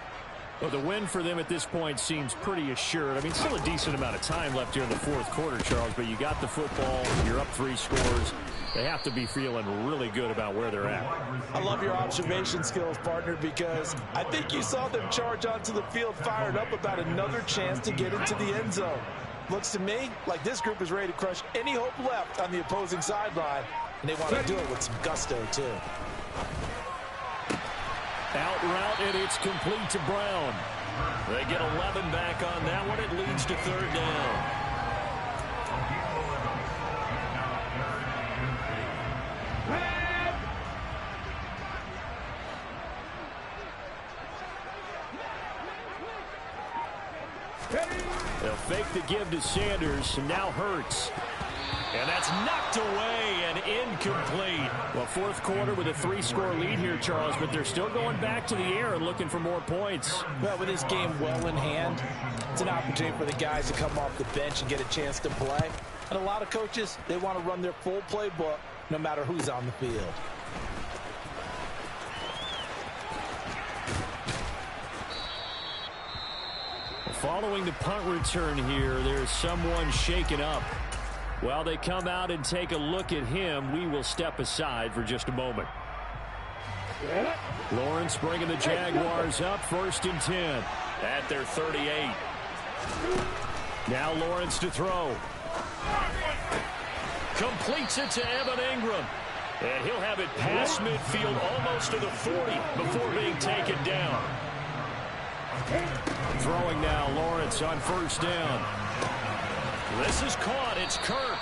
S4: Well, the win for them at this point seems pretty assured. I mean, still a decent amount of time left here in the fourth quarter, Charles, but you got the football, you're up 3 scores. They have to be feeling really good about where they're at.
S3: I love your observation skills, partner, because I think you saw them charge onto the field fired up about another chance to get into the end zone. Looks to me like this group is ready to crush any hope left on the opposing sideline, and they want to do it with some gusto, too.
S4: Out route, and it's complete to Brown. They get 11 back on that one. It leads to 3rd down. They'll fake the give to Sanders, and now Hurts. And that's knocked away and incomplete. Well, fourth quarter with a 3-score lead here, Charles, but they're still going back to the air and looking for more points.
S3: Well, with this game well in hand, it's an opportunity for the guys to come off the bench and get a chance to play. And a lot of coaches, they want to run their full playbook no matter who's on the field.
S4: Following the punt return here, there's someone shaken up. While they come out and take a look at him, we will step aside for just a moment. Lawrence bringing the Jaguars up, 1st and 10 at their 38. Now Lawrence to throw. Completes it to Evan Ingram. And he'll have it past midfield almost to the 40 before being taken down. Throwing now, Lawrence on 1st down. This is caught. It's Kirk.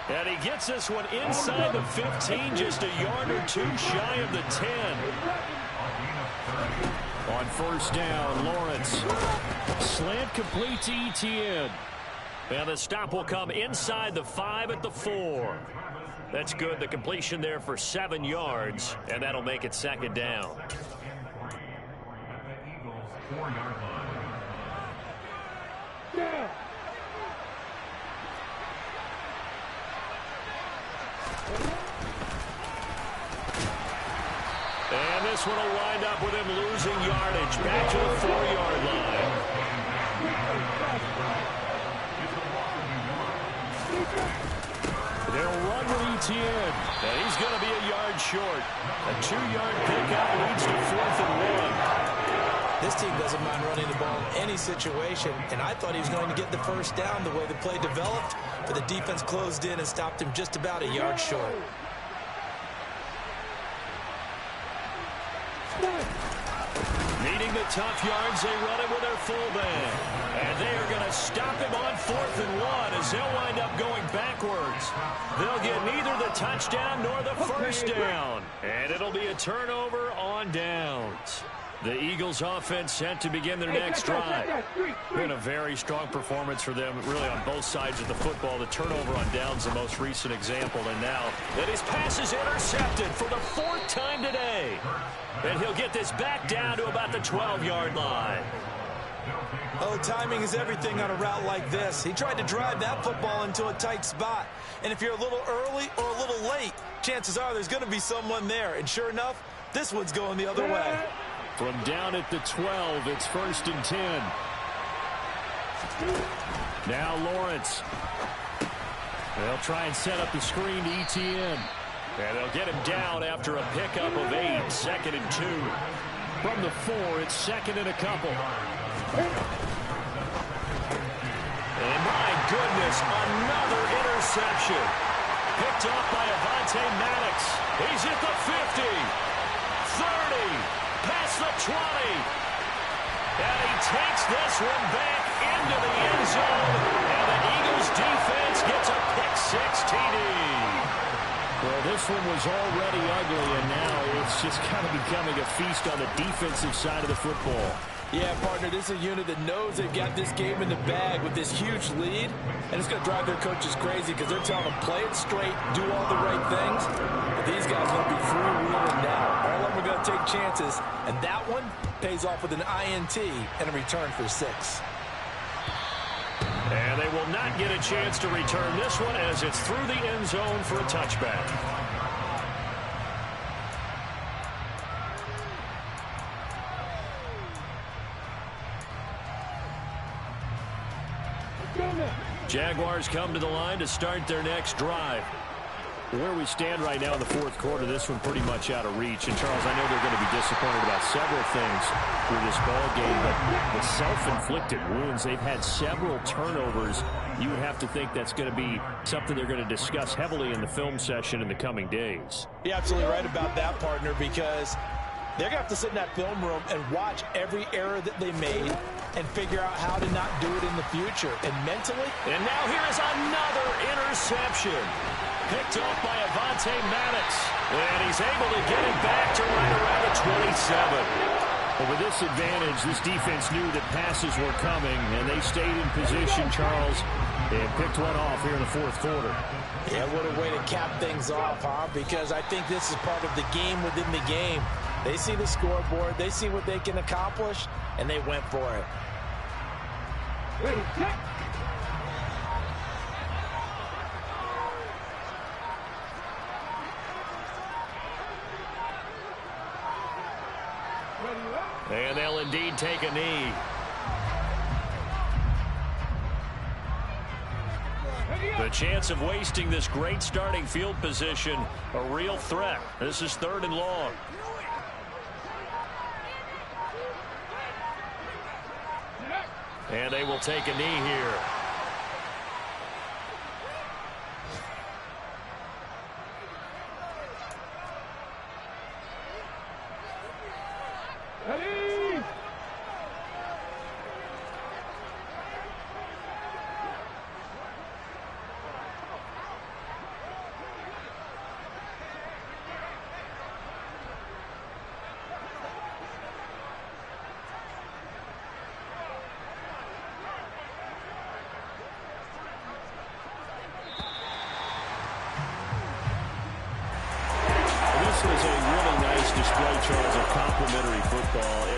S4: And he gets this one inside the 15, just a yard or 2 shy of the 10. On 1st down, Lawrence. Slant complete to Etienne. And the stop will come inside the 5 at the 4. That's good. The completion there for 7 yards, and that'll make it 2nd down. And this one will wind up with him losing yardage back to the 4-yard line. They'll run with Etienne, and he's going to be a yard short. A 2-yard pickup leads to 4th and 1.
S3: This team doesn't mind running the ball in any situation, and I thought he was going to get the 1st down the way the play developed, but the defense closed in and stopped him just about a yard short.
S4: Needing the tough yards, they run it with their fullback. And they are going to stop him on 4th and 1 as they'll wind up going backwards. They'll get neither the touchdown nor the 1st down. And it'll be a turnover on downs. The Eagles offense set to begin their next drive. Been a very strong performance for them, really on both sides of the football. The turnover on downs, the most recent example. And now that his pass is intercepted for the 4th time today. And he'll get this back down to about the 12-yard line.
S3: Oh, timing is everything on a route like this. He tried to drive that football into a tight spot. And if you're a little early or a little late, chances are there's going to be someone there. And sure enough, this one's going the other way.
S4: From down at the 12, it's 1st and 10. Now Lawrence. They'll try and set up the screen to Etienne. And they'll get him down after a pickup of 8, 2nd and 2. From the 4, it's 2nd and a couple. And my goodness, another interception. Picked off by Avonte Maddox. He's at the 50, 30. Past the 20. And he takes this one back into the end zone. And the Eagles defense gets a pick-6 TD.
S1: Well, this one was already ugly, and now it's just kind of becoming a feast on the defensive side of the football.
S3: Yeah, partner, this is a unit that knows they've got this game in the bag with this huge lead, and it's going to drive their coaches crazy because they're telling them play it straight, do all the right things. But these guys are going to be freewheeling now. All of them are going to take chances, and that one pays off with an INT and a return for 6.
S1: And they will not get a chance to return this one as it's through the end zone for a touchback. Jaguars come to the line to start their next drive. Where we stand right now in the fourth quarter, this one pretty much out of reach. And, Charles, I know they're going to be disappointed about several things with this ball game, but the self-inflicted wounds, they've had several turnovers. You would have to think that's going to be something they're going to discuss heavily in the film session in the coming days.
S3: You're absolutely right about that, partner, because they're going to have to sit in that film room and watch every error that they made and figure out how to not do it in the future. And mentally.
S1: And now here is another interception. Picked off by Avonte Maddox. And he's able to get it back to right around the 27. But with this advantage, this defense knew that passes were coming, and they stayed in position, Charles, and picked one off here in the fourth quarter.
S3: Yeah, what a way to cap things off, huh? Because I think this is part of the game within the game. They see the scoreboard, they see what they can accomplish, and they went for it.
S1: And they'll indeed take a knee. The chance of wasting this great starting field position, a real threat. This is 3rd and long. And they will take a knee here.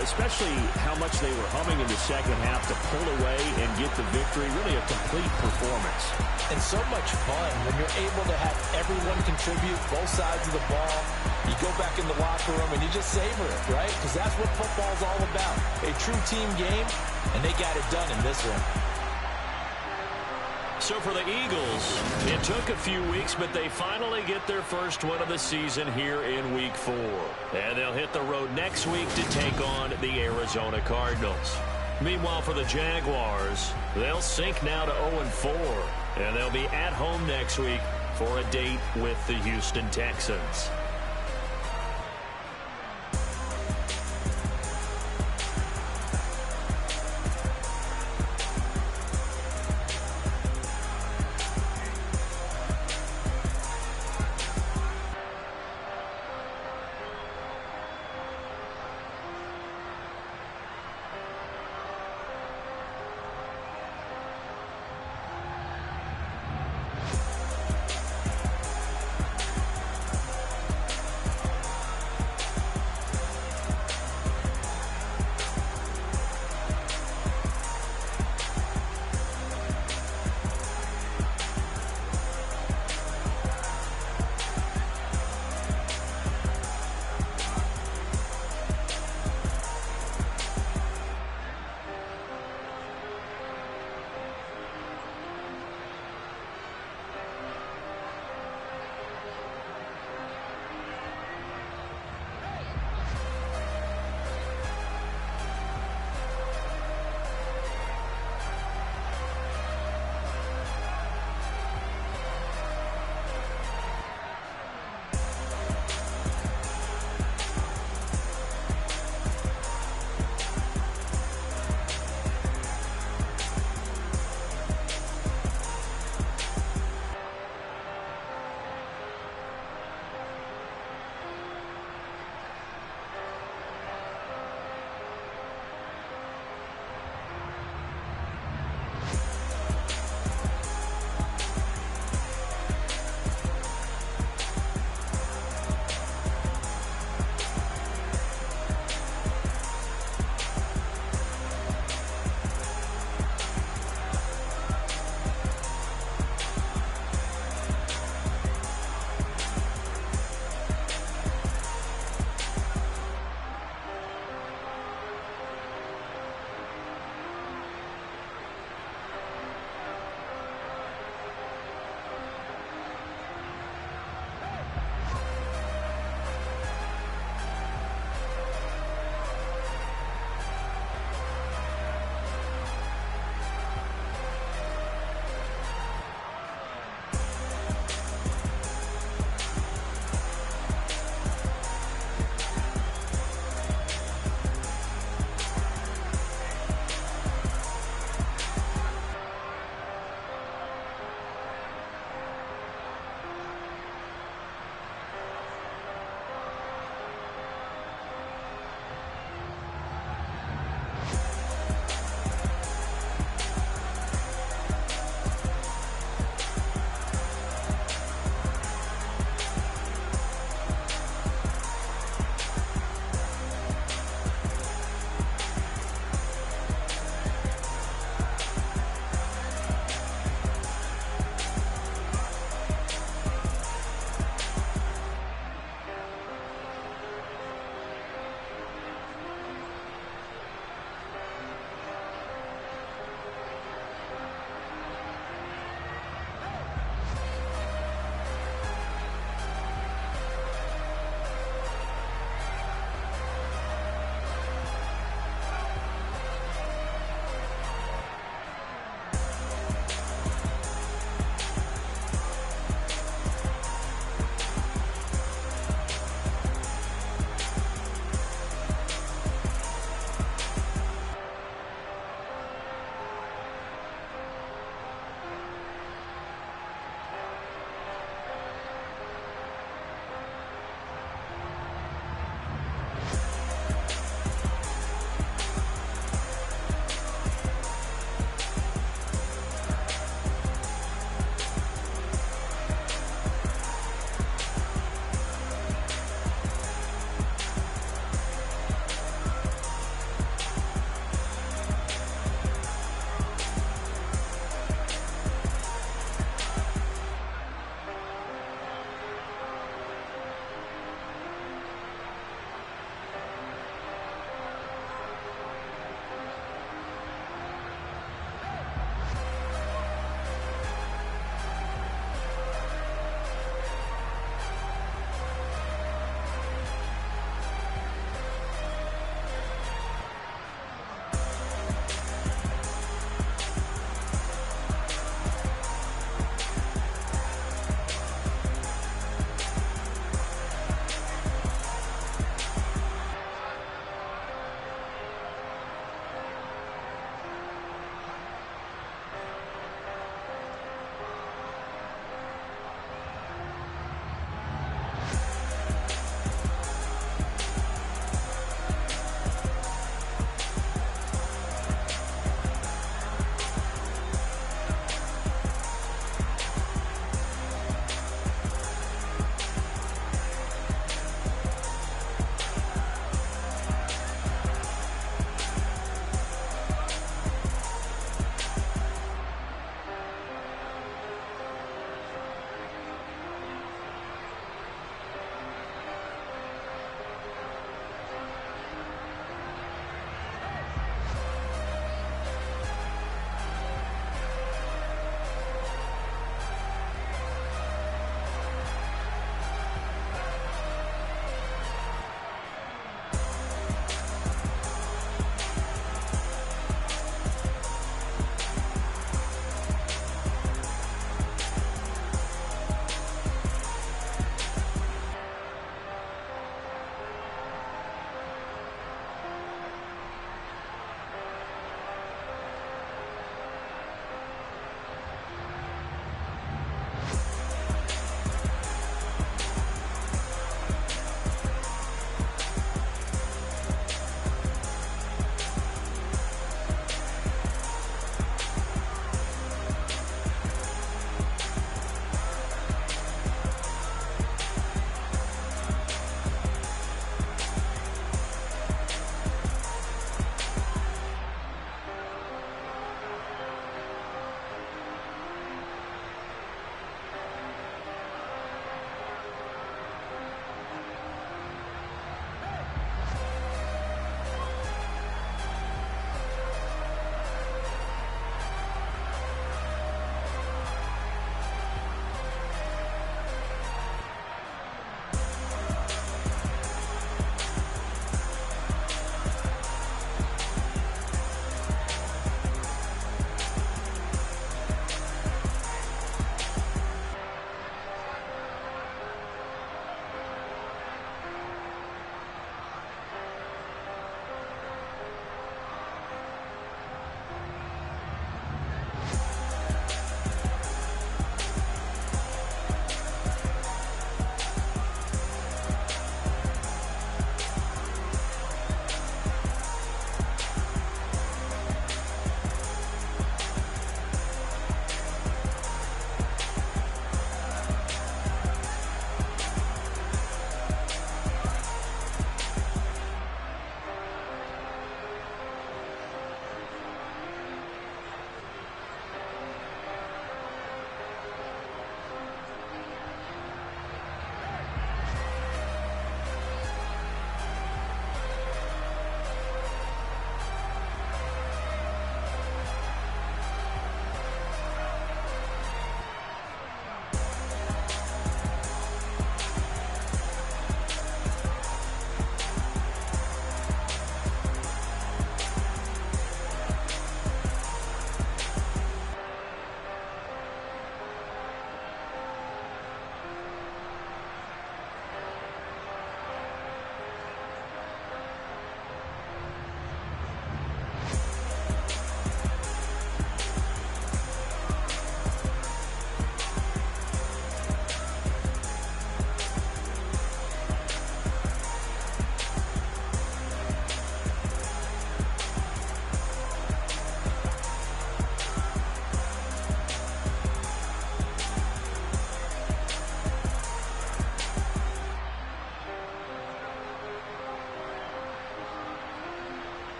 S1: Especially how much they were humming in the second half to pull away and get the victory. Really a complete performance.
S3: And so much fun when you're able to have everyone contribute, both sides of the ball. You go back in the locker room and you just savor it, right? Because that's what football's all about. A true team game, and they got it done in this one.
S1: So for the Eagles, it took a few weeks, but they finally get their first win of the season here in Week 4. And they'll hit the road next week to take on the Arizona Cardinals. Meanwhile, for the Jaguars, they'll sink now to 0-4, and they'll be at home next week for a date with the Houston Texans.